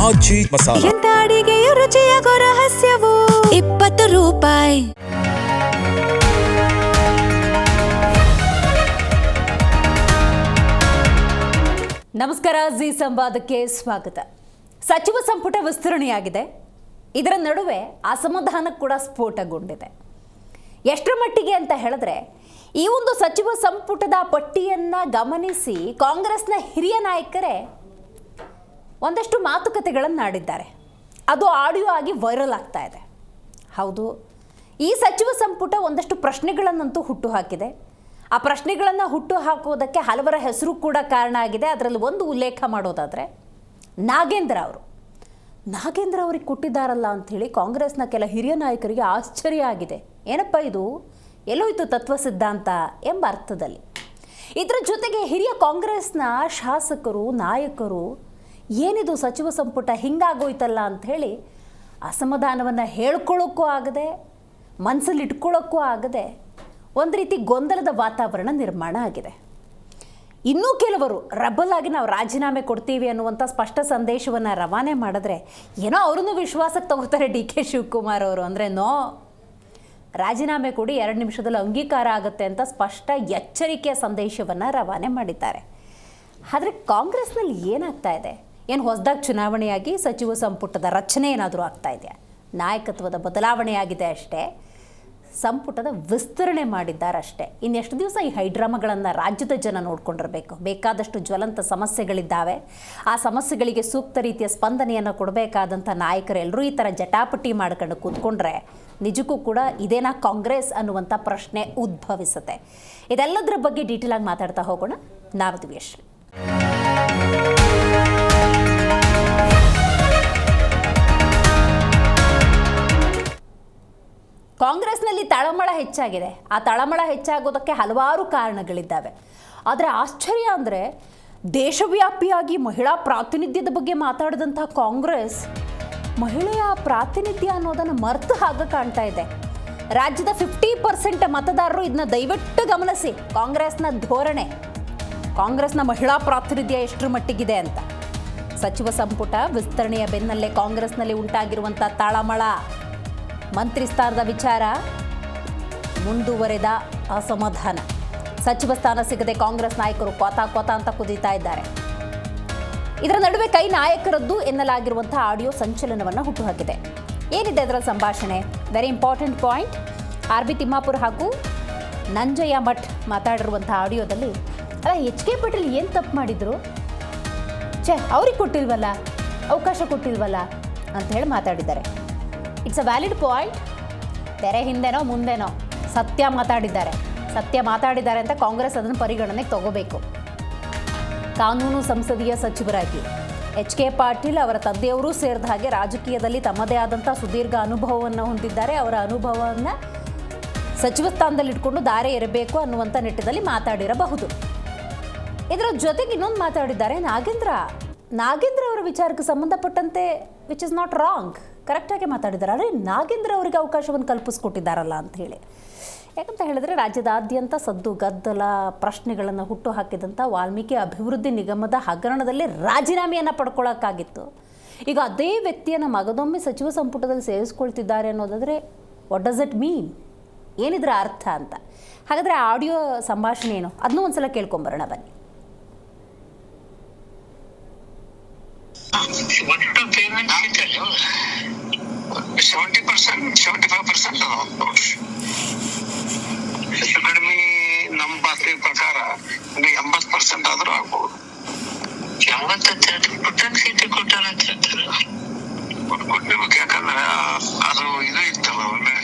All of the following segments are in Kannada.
ಆಚಿ ಮಸಾಲ. ಎಂತ ಅಡಿಗೆಯ ರುಚಿಯಾಗೋ ರಹಸ್ಯವು 20 ರೂಪಾಯಿ. ನಮಸ್ಕಾರ, ಜಿ ಸಂವಾದಕ್ಕೆ ಸ್ವಾಗತ. ಸಚಿವ ಸಂಪುಟ ವಿಸ್ತರಣೆಯಾಗಿದೆ. ಇದರ ನಡುವೆ ಅಸಮಾಧಾನ ಕೂಡ ಸ್ಫೋಟಗೊಂಡಿದೆ. ಎಷ್ಟರ ಮಟ್ಟಿಗೆ ಅಂತ ಹೇಳಿದ್ರೆ, ಈ ಒಂದು ಸಚಿವ ಸಂಪುಟದ ಪಟ್ಟಿಯನ್ನು ಗಮನಿಸಿ ಕಾಂಗ್ರೆಸ್ನ ಹಿರಿಯ ನಾಯಕರೇ ಒಂದಷ್ಟು ಮಾತುಕತೆಗಳನ್ನು ಆಡಿದ್ದಾರೆ. ಅದು ಆಡಿಯೋ ಆಗಿ ವೈರಲ್ ಆಗ್ತಾ ಇದೆ. ಹೌದು, ಈ ಸಚಿವ ಸಂಪುಟ ಒಂದಷ್ಟು ಪ್ರಶ್ನೆಗಳನ್ನಂತೂ ಹುಟ್ಟುಹಾಕಿದೆ. ಆ ಪ್ರಶ್ನೆಗಳನ್ನು ಹುಟ್ಟು ಹಾಕೋದಕ್ಕೆ ಹಲವರ ಹೆಸರು ಕೂಡ ಕಾರಣ ಆಗಿದೆ. ಅದರಲ್ಲಿ ಒಂದು ಉಲ್ಲೇಖ ಮಾಡೋದಾದರೆ ನಾಗೇಂದ್ರ ಅವರಿಗೆ ಕೊಟ್ಟಿದ್ದಾರಲ್ಲ ಅಂಥೇಳಿ ಕಾಂಗ್ರೆಸ್ನ ಕೆಲ ಹಿರಿಯ ನಾಯಕರಿಗೆ ಆಶ್ಚರ್ಯ ಆಗಿದೆ. ಏನಪ್ಪ ಇದು, ಎಲ್ಲೋಯ್ತು ತತ್ವ ಸಿದ್ಧಾಂತ ಎಂಬ ಅರ್ಥದಲ್ಲಿ. ಇದರ ಜೊತೆಗೆ ಹಿರಿಯ ಕಾಂಗ್ರೆಸ್ನ ಶಾಸಕರು, ನಾಯಕರು ಏನಿದು ಸಚಿವ ಸಂಪುಟ ಹಿಂಗಾಗೋಯ್ತಲ್ಲ ಅಂಥೇಳಿ ಅಸಮಾಧಾನವನ್ನು ಹೇಳ್ಕೊಳ್ಳೋಕ್ಕೂ ಆಗದೆ, ಮನಸ್ಸಲ್ಲಿ ಇಟ್ಕೊಳ್ಳೋಕ್ಕೂ ಆಗದೆ ಒಂದು ರೀತಿ ಗೊಂದಲದ ವಾತಾವರಣ ನಿರ್ಮಾಣ ಆಗಿದೆ. ಇನ್ನೂ ಕೆಲವರು ರಬ್ಬಲ್ ಆಗಿ ನಾವು ರಾಜೀನಾಮೆ ಕೊಡ್ತೀವಿ ಅನ್ನುವಂಥ ಸ್ಪಷ್ಟ ಸಂದೇಶವನ್ನು ರವಾನೆ ಮಾಡಿದ್ರೆ ಏನೋ ಅವ್ರನ್ನೂ ವಿಶ್ವಾಸಕ್ಕೆ ತಗೋತಾರೆ ಡಿ.ಕೆ. ಶಿವಕುಮಾರ್ ಅವರು. ಅಂದರೆ ನೋ, ರಾಜೀನಾಮೆ ಕೊಡಿ, 2 ನಿಮಿಷದಲ್ಲಿ ಅಂಗೀಕಾರ ಆಗುತ್ತೆ ಅಂತ ಸ್ಪಷ್ಟ ಎಚ್ಚರಿಕೆಯ ಸಂದೇಶವನ್ನು ರವಾನೆ ಮಾಡಿದ್ದಾರೆ. ಆದರೆ ಕಾಂಗ್ರೆಸ್ನಲ್ಲಿ ಏನಾಗ್ತಾ ಇದೆ? ಏನು ಹೊಸದಾಗಿ ಚುನಾವಣೆಯಾಗಿ ಸಚಿವ ಸಂಪುಟದ ರಚನೆ ಏನಾದರೂ ಆಗ್ತಾ ಇದೆಯಾ? ನಾಯಕತ್ವದ ಬದಲಾವಣೆ ಆಗಿದೆ ಅಷ್ಟೇ, ಸಂಪುಟದ ವಿಸ್ತರಣೆ ಮಾಡಿದ್ದಾರಷ್ಟೇ. ಇನ್ನೆಷ್ಟು ದಿವಸ ಈ ಹೈಡ್ರಾಮಾಗಳನ್ನು ರಾಜ್ಯದ ಜನ ನೋಡ್ಕೊಂಡಿರಬೇಕು? ಬೇಕಾದಷ್ಟು ಜ್ವಲಂತ ಸಮಸ್ಯೆಗಳಿದ್ದಾವೆ. ಆ ಸಮಸ್ಯೆಗಳಿಗೆ ಸೂಕ್ತ ರೀತಿಯ ಸ್ಪಂದನೆಯನ್ನು ಕೊಡಬೇಕಾದಂಥ ನಾಯಕರೆಲ್ಲರೂ ಈ ಥರ ಜಟಾಪಟಿ ಮಾಡ್ಕೊಂಡು ಕೂತ್ಕೊಂಡ್ರೆ ನಿಜಕ್ಕೂ ಕೂಡ ಇದೇನಾ ಕಾಂಗ್ರೆಸ್ ಅನ್ನುವಂಥ ಪ್ರಶ್ನೆ ಉದ್ಭವಿಸುತ್ತೆ. ಇದೆಲ್ಲದರ ಬಗ್ಗೆ ಡೀಟೇಲ್ ಆಗಿ ಮಾತಾಡ್ತಾ ಹೋಗೋಣ. ನಾನು ದಿವ್ಯಶ್ರೀ. ಕಾಂಗ್ರೆಸ್ನಲ್ಲಿ ತಳಮಳ ಹೆಚ್ಚಾಗಿದೆ. ಆ ತಳಮಳ ಹೆಚ್ಚಾಗೋದಕ್ಕೆ ಹಲವಾರು ಕಾರಣಗಳಿದ್ದಾವೆ. ಆದರೆ ಆಶ್ಚರ್ಯ ಅಂದರೆ, ದೇಶವ್ಯಾಪಿಯಾಗಿ ಮಹಿಳಾ ಪ್ರಾತಿನಿಧ್ಯದ ಬಗ್ಗೆ ಮಾತಾಡಿದಂಥ ಕಾಂಗ್ರೆಸ್ ಮಹಿಳೆಯ ಪ್ರಾತಿನಿಧ್ಯ ಅನ್ನೋದನ್ನು ಮರೆತು ಹಾಗೆ ಕಾಣ್ತಾ ಇದೆ. ರಾಜ್ಯದ 50% ಮತದಾರರು ಇದನ್ನ ದಯವಿಟ್ಟು ಗಮನಿಸಿ. ಕಾಂಗ್ರೆಸ್ನ ಧೋರಣೆ, ಕಾಂಗ್ರೆಸ್ನ ಮಹಿಳಾ ಪ್ರಾತಿನಿಧ್ಯ ಎಷ್ಟರ ಮಟ್ಟಿಗಿದೆ ಅಂತ. ಸಚಿವ ಸಂಪುಟ ವಿಸ್ತರಣೆಯ ಬೆನ್ನಲ್ಲೇ ಕಾಂಗ್ರೆಸ್ನಲ್ಲಿ ಉಂಟಾಗಿರುವಂಥ ತಳಮಳ, ಮಂತ್ರಿ ಸ್ಥಾನದ ವಿಚಾರ, ಮುಂದುವರೆದ ಅಸಮಾಧಾನ, ಸಚಿವ ಸ್ಥಾನ ಸಿಗದೆ ಕಾಂಗ್ರೆಸ್ ನಾಯಕರು ಕೊತ ಅಂತ ಕುದೀತಾ ಇದ್ದಾರೆ. ಇದರ ನಡುವೆ ಕೈ ನಾಯಕರದ್ದು ಎನ್ನಲಾಗಿರುವಂಥ ಆಡಿಯೋ ಸಂಚಲನವನ್ನು ಹುಟ್ಟುಹಾಕಿದೆ. ಏನಿದೆ ಅದರ ಸಂಭಾಷಣೆ? Very important point. RB. Timmapur ಹಾಗೂ ನಂಜಯ್ಯ ಮಠ್ ಮಾತಾಡಿರುವಂಥ ಆಡಿಯೋದಲ್ಲಿ, ಅಲ್ಲ ಎಚ್.ಕೆ. ಪಾಟೀಲ್ ಏನು ತಪ್ಪು ಮಾಡಿದ್ರು, ಅವ್ರಿಗೆ ಕೊಟ್ಟಿಲ್ವಲ್ಲ, ಅವಕಾಶ ಕೊಟ್ಟಿಲ್ವಲ್ಲ ಅಂತ ಹೇಳಿ ಮಾತಾಡಿದ್ದಾರೆ. It's a valid point. ತೆರೆ ಹಿಂದೆನೋ ಮುಂದೆನೋ ಸತ್ಯ ಮಾತಾಡಿದ್ದಾರೆ ಅಂತ ಕಾಂಗ್ರೆಸ್ ಅದನ್ನು ಪರಿಗಣನೆಗೆ ತಗೋಬೇಕು. ಕಾನೂನು ಸಂಸದೀಯ ಸಚಿವರಾಗಿ ಎಚ್.ಕೆ. ಪಾಟೀಲ್ ಅವರ ತಂದೆಯವರೂ ಸೇರಿದ ಹಾಗೆ ರಾಜಕೀಯದಲ್ಲಿ ತಮ್ಮದೇ ಆದಂಥ ಸುದೀರ್ಘ ಅನುಭವವನ್ನು ಹೊಂದಿದ್ದಾರೆ. ಅವರ ಅನುಭವವನ್ನು ಸಚಿವ ಸ್ಥಾನದಲ್ಲಿ ಇಟ್ಕೊಂಡು ದಾರಿ ಇರಬೇಕು ಅನ್ನುವಂಥ ನಿಟ್ಟಿನಲ್ಲಿ ಮಾತಾಡಿರಬಹುದು. ಇದರ ಜೊತೆಗೆ ಇನ್ನೊಂದು ಮಾತಾಡಿದ್ದಾರೆ ನಾಗೇಂದ್ರ ಅವರ ವಿಚಾರಕ್ಕೆ ಸಂಬಂಧಪಟ್ಟಂತೆ, ವಿಚ್ ಇಸ್ ನಾಟ್ ರಾಂಗ್, ಕರೆಕ್ಟಾಗಿ ಮಾತಾಡಿದ್ದಾರೆ. ಆದರೆ ನಾಗೇಂದ್ರ ಅವರಿಗೆ ಅವಕಾಶವನ್ನು ಕಲ್ಪಿಸ್ಕೊಟ್ಟಿದ್ದಾರಲ್ಲ ಅಂಥೇಳಿ. ಯಾಕಂತ ಹೇಳಿದ್ರೆ, ರಾಜ್ಯದಾದ್ಯಂತ ಸದ್ದು ಗದ್ದಲ ಪ್ರಶ್ನೆಗಳನ್ನು ಹುಟ್ಟು ಹಾಕಿದಂಥ ವಾಲ್ಮೀಕಿ ಅಭಿವೃದ್ಧಿ ನಿಗಮದ ಹಗರಣದಲ್ಲಿ ರಾಜೀನಾಮೆಯನ್ನು ಪಡ್ಕೊಳ್ಳೋಕ್ಕಾಗಿತ್ತು. ಈಗ ಅದೇ ವ್ಯಕ್ತಿಯನ್ನು ಮಗದೊಮ್ಮೆ ಸಚಿವ ಸಂಪುಟದಲ್ಲಿ ಸೇರಿಸ್ಕೊಳ್ತಿದ್ದಾರೆ ಅನ್ನೋದಾದರೆ ವಾಟ್ ಡಸ್ ಇಟ್ ಮೀನ್? ಏನಿದ್ರ ಅರ್ಥ ಅಂತ. ಹಾಗಾದರೆ ಆಡಿಯೋ ಸಂಭಾಷಣೆ ಏನು ಅದನ್ನೂ ಒಂದ್ಸಲ ಕೇಳ್ಕೊಂಬರೋಣ ಬನ್ನಿ. ಒಟ್ಟು ಪೇಮೆಂಟ್ ಶೀಟಲ್ಲಿ 70%, 75% ನೋಡ್ರಿ. ಹೆಚ್ಚು ಕಡಿಮೆ ನಮ್ಮ ಬಾತ್ರಿ ಪ್ರಕಾರ 80% ಆದ್ರೂ ಆಗ್ಬೋದು. 70% ಸೀಟ್ ಕೊಟ್ಟಾರ ಅಂತ ಹೇಳ್ತಾರೆ. ಕೊಟ್ಟಿರ್ಬೇಕು. ಯಾಕಂದ್ರೆ ಅದು ಇದು ಇತ್ತಲ್ಲ, ಒಳ್ಳೆ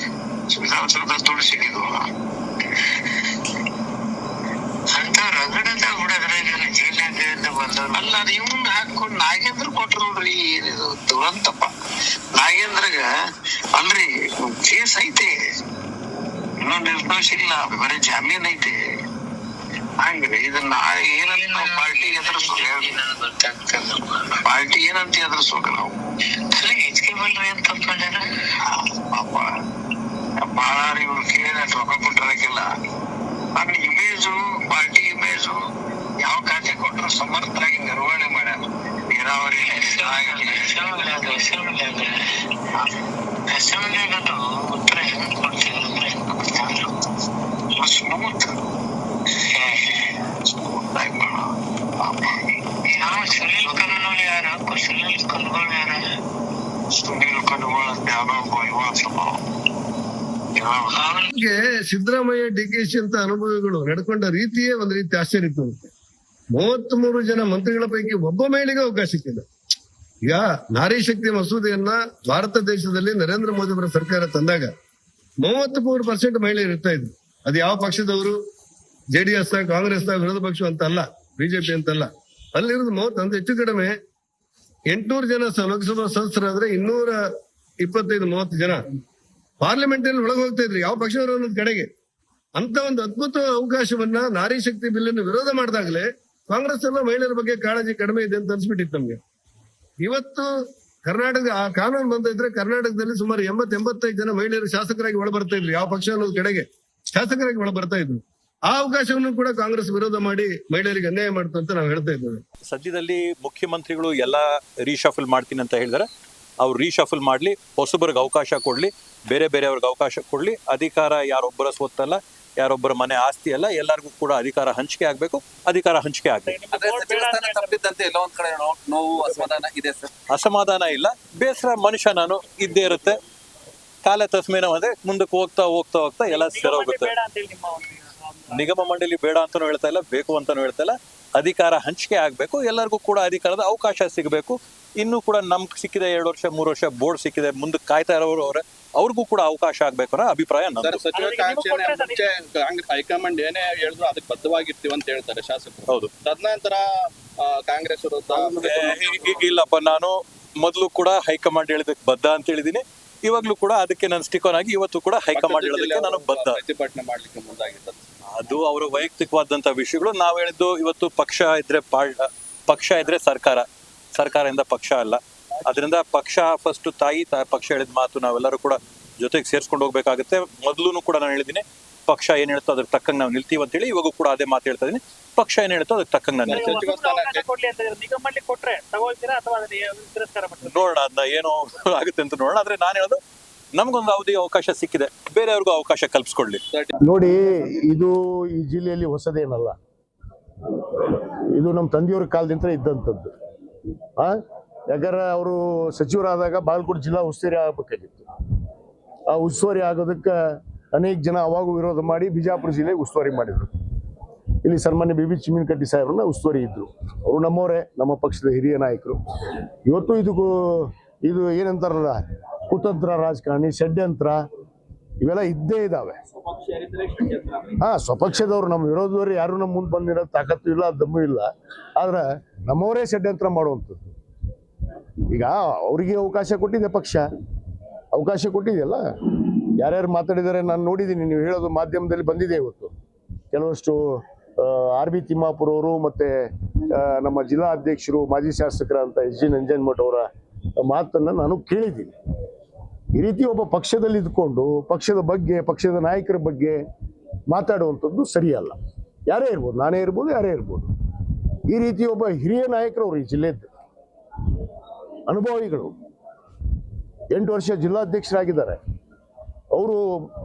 ವಿಧಾನಸೌಧ ತುಳಸಿಗಿದ್ವು ಅಂತ ರಗಡದ ಹುಡುಗರ ಜೈಲಿಂದ ಬಂದವ್ರು ಅಲ್ಲ. ಅದು ಇವನ್ ಹಾಕೊಂಡು ನಾಗೇಂದ್ರ ಕೊಟ್ರು ನೋಡ್ರಿ, ಏನಿದು ದುರಂತಪ್ಪ. ನಾಗೇಂದ್ರಗ ಅಲ್ರಿ ಕೇಸ್ ಐತೆ, ಇನ್ನೂ ನಿರ್ದೋಷ ಇಲ್ಲ, ಬರೀ ಜಾಮೀನ್ ಐತೆ. ಹಂಗ್ರಿ ಇದನ್ನ ಏನಂತ ನಾವು ಪಾರ್ಟಿಗೆ ಎದುರಿಸ್ಬೇಕು? ಪಾರ್ಟಿ ಏನಂತ ಎದುರಿಸ್ಬೇಕು ನಾವು? ಎಚ್ ಕೆ ಬಲ್ರಿ ಏನ್ ತಪ್ಪು ಮಾಡ್ಯಾರ ಪಾಪ. ಬಾಳ ಇವ್ರು ಕೇಳಿ ರೊಕ್ಕ ಕೊಟ್ಟಿರಕ್ಕಿಲ್ಲ. ನನ್ನ ಇಮೇಜು, ಪಾರ್ಟಿ ಇಮೇಜು ಯಾವ ಖಾತೆ ಕೊಟ್ಟರು ಸಮರ್ಥರಾಗಿ ನಿರ್ವಹಣೆ ಮಾಡ್ಯಾರ. ನೀರಾವರಿ ಅಸೆಂಬ್ಲಿಗದು ಉತ್ತರ ಹೆಂಗ್ ಕೊಡ್ತಿದ್ರೆ ಸ್ಮೂತ್ ಯಾವ ಸುನೀಲ್ ಕನ್ನುಗಳು ಯಾರು ಸುನೀಲ್ ಕನ್ನುಗಳು ಯಾರ ಸುನೀಲ್ ಕನ್ನುಗಳು ಅಂತ ಹೀಗೆ ಸಿದ್ದರಾಮಯ್ಯ ಡಿಕೆಶಿ ಅಂತ ಅನುಭವಿಗಳು ನಡ್ಕೊಂಡ ರೀತಿಯೇ ಒಂದು ರೀತಿ ಆಶ್ಚರ್ಯ ತೋರುತ್ತೆ. 33 ಜನ ಮಂತ್ರಿಗಳ ಪೈಕಿ ಒಬ್ಬ ಮಹಿಳೆಗೆ ಅವಕಾಶ ಸಿಕ್ಕಿಲ್ಲ. ಈಗ ನಾರಿ ಶಕ್ತಿ ಮಸೂದೆಯನ್ನ ಭಾರತ ದೇಶದಲ್ಲಿ ನರೇಂದ್ರ ಮೋದಿ ಅವರ ಸರ್ಕಾರ ತಂದಾಗ 33% ಮಹಿಳೆಯರು ಇರ್ತಾ ಇದ್ರು. ಅದು ಯಾವ ಪಕ್ಷದವರು, ಜೆಡಿಎಸ್, ಕಾಂಗ್ರೆಸ್, ವಿರೋಧ ಪಕ್ಷ ಅಂತ ಅಲ್ಲ, ಬಿಜೆಪಿ ಅಂತಲ್ಲ. ಅಲ್ಲಿರೋದು 30 ಹೆಚ್ಚು ಕಡಿಮೆ 800 ಜನ ಲೋಕಸಭಾ ಸದಸ್ಯರಾದ್ರೆ 225-30 ಜನ ಪಾರ್ಲಿಮೆಂಟ್ ಅಲ್ಲಿ ಒಳಗೆ ಹೋಗ್ತಾ ಇದ್ರು, ಯಾವ ಪಕ್ಷದವರು ಅನ್ನೋದ್ ಕಡೆಗೆ. ಅಂತ ಒಂದು ಅದ್ಭುತ ಅವಕಾಶವನ್ನ ನಾರಿ ಶಕ್ತಿ ಬಿಲ್ ಅನ್ನು ವಿರೋಧ ಮಾಡಿದಾಗಲೇ ಕಾಂಗ್ರೆಸ್ ಎಲ್ಲ ಮಹಿಳೆಯರ ಬಗ್ಗೆ ಕಾಳಜಿ ಕಡಿಮೆ ಇದೆ ಅಂತ ಅನ್ಸ್ಬಿಟ್ಟಿತ್ತು ನಮ್ಗೆ. ಇವತ್ತು ಕರ್ನಾಟಕ ಆ ಕಾನೂನು ಬಂದ ಇದ್ರೆ ಕರ್ನಾಟಕದಲ್ಲಿ ಸುಮಾರು 80-85 ಜನ ಮಹಿಳೆಯರು ಶಾಸಕರಾಗಿ ಒಳ ಬರ್ತಾ ಇದ್ರು, ಯಾವ ಪಕ್ಷ ಅನ್ನೋದ್ ಕಡೆಗೆ ಶಾಸಕರಾಗಿ ಒಳ ಬರ್ತಾ ಇದ್ರು. ಆ ಅವಕಾಶವನ್ನು ಕೂಡ ಕಾಂಗ್ರೆಸ್ ವಿರೋಧ ಮಾಡಿ ಮಹಿಳೆಯರಿಗೆ ಅನ್ಯಾಯ ಮಾಡ್ತು ಅಂತ ನಾವು ಹೇಳ್ತಾ ಇದ್ದೇವೆ. ಸದ್ಯದಲ್ಲಿ ಮುಖ್ಯಮಂತ್ರಿಗಳು ಎಲ್ಲ ರೀಶಫಲ್ ಮಾಡ್ತೀನಿ ಅಂತ ಹೇಳಿದರೆ ಅವ್ರು ರೀಶಫಲ್ ಮಾಡಲಿ, ಹೊಸಬರಿಗೆ ಅವಕಾಶ ಕೊಡ್ಲಿ, ಬೇರೆ ಬೇರೆಯವ್ರಿಗೆ ಅವಕಾಶ ಕೊಡ್ಲಿ. ಅಧಿಕಾರ ಯಾರೊಬ್ಬರ ಸ್ವತ್ತಲ್ಲ, ಯಾರೊಬ್ಬರ ಮನೆ ಆಸ್ತಿ ಅಲ್ಲ, ಎಲ್ಲರಿಗೂ ಕೂಡ ಅಧಿಕಾರ ಹಂಚಿಕೆ ಆಗ್ಬೇಕು, ಅಧಿಕಾರ ಹಂಚಿಕೆ ಆಗ್ಬೇಕು. ಅಸಮಾಧಾನ ಇಲ್ಲ, ಬೇಸರ ಮನುಷ್ಯ ನಾನು ಇದ್ದೇ ಇರುತ್ತೆ. ಕಾಲ ತಸ್ಮೇನ ಅದೇ ಮುಂದಕ್ಕೆ ಹೋಗ್ತಾ ಹೋಗ್ತಾ ಹೋಗ್ತಾ ಎಲ್ಲ ಸರೋಗುತ್ತೆ. ನಿಗಮ ಮಂಡಳಿ ಬೇಡ ಅಂತಾನು ಹೇಳ್ತಾ ಇಲ್ಲ, ಬೇಕು ಅಂತಾನು ಹೇಳ್ತಾ ಇಲ್ಲ. ಅಧಿಕಾರ ಹಂಚಿಕೆ ಆಗ್ಬೇಕು, ಎಲ್ಲರಿಗೂ ಕೂಡ ಅಧಿಕಾರದ ಅವಕಾಶ ಸಿಗಬೇಕು. ಇನ್ನು ಕೂಡ ನಮ್ಗೆ ಸಿಕ್ಕಿದೆ 2 ವರ್ಷ 3 ವರ್ಷ ಬೋರ್ಡ್ ಸಿಕ್ಕಿದೆ, ಮುಂದಕ್ಕೆ ಕಾಯ್ತಾ ಇರೋರು ಅವರೇ, ಅವ್ರಿಗೂ ಕೂಡ ಅವಕಾಶ ಆಗ್ಬೇಕು ಅನ್ನೋ ಅಭಿಪ್ರಾಯ ನಮ್ದು. ಹೈಕಮಾಂಡ್ ಏನೇ ಹೇಳಿದ್ರು ಅದಕ್ಕೆ ಬದ್ಧವಾಗಿರ್ತೀವಿ ಅಂತ ಹೇಳ್ತಾರೆ ಶಾಸಕರು. ಹೌದು. ತದನಂತರ ಕಾಂಗ್ರೆಸ್ ಇಲ್ಲಪ್ಪ, ನಾನು ಮೊದಲು ಕೂಡ ಹೈಕಮಾಂಡ್ ಹೇಳಿದಕ್ಕೆ ಬದ್ಧ ಅಂತ ಹೇಳಿದೀನಿ. ಇವಾಗ್ಲೂ ಕೂಡ ಅದಕ್ಕೆ ನಾನು ಸ್ಟಿಕ್ ಆನ್ ಆಗಿ ಇವತ್ತು ಕೂಡ ಹೈಕಮಾಂಡ್ ಹೇಳೋದಕ್ಕೆ ನಾನು ಬದ್ಧ. ಪ್ರತಿಭಟನೆ ಮಾಡ್ಲಿಕ್ಕೆ ಮುಂದಾಗಿದ್ದಾರೆ, ಅದು ಅವರ ವೈಯಕ್ತಿಕವಾದಂತ ವಿಷಯಗಳು. ನಾವು ಹೇಳಿದ್ದು ಇವತ್ತು ಪಕ್ಷ ಇದ್ರೆ ಸರ್ಕಾರದಿಂದ ಪಕ್ಷ ಅಲ್ಲ. ಅದರಿಂದ ಪಕ್ಷ ಫಸ್ಟ್ ತಾಯಿ ಪಕ್ಷ ಹೇಳಿದ ಮಾತು ನಾವೆಲ್ಲರೂ ಕೂಡ ಜೊತೆಗೆ ಸೇರ್ಸ್ಕೊಂಡು ಹೋಗ್ಬೇಕಾಗುತ್ತೆ. ಮೊದಲು ಕೂಡ ನಾನು ಹೇಳಿದ್ದೀನಿ, ಪಕ್ಷ ಏನ್ ಹೇಳ್ತೋ ಅದ್ರ ತಕ್ಕಂಗೆ ನಾವು ನಿಲ್ತೀವಿ ಅಂತ ಹೇಳಿ. ಇವಾಗ ಕೂಡ ಅದೇ ಮಾತು ಹೇಳ್ತಾ ಇದೀನಿ, ಪಕ್ಷ ಏನ್ ಹೇಳ್ತೋ ಅದಕ್ಕೆ ತಕ್ಕಂಗೆ ನಾನು ನೋಡೋಣ, ಅದನ್ನ ಏನು ಆಗುತ್ತೆ ಅಂತ ನೋಡೋಣ. ಆದ್ರೆ ನಾನು ಹೇಳೋದು, ನಮ್ಗೊಂದು ಅವಕಾಶ ಸಿಕ್ಕಿದೆ, ಬೇರೆಯವ್ರಿಗೂ ಅವಕಾಶ ಕಲ್ಪಿಸ್ಕೊಡ್ಲಿ. ನೋಡಿ, ಇದು ಈ ಜಿಲ್ಲೆಯಲ್ಲಿ ಹೊಸದೇನಲ್ಲ. ಇದು ನಮ್ಮ ತಂದೆಯವ್ರ ಕಾಲದಿಂದ ಇದ್ದಂಥದ್ದು. ಯಾಕಂದ್ರೆ ಅವರು ಸಚಿವರಾದಾಗ ಬಾಗಲಕೋಟೆ ಜಿಲ್ಲಾ ಉಸ್ತುವಾರಿ ಆಗಬೇಕಾಗಿತ್ತು. ಆ ಉಸ್ತುವಾರಿ ಆಗೋದಕ್ಕೆ ಅನೇಕ ಜನ ಅವಾಗೂ ವಿರೋಧ ಮಾಡಿ ಬಿಜಾಪುರ ಜಿಲ್ಲೆಗೆ ಉಸ್ತುವಾರಿ ಮಾಡಿದ್ರು. ಇಲ್ಲಿ ಸನ್ಮಾನ್ಯ ಬಿ ಚಿಮ್ಮಿನಕಟ್ಟಿ ಸಾಹೇಬ್ರನ್ನ ಉಸ್ತುವಾರಿ ಇದ್ರು. ಅವರು ನಮ್ಮವರೇ, ನಮ್ಮ ಪಕ್ಷದ ಹಿರಿಯ ನಾಯಕರು. ಇವತ್ತು ಇದು ಏನಂತಾರಲ್ಲ, ಕುತಂತ್ರ ರಾಜಕಾರಣಿ, ಷಡ್ಯಂತ್ರ ಇವೆಲ್ಲ ಇದ್ದೇ ಇದ್ದಾವೆ. ಸ್ವಪಕ್ಷದವ್ರು, ನಮ್ಮ ವಿರೋಧದವ್ರು ಯಾರು ನಮ್ಮ ಮುಂದೆ ಬಂದಿರೋ ತಾಕತ್ತು ಇಲ್ಲ, ದಮ್ಮು ಇಲ್ಲ. ಆದ್ರೆ ನಮ್ಮವರೇ ಷಡ್ಯಂತ್ರ ಮಾಡುವಂಥದ್ದು. ಈಗ ಅವರಿಗೆ ಅವಕಾಶ ಕೊಟ್ಟಿದೆ, ಪಕ್ಷ ಅವಕಾಶ ಕೊಟ್ಟಿದೆಯಲ್ಲ. ಯಾರ್ಯಾರು ಮಾತಾಡಿದ್ದಾರೆ ನಾನು ನೋಡಿದ್ದೀನಿ, ನೀವು ಹೇಳೋದು ಮಾಧ್ಯಮದಲ್ಲಿ ಬಂದಿದೆ. ಇವತ್ತು ಕೆಲವಷ್ಟು ಆರ್ ಬಿ ತಿಮ್ಮಾಪುರ ಅವರು ಮತ್ತೆ ನಮ್ಮ ಜಿಲ್ಲಾ ಅಧ್ಯಕ್ಷರು, ಮಾಜಿ ಶಾಸಕರಂತ ಎಸ್ ಜಿ ನಂಜನಮಠ ಅವರ ಮಾತನ್ನ ನಾನು ಕೇಳಿದ್ದೀನಿ. ಈ ರೀತಿ ಒಬ್ಬ ಪಕ್ಷದಲ್ಲಿ ಇದ್ಕೊಂಡು ಪಕ್ಷದ ಬಗ್ಗೆ, ಪಕ್ಷದ ನಾಯಕರ ಬಗ್ಗೆ ಮಾತಾಡುವಂಥದ್ದು ಸರಿಯಲ್ಲ. ಯಾರೇ ಇರ್ಬೋದು, ನಾನೇ ಇರ್ಬೋದು, ಯಾರೇ ಇರ್ಬೋದು. ಈ ರೀತಿ ಒಬ್ಬ ಹಿರಿಯ ನಾಯಕರವರು, ಈ ಜಿಲ್ಲೆದ್ದು ಅನುಭವಿಗಳು, 8 ವರ್ಷ ಜಿಲ್ಲಾಧ್ಯಕ್ಷರಾಗಿದ್ದಾರೆ. ಅವರು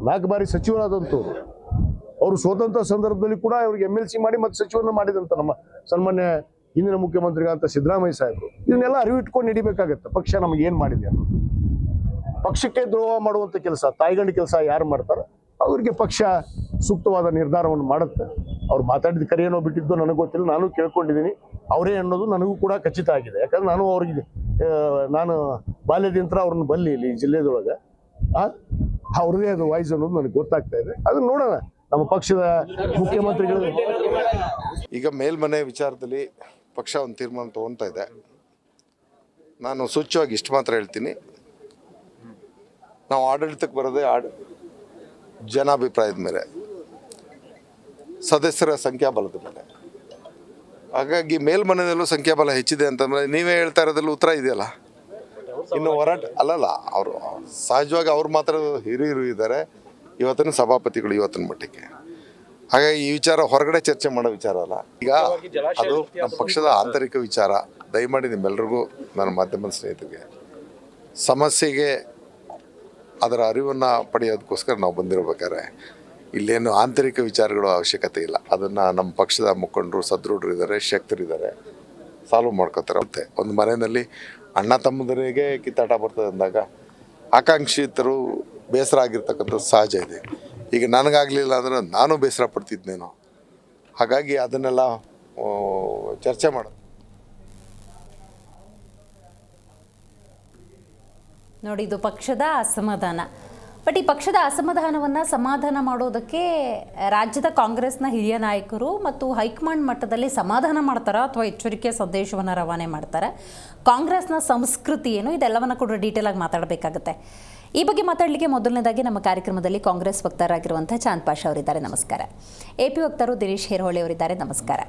4 ಬಾರಿ ಸಚಿವರಾದಂಥವ್ರು. ಅವರು ಸ್ವತಂತ್ರ ಸಂದರ್ಭದಲ್ಲಿ ಕೂಡ ಅವ್ರಿಗೆ MLC ಮಾಡಿ ಮತ್ತೆ ಸಚಿವರನ್ನ ಮಾಡಿದಂತ ನಮ್ಮ ಸನ್ಮಾನ್ಯ ಹಿಂದಿನ ಮುಖ್ಯಮಂತ್ರಿಗಳಂತ ಸಿದ್ದರಾಮಯ್ಯ ಸಾಹೇಬರು. ಇದನ್ನೆಲ್ಲ ಅರಿವಿಟ್ಕೊಂಡು ನಡಿಬೇಕಾಗತ್ತೆ. ಪಕ್ಷ ನಮಗೆ ಏನ್ ಮಾಡಿದೆ ಅನ್ನೋದು. ಪಕ್ಷಕ್ಕೆ ದ್ರೋಹ ಮಾಡುವಂತ ಕೆಲಸ, ತಾಯಿಗಂಡ ಕೆಲಸ ಯಾರು ಮಾಡ್ತಾರೆ ಅವ್ರಿಗೆ ಪಕ್ಷ ಸೂಕ್ತವಾದ ನಿರ್ಧಾರವನ್ನು ಮಾಡುತ್ತೆ. ಅವ್ರು ಮಾತಾಡಿದ ಕರೆಯೇನೋ ಬಿಟ್ಟಿದ್ದು ನನಗೆ ಗೊತ್ತಿಲ್ಲ, ನಾನು ಕೇಳ್ಕೊಂಡಿದ್ದೀನಿ. ಅವರೇ ಅನ್ನೋದು ನನಗೂ ಕೂಡ ಖಚಿತ ಆಗಿದೆ. ಯಾಕಂದ್ರೆ ನಾನು ಬಾಲ್ಯದಿಂದ ಅವ್ರನ್ನ ಬಲ್ಲಿ ಇಲ್ಲಿ ಜಿಲ್ಲೆದೊಳಗೆ ಅವ್ರದೇ ಅದು ವಾಯ್ಸ್ ಅನ್ನೋದು ನನಗೆ ಗೊತ್ತಾಗ್ತಾ ಇದೆ. ಅದನ್ನ ನೋಡೋಣ. ನಮ್ಮ ಪಕ್ಷದ ಮುಖ್ಯಮಂತ್ರಿಗಳು ಈಗ ಮೇಲ್ಮನೆ ವಿಚಾರದಲ್ಲಿ ಪಕ್ಷ ಒಂದು ತೀರ್ಮಾನ ತಗೊಳ್ತಾ ಇದೆ. ನಾನು ಸೂಚ್ಯವಾಗಿ ಇಷ್ಟು ಮಾತ್ರ ಹೇಳ್ತೀನಿ, ನಾವು ಆಡಳಿತಕ್ಕೆ ಬರೋದೇ ಜನಾಭಿಪ್ರಾಯದ ಮೇಲೆ, ಸದಸ್ಯರ ಸಂಖ್ಯಾಬಲದ ಮೇಲೆ. ಹಾಗಾಗಿ ಮೇಲ್ಮನೆಯಲ್ಲೂ ಸಂಖ್ಯಾಬಲ ಹೆಚ್ಚಿದೆ ಅಂತಂದ್ರೆ ನೀವೇ ಹೇಳ್ತಾ ಇರೋದ್ರಲ್ಲಿ ಉತ್ತರ ಇದೆಯಲ್ಲ. ಇನ್ನು ಹೋರಾಟ ಅಲ್ಲಲ್ಲ, ಅವರು ಸಹಜವಾಗಿ ಅವ್ರು ಮಾತ್ರ ಹಿರಿಯರು ಇದ್ದಾರೆ. ಇವತ್ತಿನ ಸಭಾಪತಿಗಳು ಇವತ್ತಿನ ಮಟ್ಟಿಗೆ ಹಾಗಾಗಿ ಈ ವಿಚಾರ ಹೊರಗಡೆ ಚರ್ಚೆ ಮಾಡೋ ವಿಚಾರ ಅಲ್ಲ. ಈಗ ಅದು ನಮ್ಮ ಪಕ್ಷದ ಆಂತರಿಕ ವಿಚಾರ. ದಯಮಾಡಿ ನಿಮ್ಮೆಲ್ಲರಿಗೂ ನನ್ನ ಮಾಧ್ಯಮದ ಸ್ನೇಹಿತರಿಗೆ ಸಮಸ್ಯೆಗೆ ಅದರ ಅರಿವನ್ನು ಪಡೆಯೋದಕ್ಕೋಸ್ಕರ ನಾವು ಬಂದಿರಬೇಕಾದ್ರೆ ಇಲ್ಲೇನು ಆಂತರಿಕ ವಿಚಾರಗಳು ಅವಶ್ಯಕತೆ ಇಲ್ಲ. ಅದನ್ನು ನಮ್ಮ ಪಕ್ಷದ ಮುಖಂಡರು, ಸದೃಢರು ಇದ್ದಾರೆ, ಶಕ್ತರಿದ್ದಾರೆ, ಸಾಲ್ವ್ ಮಾಡ್ಕೋತಾರೆ. ಮತ್ತೆ ಒಂದು ಮನೆಯಲ್ಲಿ ಅಣ್ಣ ತಮ್ಮಂದರಿಗೆ ಕಿತ್ತಾಟ ಬರ್ತದೆ ಅಂದಾಗ ಆಕಾಂಕ್ಷಿತರು ಬೇಸರ ಆಗಿರ್ತಕ್ಕಂಥದ್ದು ಸಹಜ ಇದೆ. ಈಗ ನನಗಾಗಲಿಲ್ಲ ಅಂದರೆ ನಾನು ಬೇಸರ ಪಡ್ತಿದ್ನೇನೋ. ಹಾಗಾಗಿ ಅದನ್ನೆಲ್ಲ ಚರ್ಚೆ ಮಾಡೋದು. ನೋಡಿ, ಇದು ಪಕ್ಷದ ಅಸಮಾಧಾನ. ಬಟ್ ಈ ಪಕ್ಷದ ಅಸಮಾಧಾನವನ್ನು ಸಮಾಧಾನ ಮಾಡೋದಕ್ಕೆ ರಾಜ್ಯದ ಕಾಂಗ್ರೆಸ್ನ ಹಿರಿಯ ನಾಯಕರು ಮತ್ತು ಹೈಕಮಾಂಡ್ ಮಟ್ಟದಲ್ಲಿ ಸಮಾಧಾನ ಮಾಡ್ತಾರಾ ಅಥವಾ ಎಚ್ಚರಿಕೆ ಸಂದೇಶವನ್ನು ರವಾನೆ ಮಾಡ್ತಾರೆ? ಕಾಂಗ್ರೆಸ್ನ ಸಂಸ್ಕೃತಿ ಏನು, ಇದೆಲ್ಲವನ್ನು ಕೂಡ ಡೀಟೇಲ್ ಆಗಿ ಮಾತಾಡಬೇಕಾಗುತ್ತೆ. ಈ ಬಗ್ಗೆ ಮಾತಾಡಲಿಕ್ಕೆ ಮೊದಲನೇದಾಗಿ ನಮ್ಮ ಕಾರ್ಯಕ್ರಮದಲ್ಲಿ ಕಾಂಗ್ರೆಸ್ ವಕ್ತಾರರಾಗಿರುವಂಥ ಚಾಂದ್ ಪಾಷಾ ಅವರಿದ್ದಾರೆ, ನಮಸ್ಕಾರ. AP ವಕ್ತಾರು ದಿನೇಶ್ ಹೇರೋಳಿ ಅವರಿದ್ದಾರೆ, ನಮಸ್ಕಾರ.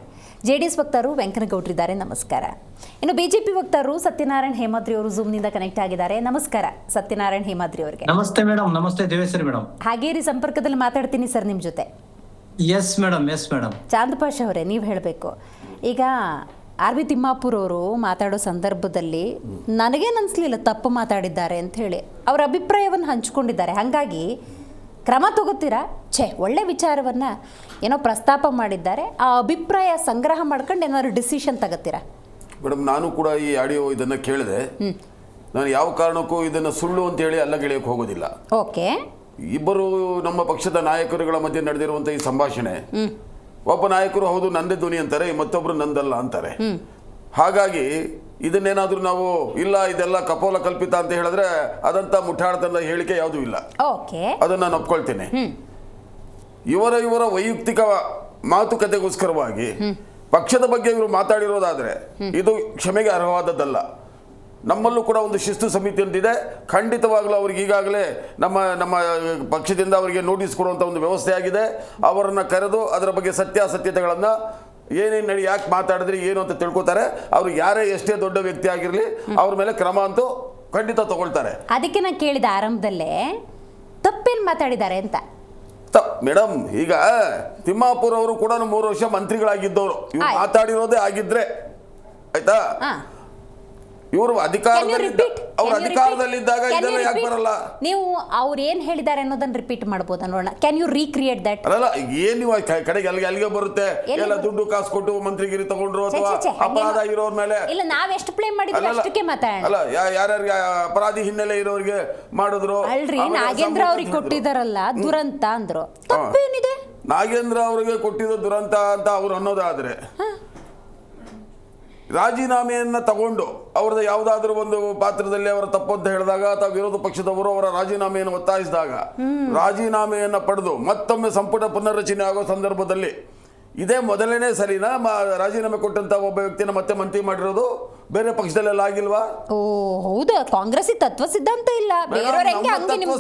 JDS ವಕ್ತಾರು ವೆಂಕನಗೌಡರಿದ್ದಾರೆ, ನಮಸ್ಕಾರ. ಇನ್ನು BJP ವಕ್ತಾರರು ಸತ್ಯನಾರಾಯಣ ಹೇಮಾದ್ರಿ ಅವರು ಝೂಮ್ನಿಂದ ಕನೆಕ್ಟ್ ಆಗಿದ್ದಾರೆ, ನಮಸ್ಕಾರ ಸತ್ಯನಾರಾಯಣ ಹೇಮಾದ್ರಿ ಅವರಿಗೆ. ನಮಸ್ತೆ ಮೇಡಮ್. ನಮಸ್ತೆ ದೇವೇಶ್ವರಿ ಮೇಡಮ್. ಹಾಗೇರಿ ಸಂಪರ್ಕದಲ್ಲಿ ಮಾತಾಡ್ತೀನಿ ಸರ್ ನಿಮ್ಮ ಜೊತೆ. Yes madam, yes madam. Chand Pasha ಅವರೇ, ನೀವು ಹೇಳಬೇಕು. ಈಗ RB ತಿಮ್ಮಾಪುರ್ ಅವರು ಮಾತಾಡೋ ಸಂದರ್ಭದಲ್ಲಿ ನನಗೇನು ಅನಿಸ್ಲಿಲ್ಲ ತಪ್ಪು ಮಾತಾಡಿದ್ದಾರೆ ಅಂತ ಹೇಳಿ ಅವರ ಅಭಿಪ್ರಾಯವನ್ನು ಹಂಚ್ಕೊಂಡಿದ್ದಾರೆ. ಹಾಗಾಗಿ ಕ್ರಮ ತಗೋತೀರಾ? ಒಳ್ಳೆ ವಿಚಾರವನ್ನು ಏನೋ ಪ್ರಸ್ತಾಪ ಮಾಡಿದ್ದಾರೆ, ಆ ಅಭಿಪ್ರಾಯ ಸಂಗ್ರಹ ಮಾಡ್ಕೊಂಡು ಏನಾದ್ರು ಡಿಸಿಷನ್ ತಗೋತೀರಾ? ಮೇಡಮ್, ನಾನು ಕೂಡ ಈ ಆಡಿಯೋ ಇದನ್ನು ಕೇಳಿದೆ. ನಾನು ಯಾವ ಕಾರಣಕ್ಕೂ ಇದನ್ನು ಸುಳ್ಳು ಅಂತೇಳಿ ಅಲ್ಲಗೆಳೆಯಕ್ಕೆ ಹೋಗೋದಿಲ್ಲ. ಓಕೆ. ಇಬ್ಬರು ನಮ್ಮ ಪಕ್ಷದ ನಾಯಕರುಗಳ ಮಧ್ಯೆ ನಡೆದಿರುವಂಥ ಈ ಸಂಭಾಷಣೆ, ಒಬ್ಬ ನಾಯಕರು ಹೌದು ನಂದೇ ಧ್ವನಿ ಅಂತಾರೆ, ಮತ್ತೊಬ್ರು ನಂದಲ್ಲ ಅಂತಾರೆ. ಹಾಗಾಗಿ ಇದನ್ನೇನಾದ್ರೂ ನಾವು ಇಲ್ಲ ಇದೆಲ್ಲ ಕಪೋಲ ಕಲ್ಪಿತ ಅಂತ ಹೇಳಿದ್ರೆ ಅದಂತ ಮುಠಾಳತನದ ಹೇಳಿಕೆ ಯಾವುದೂ ಇಲ್ಲ. ಅದನ್ನ ನಾನು ಒಪ್ಕೊಳ್ತೇನೆ. ಇವರ ವೈಯಕ್ತಿಕ ಮಾತುಕತೆಗೋಸ್ಕರವಾಗಿ ಪಕ್ಷದ ಬಗ್ಗೆ ಇವರು ಮಾತಾಡಿರೋದಾದ್ರೆ ಇದು ಕ್ಷಮೆಗೆ ಅರ್ಹವಾದದ್ದಲ್ಲ. ನಮ್ಮಲ್ಲೂ ಕೂಡ ಒಂದು ಶಿಸ್ತು ಸಮಿತಿ ಅಂತಿದೆ. ಖಂಡಿತವಾಗಲೂ ಅವ್ರಿಗೆ ಈಗಾಗಲೇ ನಮ್ಮ ಪಕ್ಷದಿಂದ ಅವರಿಗೆ ನೋಟಿಸ್ ಕೊಡುವಂಥ ಒಂದು ವ್ಯವಸ್ಥೆ ಆಗಿದೆ. ಅವರನ್ನು ಕರೆದು ಅದರ ಬಗ್ಗೆ ಸತ್ಯಾಸತ್ಯತೆಗಳನ್ನು ಏನೇನು ನಡಿ ಯಾಕೆ ಮಾತಾಡಿದ್ರಿ ಏನು ಅಂತ ತಿಳ್ಕೊತಾರೆ. ಅವ್ರು ಯಾರೇ ಎಷ್ಟೇ ದೊಡ್ಡ ವ್ಯಕ್ತಿ ಆಗಿರಲಿ ಅವ್ರ ಮೇಲೆ ಕ್ರಮ ಅಂತೂ ಖಂಡಿತ ತಗೊಳ್ತಾರೆ. ಅದಕ್ಕೆ ನಾನು ಕೇಳಿದ ಆರಂಭದಲ್ಲೇ ತಪ್ಪೇನು ಮಾತಾಡಿದ್ದಾರೆ ಅಂತ. ಮೇಡಮ್, ಈಗ ತಿಮ್ಮಾಪುರ್ ಅವರು ಕೂಡ 3 ವರ್ಷ ಮಂತ್ರಿಗಳಾಗಿದ್ದವರು. ಇವ್ರು ಮಾತಾಡಿರೋದೇ ಆಗಿದ್ರೆ ಆಯ್ತಾ, ಇವರು ಅಧಿಕಾರದಲ್ಲಿದ್ದಾಗ ಇದೆಲ್ಲ ಯಾಕೆ ಬರಲ್ಲ? ನೀವು ಅವ್ರು ಏನ್ ಹೇಳಿದ್ದಾರೆ ಅನ್ನೋದನ್ನ ರಿಪೀಟ್ ಮಾಡಬಹುದಾ ನೋಡೋಣ. Can you recreate that? ಅಲ್ಲ, ಏನ್ ನೀವು ಕಡೆಗೆ ಅಲ್ಲಿಗೆ ಬರುತ್ತೆ ಎಲ್ಲ ದುಡ್ಡು ಕಾಸು ಕೊಟ್ಟು ಮಂತ್ರಿಗಿರಿ ತಗೊಂಡ್ರು ಅಥವಾ ಅಪರಾಧ ಇರೋರ ಮೇಲೆ ಇಲ್ಲ, ನಾವ್ ಎಷ್ಟು ಪ್ಲೇ ಮಾಡಿದ್ವಿ ಅಷ್ಟಕ್ಕೆ ಮಾತಾಡೋಣ. ಅಲ್ಲ, ಯಾರ್ಯಾರಿಗೆ ಅಪರಾಧಿ ಹಿನ್ನೆಲೆ ಇರೋರಿಗೆ ಮಾಡಿದ್ರು ಅಲ್ರಿ. ನಾಗೇಂದ್ರ ಅವ್ರಿಗೆ ಕೊಟ್ಟಿದಾರಲ್ಲ ದುರಂತ ಅಂದ್ರು, ತಪ್ಪೇನಿದೆ? ನಾಗೇಂದ್ರ ಅವರಿಗೆ ಕೊಟ್ಟಿದ್ದು ದುರಂತ ಅಂತ ಅವ್ರು ಅನ್ನೋದಾದ್ರೆ ರಾಜೀನಾಮೆಯನ್ನು ತಗೊಂಡು ಅವ್ರದ್ದು ಯಾವುದಾದ್ರೂ ಒಂದು ಪಾತ್ರದಲ್ಲಿ ಅವರ ತಪ್ಪು ಅಂತ ಹೇಳಿದಾಗ ಅಥವಾ ವಿರೋಧ ಪಕ್ಷದವರು ಅವರ ರಾಜೀನಾಮೆಯನ್ನು ಒತ್ತಾಯಿಸಿದಾಗ ರಾಜೀನಾಮೆಯನ್ನು ಪಡೆದು ಮತ್ತೊಮ್ಮೆ ಸಂಪುಟ ಪುನರ್ರಚನೆ ಆಗೋ ಸಂದರ್ಭದಲ್ಲಿ ಇದೇ ಮೊದಲನೇ ಸರಿನಾ ರಾಜೀನಾಮೆ ಕೊಟ್ಟಂತ ಒಬ್ಬ ವ್ಯಕ್ತಿನ ಮತ್ತೆ ಮಂತ್ರಿ ಮಾಡಿರೋದು? ಬೇರೆ ಪಕ್ಷದಲ್ಲೆಲ್ಲ ಆಗಿಲ್ವಾ? ಓ ಹೌದಾ? ಕಾಂಗ್ರೆಸ್ ತತ್ವ ಸಿದ್ಧಾಂತ ಇಲ್ಲ,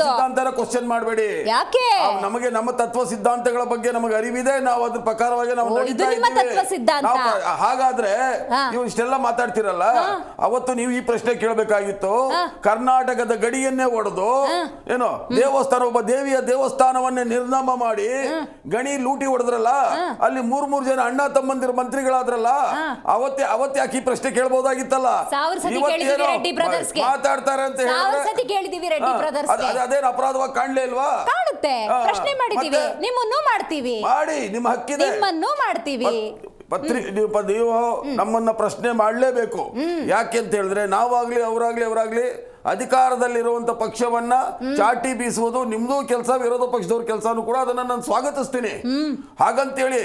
ಸಿದ್ಧಾಂತ ಕ್ವಶನ್ ಮಾಡಬೇಡಿ. ಯಾಕೆ? ನಮಗೆ ನಮ್ಮ ತತ್ವ ಸಿದ್ಧಾಂತಗಳ ಬಗ್ಗೆ ನಮಗೆ ಅರಿವಿದೆ, ನಾವು ಅದ್ರ ಪ್ರಕಾರವಾಗಿ ನಾವು ನಡೀತಾ ಇದ್ದೀವಿ. ಹಾಗಾದ್ರೆ ನೀವು ಇಷ್ಟೆಲ್ಲ ಮಾತಾಡ್ತಿರಲ್ಲ, ಅವತ್ತು ನೀವು ಈ ಪ್ರಶ್ನೆ ಕೇಳಬೇಕಾಗಿತ್ತು. ಕರ್ನಾಟಕದ ಗಡಿಯನ್ನೇ ಒಡೆದು ಏನೋ ದೇವಸ್ಥಾನ, ಒಬ್ಬ ದೇವಿಯ ದೇವಸ್ಥಾನವನ್ನೇ ನಿರ್ನಾಮ ಮಾಡಿ ಗಣಿ ಲೂಟಿ ಹೊಡೆದ್ರಲ್ಲ, ಅಲ್ಲಿ 3 ಜನ ಅಣ್ಣ ತಮ್ಮಂದಿರು ಮಂತ್ರಿಗಳಾದ್ರಲ್ಲ, ಅವತ್ತೇ ಯಾಕೆ ಈ ಪ್ರಶ್ನೆ ಕೇಳಬಹುದಾಗಿತ್ತಲ್ಲ? ಮಾತಾಡ್ತಾರೆ ಅಂತ ಅದೇನು ಅಪರಾಧವಾಗಿ ಕಾಣ್ಲೇ ಇಲ್ವಾ? ಕಾಣುತ್ತೆ. ಪ್ರಶ್ನೆ ಮಾಡಿದೀವಿ, ನಿಮ್ಮನ್ನು ಮಾಡ್ತೀವಿ, ಮಾಡಿ, ನಿಮ್ಮ ಹಕ್ಕಿದೆ, ನಿಮ್ಮನ್ನು ಮಾಡ್ತೀವಿ. ನೀವು ನಮ್ಮನ್ನ ಪ್ರಶ್ನೆ ಮಾಡಲೇಬೇಕು. ಯಾಕೆ ಅಂತ ಹೇಳಿದ್ರೆ ನಾವಾಗ್ಲಿ ಅವರಾಗ್ಲಿ ಅಧಿಕಾರದಲ್ಲಿರುವಂತ ಪಕ್ಷವನ್ನ ಚಾಟಿ ಬೀಸುವುದು ನಿಮ್ದು ಕೆಲಸ, ವಿರೋಧ ಪಕ್ಷದವ್ರ ಕೆಲಸನೂ ಕೂಡ. ಅದನ್ನ ನಾನು ಸ್ವಾಗತಿಸ್ತೀನಿ. ಹಾಗಂತೇಳಿ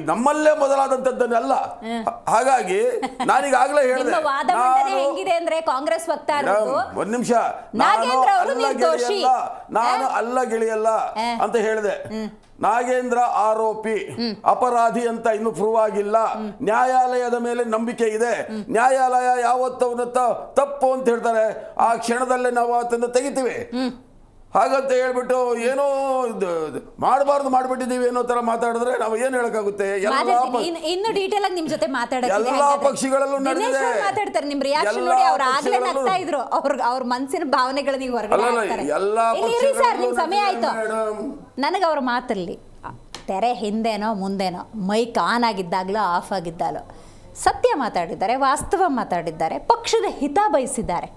ನಮ್ಮಲ್ಲೇ ಮೊದಲಾದಂತದ್ದನ್ನೆಲ್ಲ. ಹಾಗಾಗಿ ನಾನೀಗಾಗಲೇ ಹೇಳಿದೆ, ಕಾಂಗ್ರೆಸ್ ಒಂದ್ ನಿಮಿಷ, ನಾನು ಅಲ್ಲ ಗೆಳೆಯಲ್ಲ ಅಂತ ಹೇಳಿದೆ. ನಾಗೇಂದ್ರ ಆರೋಪಿ, ಅಪರಾಧಿ ಅಂತ ಇನ್ನು ಪ್ರೂವ್ ಆಗಿಲ್ಲ. ನ್ಯಾಯಾಲಯದ ಮೇಲೆ ನಂಬಿಕೆ ಇದೆ. ನ್ಯಾಯಾಲಯ ಯಾವತ್ತವನ್ನ ತಪ್ಪು ಅಂತ ಹೇಳ್ತಾರೆ, ಆ ಕ್ಷಣದಲ್ಲೇ ನಾವು ಅದನ್ನ ತೆಗಿತೀವಿ. ಹಾಗಂತ ಹೇಳ್ಬಿಟ್ಟು ಏನೋ ಮಾಡಬಾರ್ದು ಮಾಡ್ಬಿಟ್ಟಿದೀವಿ ಏನೋ ತರ ಮಾತಾಡಿದ್ರೆ ನಾವು ಏನ್ ಹೇಳಕ್ಕಾಗುತ್ತೆ? ಇನ್ನು ಡೀಟೇಲ್ ಆಗಿ ನಿಮ್ ಜೊತೆ ಎಲ್ಲಾ ಪಕ್ಷಗಳಲ್ಲೂ ನಡೆದಿದೆ. ಮಾತಾಡ್ತಾರೆ, ನಿಮ್ ರಿಯಾಕ್ಷನ್ ನೋಡಿ ಅವ್ರು ಆಗ್ಲೇ ನಗ್ತಾ ಇದ್ರು. ಅವ್ರ ಮನಸ್ಸಿನ ಭಾವನೆಗಳನ್ನ ನೀವು ಹೊರಗಡೆ ಹಾಕ್ತಾರೆ. ಎಲ್ಲಾ ಸರ್, ನಿಮ್ ಸಮಯ ಆಯ್ತು. ನನಗೆ ಅವ್ರ ಮಾತಲ್ಲಿ ತೆರೆ ಹಿಂದೆನೋ ಮುಂದೆನೋ ಮೈಕ್ ಆನ್ ಆಗಿದ್ದಾಗಲೋ ಆಫ್ ಆಗಿದ್ದಾಗಲೋ ಸತ್ಯ ಮಾತಾಡಿದ್ದಾರೆ, ವಾಸ್ತವ ಮಾತಾಡಿದ್ದಾರೆ, ಪಕ್ಷದ ಹಿತ ಬಯಸಿದ್ದಾರೆ.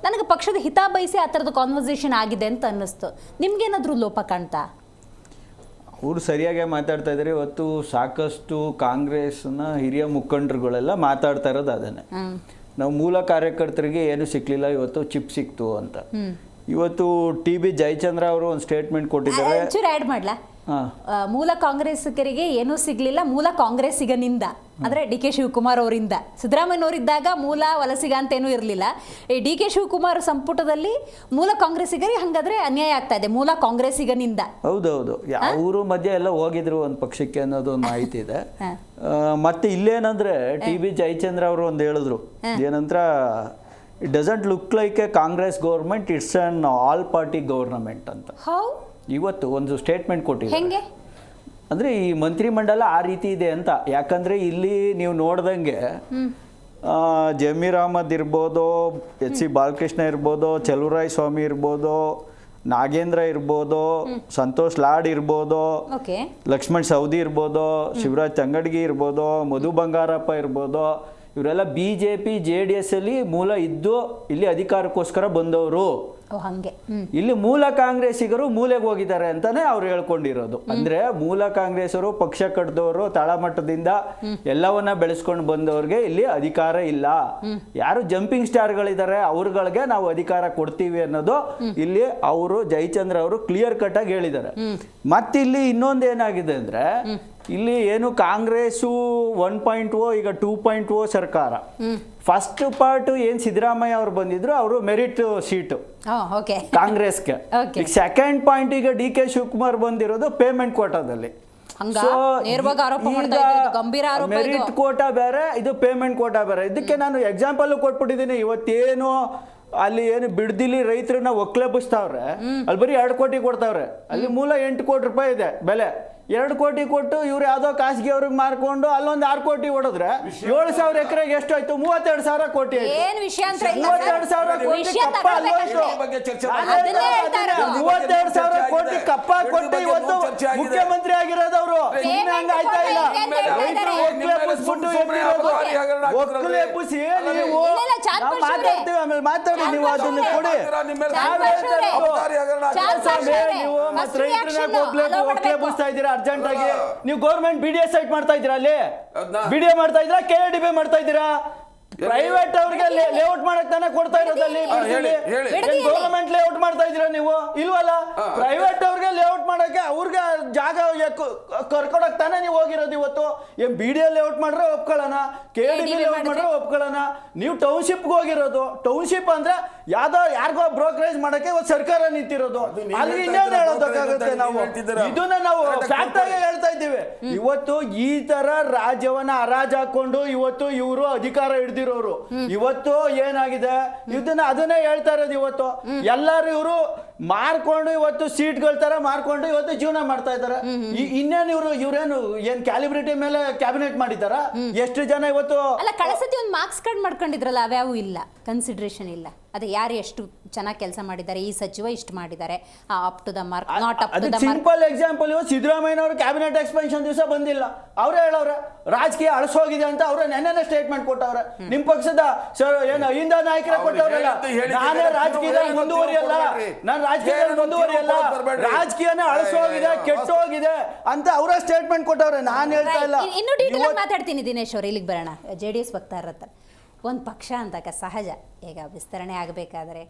ನನಗೆ ಪಕ್ಷದ ಹಿತ ಬಯಸಿ ಆ ಥರದ ಕಾನ್ವರ್ಸೇಷನ್ ಆಗಿದೆ ಅಂತ ಅನ್ನಿಸ್ತು. ನಿಮ್ಗೇನಾದರೂ ಲೋಪ ಕಾಣ್ತಾ? ಅವರು ಸರಿಯಾಗಿ ಮಾತಾಡ್ತಾ ಇದ್ದಾರೆ. ಇವತ್ತು ಸಾಕಷ್ಟು ಕಾಂಗ್ರೆಸ್ನ ಹಿರಿಯ ಮುಖಂಡರುಗಳೆಲ್ಲ ಮಾತಾಡ್ತಾ ಇರೋದು ಅದನ್ನೇ. ನಾವು ಮೂಲ ಕಾರ್ಯಕರ್ತರಿಗೆ ಏನು ಸಿಕ್ಲಿಲ್ಲ, ಇವತ್ತು ಚಿಪ್ ಸಿಕ್ತು ಅಂತ. ಇವತ್ತು TB ಜಯಚಂದ್ರ ಅವರು ಒಂದು ಸ್ಟೇಟ್ಮೆಂಟ್ ಕೊಟ್ಟಿದ್ದಾರೆ. ಒಂಚೂರು ಆ್ಯಡ್ ಮಾಡ್ಲಾ? ಮೂಲ ಕಾಂಗ್ರೆಸ್ಸಿಗರಿಗೆ ಏನೂ ಸಿಗಲಿಲ್ಲ, ಮೂಲ ಕಾಂಗ್ರೆಸ್ಸಿಗನಿಂದ ಅಂದರೆ DK ಶಿವಕುಮಾರ್ ಅವರಿಂದ. ಸಿದ್ದರಾಮಯ್ಯನವರಿದ್ದಾಗ ಮೂಲ ವಲಸಿಗ ಅಂತೇನೂ ಇರಲಿಲ್ಲ. ಈ DK ಶಿವಕುಮಾರ್ ಸಂಪುಟದಲ್ಲಿ ಮೂಲ ಕಾಂಗ್ರೆಸ್ಸಿಗರಿಗೆ ಹಾಗಾದ್ರೆ ಅನ್ಯಾಯ ಆಗ್ತಾ ಇದೆ, ಮೂಲ ಕಾಂಗ್ರೆಸ್ಸಿಗನಿಂದ. ಹೌದೌದು, ಅವರು ಮಧ್ಯೆ ಎಲ್ಲ ಹೋಗಿದ್ರು ಒಂದು ಪಕ್ಷಕ್ಕೆ ಅನ್ನೋದು ಒಂದು ಮಾಹಿತಿ ಇದೆ. ಮತ್ತೆ ಇಲ್ಲೇನಂದ್ರೆ TB ಜಯಚಂದ್ರ ಅವರು ಒಂದು ಹೇಳಿದ್ರು, ಏನಂದ್ರ it doesn't look like A Congress government, it's an all party government ಅಂತ ಇವತ್ತು ಒಂದು ಸ್ಟೇಟ್ಮೆಂಟ್ ಕೊಟ್ಟಿದ್ದಾರೆ. ಅಂದರೆ ಈ ಮಂತ್ರಿಮಂಡಲ ಆ ರೀತಿ ಇದೆ ಅಂತ. ಯಾಕಂದರೆ ಇಲ್ಲಿ ನೀವು ನೋಡ್ದಂಗೆ ಜಮೀರ್ ಅಹಮದ್ ಇರ್ಬೋದು, HC ಬಾಲಕೃಷ್ಣ ಇರ್ಬೋದು, ಚಲುವರಾಯ ಸ್ವಾಮಿ ಇರ್ಬೋದು, ನಾಗೇಂದ್ರ ಇರ್ಬೋದು, ಸಂತೋಷ್ ಲಾಡ್ ಇರ್ಬೋದು, ಲಕ್ಷ್ಮಣ್ ಸವದಿ ಇರ್ಬೋದು, ಶಿವರಾಜ್ ತಂಗಡಗಿ ಇರ್ಬೋದು, ಮಧು ಬಂಗಾರಪ್ಪ ಇರ್ಬೋದು, ಇವರೆಲ್ಲ BJP JDS ಅಲ್ಲಿ ಮೂಲ ಇದ್ದು ಇಲ್ಲಿ ಅಧಿಕಾರಕ್ಕೋಸ್ಕರ ಬಂದವರು. ಇಲ್ಲಿ ಮೂಲ ಕಾಂಗ್ರೆಸ್ಸಿಗರು ಮೂಲೆಗೆ ಹೋಗಿದ್ದಾರೆ ಅಂತಾನೆ ಅವ್ರು ಹೇಳ್ಕೊಂಡಿರೋದು. ಅಂದ್ರೆ ಮೂಲ ಕಾಂಗ್ರೆಸ್ಸರು ಪಕ್ಷ ಕಟ್ಟಿದವರು ತಳಮಟ್ಟದಿಂದ ಎಲ್ಲವನ್ನ ಬೆಳೆಸ್ಕೊಂಡು ಬಂದವ್ರಿಗೆ ಇಲ್ಲಿ ಅಧಿಕಾರ ಇಲ್ಲ. ಯಾರು ಜಂಪಿಂಗ್ ಸ್ಟಾರ್ಗಳಿದ್ದಾರೆ ಅವ್ರಗಳಿಗೆ ನಾವು ಅಧಿಕಾರ ಕೊಡ್ತೀವಿ ಅನ್ನೋದು ಇಲ್ಲಿ ಅವರು ಜಯಚಂದ್ರ ಅವರು ಕ್ಲಿಯರ್ ಕಟ್ ಆಗಿ ಹೇಳಿದ್ದಾರೆ. ಮತ್ತಿಲ್ಲಿ ಇನ್ನೊಂದು ಏನಾಗಿದೆ ಅಂದ್ರೆ, ಇಲ್ಲಿ ಏನು ಕಾಂಗ್ರೆಸ್ಸು 1.0 ಈಗ 2.0 ಸರ್ಕಾರ. ಫಸ್ಟ್ ಪಾರ್ಟ್ ಏನ್ ಸಿದ್ದರಾಮಯ್ಯ ಅವ್ರು ಬಂದಿದ್ರು, ಅವರು ಮೆರಿಟ್ ಸೀಟು ಕಾಂಗ್ರೆಸ್ಗೆ. ಈಗ ಸೆಕೆಂಡ್ ಪಾಯಿಂಟ್ ಈಗ DK ಶಿವಕುಮಾರ್ ಬಂದಿರೋದು ಪೇಮೆಂಟ್ ಕೋಟಾದಲ್ಲಿ. ಮೆರಿಟ್ ಕೋಟಾ ಬೇರೆ, ಇದು ಪೇಮೆಂಟ್ ಕೋಟಾ ಬೇರೆ. ಇದಕ್ಕೆ ನಾನು ಎಕ್ಸಾಂಪಲ್ ಕೊಟ್ಬಿಟ್ಟಿದ್ದೀನಿ. ಇವತ್ತೇನು ಅಲ್ಲಿ ಏನು ಬಿಡ್ದಿಲಿ ರೈತರನ್ನ ಒಕ್ಲೆಬ್ಬಿಸ್ತಾವ್ರೆ, ಅಲ್ಲಿ ಬರೀ 2 ಕೋಟಿ ಕೊಡ್ತಾವ್ರೆ. ಅಲ್ಲಿ ಮೂಲ 8 ಕೋಟಿ ರೂಪಾಯಿ ಇದೆ ಬೆಲೆ. 2 ಕೋಟಿ ಕೊಟ್ಟು ಇವ್ರು ಯಾವ್ದೋ ಖಾಸಗಿ ಅವ್ರಿಗೆ ಮಾರ್ಕೊಂಡು ಅಲ್ಲೊಂದು 6 ಕೋಟಿ ಹೊಡೆದ್ರೆ 7,000 ಎಕರೆಗೆ ಎಷ್ಟು ಆಯ್ತು? 32,000 ಕೋಟಿ ಆಯ್ತು. 32,000 ಕೋಟಿ ಕಪ್ಪ ಅಲ್ಲೋಯ್ತು. 32,000 ಕೋಟಿ ಕಪ್ಪ ಕೊಟ್ಟು ಇವತ್ತು ಮುಖ್ಯಮಂತ್ರಿ ಆಗಿರೋದವ್ರು. ಹಂಗ ಆಯ್ತಾ ಇಲ್ಲ? ರೈತರು ಒಕ್ಲೆಬ್ಬಿಸಿ ನೀವು ಮಾತಾಡ್ತೀವಿ, ಆಮೇಲೆ ಮಾತಾಡಿ ನೀವು ಅದನ್ನು ಕೊಡಿ. ನೀವು ಮತ್ತೆ ರೈತರನ್ನ ಒಕ್ಲೆಬ್ಬಿಸ್ತಾ ಇದ್ದೀರಾ ಅರ್ಜೆಂಟ್ ಆಗಿ. ನೀವು ಗೌರ್ಮೆಂಟ್ BDA ಸೈಟ್ ಮಾಡ್ತಾ ಇದ್ದೀರಾ, ಅಲ್ಲಿ BDA ಮಾಡ್ತಾ ಇದ್ದೀರಾ, KADB ಮಾಡ್ತಾ ಇದ್ದೀರಾ? ಪ್ರೈವೇಟ್ ಅವ್ರಿಗೆ ಲೇಔಟ್ ಮಾಡಕ್ ತಾನೇ ಕೊಡ್ತಾ ಇರೋದಲ್ಲಿ. ಗೌರ್ಮೆಂಟ್ ಲೇಔಟ್ ಮಾಡ್ತಾ ಇದ್ದೀರಾ ನೀವು? ಇಲ್ವಲ್ಲ. ಪ್ರೈವೇಟ್ ಅವ್ರಿಗೆ ಲೇಔಟ್ ಮಾಡಕ್ಕೆ ಅವ್ರಿಗೆ ಜಾಗ ಕರ್ಕೊಡಕ್ ತಾನೇ ನೀವು ಹೋಗಿರೋದು. ಇವತ್ತು ಏನ್ BDA ಲೇಔಟ್ ಮಾಡ್ರೆ ಒಪ್ಕೊಳ್ಳೋಣ, KADB ಲೇಔಟ್ ಮಾಡ್ರೆ ಒಪ್ಕೊಳ್ಳೋಣ. ನೀವು ಟೌನ್ಶಿಪ್ಗೆ ಹೋಗಿರೋದು. ಟೌನ್ಶಿಪ್ ಅಂದ್ರೆ ಯಾರಿಗೋ ಬ್ರೋಕರೇಜ್ ಮಾಡಕ್ಕೆ ಇವತ್ತು ಸರ್ಕಾರ ನಿಂತಿರೋದು. ಅಲ್ಲಿ ಇನ್ನೇನು ಹೇಳೋದಕ್ಕಾಗುತ್ತೆ? ನಾವು ಇದನ್ನ ನಾವು ಫ್ಯಾಕ್ಟ್ ಆಗಿ ಹೇಳ್ತಾ ಇದ್ದೀವಿ. ಇವತ್ತು ಈ ತರ ರಾಜ್ಯವನ್ನ ಹರಾಜ್ ಹಾಕೊಂಡು ಇವತ್ತು ಇವರು ಅಧಿಕಾರ ಹಿಡ್ದಿರೋರು. ಇವತ್ತು ಏನಾಗಿದೆ ಅದನ್ನೇ ಹೇಳ್ತಾ ಇರೋದು. ಇವತ್ತು ಎಲ್ಲಾರು ಇವರು ಮಾರ್ಕೊಂಡು ಇವತ್ತು ಸೀಟ್ಗಳ ತರ ಮಾರ್ಕೊಂಡು ಇವತ್ತು ಜೀವನ ಮಾಡ್ತಾ ಇದ್ದಾರೆ. ಇನ್ನೇನು ಇವ್ರೇನು ಏನ್ ಕ್ಯಾಲಿಬ್ರಿಟಿ ಮೇಲೆ ಕ್ಯಾಬಿನೆಟ್ ಮಾಡಿದಾರ? ಎಷ್ಟು ಜನ ಇವತ್ತು ಕಳಸತಿ ಒಂದು ಮಾರ್ಕ್ಸ್ ಕಾರ್ಡ್ ಮಾಡ್ಕೊಂಡಿದ್ರಲ್ಲ, ಅವ್ಯಾವು ಇಲ್ಲ, ಕನ್ಸಿಡರೇಷನ್ ಇಲ್ಲ. ಅದೇ ಯಾರು ಎಷ್ಟು ಚೆನ್ನಾಗಿ ಕೆಲಸ ಮಾಡಿದ್ದಾರೆ, ಈ ಸಚಿವ ಇಷ್ಟು ಮಾಡಿದ್ದಾರೆ, up to the mark, not up to the mark. Simple example, ಇವತ್ತು ಸಿದ್ದರಾಮಯ್ಯನವರು ಕ್ಯಾಬಿನೆಟ್ ಎಕ್ಸ್ಪೆನ್ಷನ್ ದಿವಸ ಬಂದಿಲ್ಲ. ಅವರೇ ಹೇಳವ್ರೆ ರಾಜಕೀಯ ಅಳಸೋಗಿದೆ ಅಂತ. ಅವ್ರೆ ನೆನ್ನೆ ಸ್ಟೇಟ್ಮೆಂಟ್ ಕೊಟ್ಟವ್ರೆ. ನಿಮ್ ಪಕ್ಷದ ಏನು ಅಹಿಂದ ನಾಯಕರ ಕೊಟ್ಟವ್ರಲ್ಲ, ನಾನೇ ರಾಜಕೀಯದಲ್ಲಿ ಮುಂದುವರಿಯಲ್ಲ, ನಾನು ರಾಜಕೀಯದಲ್ಲಿ ಮುಂದುವರಿಯಲ್ಲ, ರಾಜಕೀಯನೇ ಅಳಸೋಗಿದೆ, ಕೆಟ್ಟೋಗಿದೆ ಅಂತ ಅವರ ಸ್ಟೇಟ್ಮೆಂಟ್ ಕೊಟ್ಟವ್ರೆ. ನಾನು ಹೇಳ್ತಾ ಇಲ್ಲ. ಇನ್ನು ಡೀಟೇಲ್ ಮಾತಾಡ್ತೀನಿ ದಿನೇಶ್ ಅವ್ರು. ಇಲ್ಲಿಗೆ ಬರೋಣ. JDS ವಕ್ತಾರ ಹತ್ರ ಒಂದು ಪಕ್ಷ ಅಂದಾಗ ಸಹಜ, ಈಗ ವಿಸ್ತರಣೆ ಆಗಬೇಕಾದ್ರೆ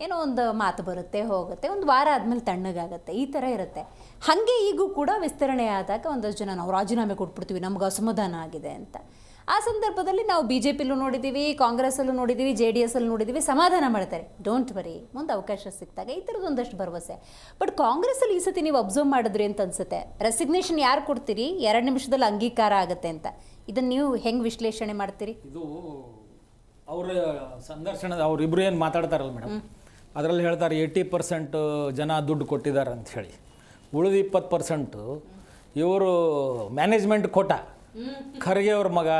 ಏನೋ ಒಂದು ಮಾತು ಬರುತ್ತೆ, ಹೋಗುತ್ತೆ, ಒಂದು ವಾರ ಆದಮೇಲೆ ತಣ್ಣಗಾಗುತ್ತೆ, ಈ ಥರ ಇರುತ್ತೆ. ಹಾಗೆ ಈಗೂ ಕೂಡ ವಿಸ್ತರಣೆ ಆದಾಗ ಒಂದಷ್ಟು ಜನ ನಾವು ರಾಜೀನಾಮೆ ಕೊಟ್ಬಿಡ್ತೀವಿ, ನಮ್ಗೆ ಅಸಮಾಧಾನ ಆಗಿದೆ ಅಂತ. ಆ ಸಂದರ್ಭದಲ್ಲಿ ನಾವು BJPಲೂ ನೋಡಿದ್ದೀವಿ, ಕಾಂಗ್ರೆಸ್ಸಲ್ಲೂ ನೋಡಿದ್ದೀವಿ, JDSಲ್ಲೂ ನೋಡಿದ್ದೀವಿ, ಸಮಾಧಾನ ಮಾಡ್ತಾರೆ. ಡೋಂಟ್ ವರಿ, ಮುಂದೆ ಅವಕಾಶ ಸಿಕ್ತಾಗ ಈ ಥರದ್ದು ಒಂದಷ್ಟು ಭರವಸೆ. ಬಟ್ ಕಾಂಗ್ರೆಸ್ಸಲ್ಲಿ ಈ ಸತಿ ನೀವು ಅಬ್ಸರ್ವ್ ಮಾಡಿದ್ರಿ ಅಂತ ಅನ್ಸುತ್ತೆ. ರೆಸಿಗ್ನೇಷನ್ ಯಾರು ಕೊಡ್ತೀರಿ, 2 ನಿಮಿಷದಲ್ಲಿ ಅಂಗೀಕಾರ ಆಗುತ್ತೆ ಅಂತ. ಇದನ್ನು ನೀವು ಹೆಂಗೆ ವಿಶ್ಲೇಷಣೆ ಮಾಡ್ತೀರಿ? ಇದು ಅವರ ಸಂದರ್ಶನದ ಅವರಿಬ್ಬರು ಏನು ಮಾತಾಡ್ತಾರಲ್ಲ ಮೇಡಮ್, ಅದರಲ್ಲಿ ಹೇಳ್ತಾರೆ 80% ಜನ ದುಡ್ಡು ಕೊಟ್ಟಿದ್ದಾರೆ ಅಂತ ಹೇಳಿ. ಉಳಿದ 20% ಇವರು ಮ್ಯಾನೇಜ್ಮೆಂಟ್ ಕೋಟ ಖರ್ಗೆ ಅವ್ರ ಮಗ,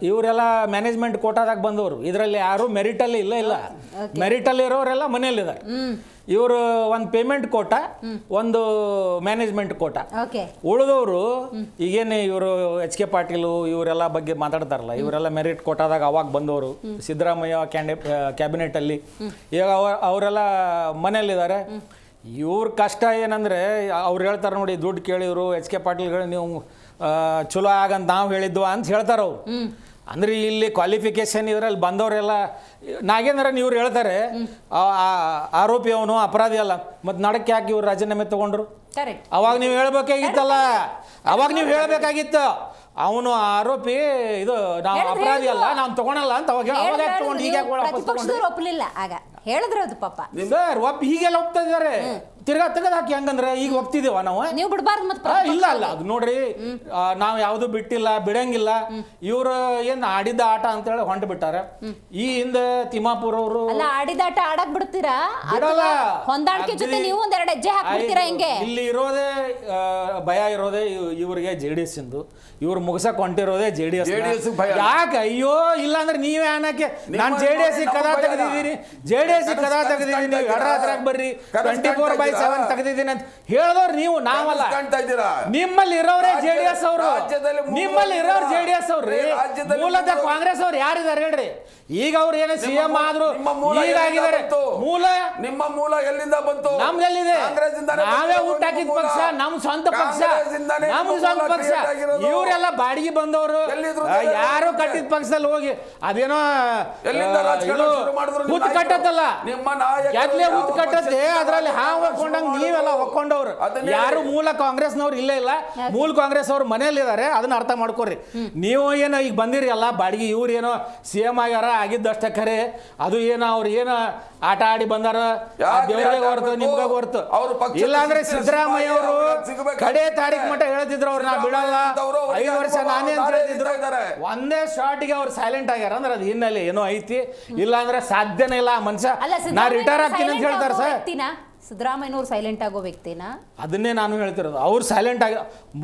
ಇವರೆಲ್ಲ ಮ್ಯಾನೇಜ್ಮೆಂಟ್ ಕೋಟಾದಾಗ ಬಂದವರು. ಇದರಲ್ಲಿ ಯಾರು ಮೆರಿಟಲ್ಲಿ ಇಲ್ಲ. ಮೆರಿಟಲ್ಲಿ ಇರೋರೆಲ್ಲ ಮನೆಯಲ್ಲಿದ್ದಾರೆ. ಇವರು ಒಂದು ಪೇಮೆಂಟ್ ಕೋಟ, ಒಂದು ಮ್ಯಾನೇಜ್ಮೆಂಟ್ ಕೋಟ. ಉಳಿದವರು ಈಗೇನೆ ಇವರು HK ಪಾಟೀಲು ಇವರೆಲ್ಲ ಬಗ್ಗೆ ಮಾತಾಡ್ತಾರಲ್ಲ, ಇವರೆಲ್ಲ ಮೆರಿಟ್ ಕೋಟಾದಾಗ ಅವಾಗ ಬಂದವರು. ಸಿದ್ದರಾಮಯ್ಯ ಕ್ಯಾಬಿನೆಟಲ್ಲಿ ಈಗ ಅವರೆಲ್ಲ ಮನೆಯಲ್ಲಿದ್ದಾರೆ. ಇವ್ರ ಕಷ್ಟ ಏನಂದರೆ ಅವ್ರು ಹೇಳ್ತಾರೆ ನೋಡಿ, ದುಡ್ಡು ಕೇಳಿದ್ರು HK ಪಾಟೀಲ್ಗಳು ನೀವು ಚಲೋ ಆಗಂತ ನಾವು ಹೇಳಿದ್ವಾ ಅಂತ ಹೇಳ್ತಾರೆ ಅವ್ರು. ಅಂದ್ರೆ ಇಲ್ಲಿ ಕ್ವಾಲಿಫಿಕೇಶನ್ ಇದರಲ್ಲಿ ಬಂದವರೆಲ್ಲ ನಾಗೇಂದ್ರನ್ ಇವ್ರು ಹೇಳ್ತಾರೆ ಆರೋಪಿ ಅವನು ಅಪರಾಧಿ ಅಲ್ಲ, ಮತ್ತು ನಡಕ್ಕೆ ಯಾಕೆ ಇವ್ರು ರಾಜೀನಾಮೆ ತಗೊಂಡ್ರು? ಅವಾಗ ನೀವು ಹೇಳ್ಬೇಕಾಗಿತ್ತಲ್ಲ, ಅವಾಗ ನೀವು ಹೇಳ್ಬೇಕಾಗಿತ್ತು ಅವನು ಆರೋಪಿ, ಇದು ನಾವು ಅಪರಾಧಿ ಅಲ್ಲ, ನಾವು ತಗೊಳಲ್ಲ ಅಂತ. ಅವಾಗ ತಗೊಂಡು ಹೀಗೆ ಒಪ್ಪಲಿಲ್ಲ, ಆಗ ಹೇಳಿದ್ರು ಅದು ಪಾಪ ಹೀಗೆಲ್ಲ ಒಪ್ತಾ ಇದ್ದಾರೆ. ತಿರ್ಗಾ ತೆಗೆದು ಹಾಕಿ ಹಂಗಂದ್ರೆ ಈಗ ಒಪ್ತಿದೇವ ನಾವು? ನೀವು ಬಿಡಬಾರ್ದು ಮತ್ತೆ. ಇಲ್ಲ ಅದು ನೋಡ್ರಿ, ನಾವು ಯಾವುದು ಬಿಟ್ಟಿಲ್ಲ, ಬಿಡಂಗಿಲ್ಲ. ಇವ್ರು ಏನ್ ಆಡಿದ ಆಟ ಅಂತ ಹೇಳಿ ಹೊಂಟು ಬಿಟ್ಟಾರ. ಈ ಹಿಂದೆ ತಿಮ್ಮಾಪುರ ಅವರು ಆಡಿದ ಆಟ ಆಡಕ್ ಬಿಡ್ತೀರಾ? ಹೊಂದಾಣಿಕೆ ಜೊತೆ ನೀವು ಒಂದೆರಡು ಹೆಜ್ಜೆ ಹಾಕ್ಬಿಡ್ತೀರಾ? ಹಿಂಗೆ ಇಲ್ಲಿ ಇರೋದೇ ಭಯ ಇರೋದೇ ಇವ್ರಿಗೆ JDS ಇಂದು. ಇವ್ರು ಮುಗಿಸಕ್ ಹೊಂಟಿರೋದೇ JDS. ಯಾಕೆ? ಅಯ್ಯೋ ಇಲ್ಲ ಅಂದ್ರೆ ನೀವೇ ಅನ್ನಕ್ಕೆ ನಾನು JDS ಕದಾ ತೆಗೆದಿದ್ದೀನಿ, JDS ಕದಾ ತೆಗೆದಿದ್ದೀನಿ, ಎಡರಾತ್ರಾಗ ಬರ್ರಿ 24/7 ತೆಗೆದಿದ್ದೀನಿ ಅಂತ ಹೇಳಿದವ್ರು ನೀವು, ನಾವಲ್ಲ. ನಿಮ್ಮಲ್ಲಿ ಇರೋರೇ JDS ಅವರು, ನಿಮ್ಮಲ್ಲಿ ಇರೋರು JDS ಅವ್ರಿ. ಮೂಲತಃ ಕಾಂಗ್ರೆಸ್ ಅವ್ರು ಯಾರಿದ್ದಾರೆ ಹೇಳ್ರಿ? ಈಗ ಅವ್ರು ಏನೋ CM ಆದ್ರು, ಈಗಾಗಿದ್ದಾರೆ. ಮೂಲ ನಿಮ್ಮ ಮೂಲ ಎಲ್ಲಿಂದ ಬಂತು? ನಮ್ದೆಲ್ಲಿದೆ? ನಾವೇ ಊಟ ಹಾಕಿದ ಪಕ್ಷ, ನಮ್ ಸ್ವಂತ ಪಕ್ಷ, ನಮ್ ಸ್ವಂತ ಪಕ್ಷ. ಇವರೆಲ್ಲ ಬಾಡಿಗೆ ಬಂದವರು, ಯಾರು ಕಟ್ಟಿದ ಪಕ್ಷದಲ್ಲಿ ಹೋಗಿ ಅದೇನೋ ಹುತ್ತು ಕಟ್ಟತ್ತಲ್ಲ, ಯಾಕೆ ಹುತ್ತು ಕಟ್ಟತ್ತೆ, ಅದ್ರಲ್ಲಿ ಹಾವು ಹೊಕ್ಕೊಂಡಂಗ್ ನೀವೆಲ್ಲ ಹೊಕ್ಕೊಂಡವ್ರು. ಯಾರು ಮೂಲ ಕಾಂಗ್ರೆಸ್ನವ್ರು ಇಲ್ಲೇ ಇಲ್ಲ, ಮೂಲ ಕಾಂಗ್ರೆಸ್ ಅವ್ರು ಮನೆಯಲ್ಲಿದ್ದಾರೆ. ಅದನ್ನ ಅರ್ಥ ಮಾಡ್ಕೊರಿ. ನೀವು ಏನೋ ಈಗ ಬಂದಿರಿ ಅಲ್ಲ ಬಾಡಿಗೆ, ಇವ್ರು ಏನೋ CM ಆಗ್ಯಾರ, ಆಗಿದ್ದಷ್ಟೇ ಖರೆ. ಅದು ಏನೋ ಅವ್ರು ಏನೋ ಆಟ ಆಡಿ ಬಂದಾರ, ದೇವರಿಗೆ ಹೊರತು ನಿಮ್ಗೆ ಹೊರತು. ಇಲ್ಲಾಂದ್ರೆ ಸಿದ್ದರಾಮಯ್ಯ ಅವರು ಕಡೆ ತಾರೀಕು ಮಟ್ಟ ಹೇಳ್ತಿದ್ರು ಅವ್ರು ನಾ ಬಿಡಲ್ಲ, 5 ವರ್ಷ ನಾನೇ ಅಂತ ಹೇಳ್ತಿದ್ರು. ಒಂದೇ ಶಾರ್ಟ್ಗೆ ಅವ್ರು ಸೈಲೆಂಟ್ ಆಗ್ಯಾರ ಅಂದ್ರೆ ಅದು ಹಿನ್ನೆಲೆ ಏನೋ ಐತಿ. ಇಲ್ಲಾಂದ್ರೆ ಸಾಧ್ಯನೇ ಇಲ್ಲ. ಮನುಷ್ಯ ನಾ ರಿಟೈರ್ ಆಗ್ತೀನಿ ಅಂತ ಹೇಳ್ತಾರೆ ಸರ್. ಸಿದ್ದರಾಮಯ್ಯನವ್ರು ಸೈಲೆಂಟ್ ಆಗೋ ವ್ಯಕ್ತಿನ? ಅದನ್ನೇ ನಾನು ಹೇಳ್ತಿರೋದು. ಅವ್ರು ಸೈಲೆಂಟ್ ಆಗಿ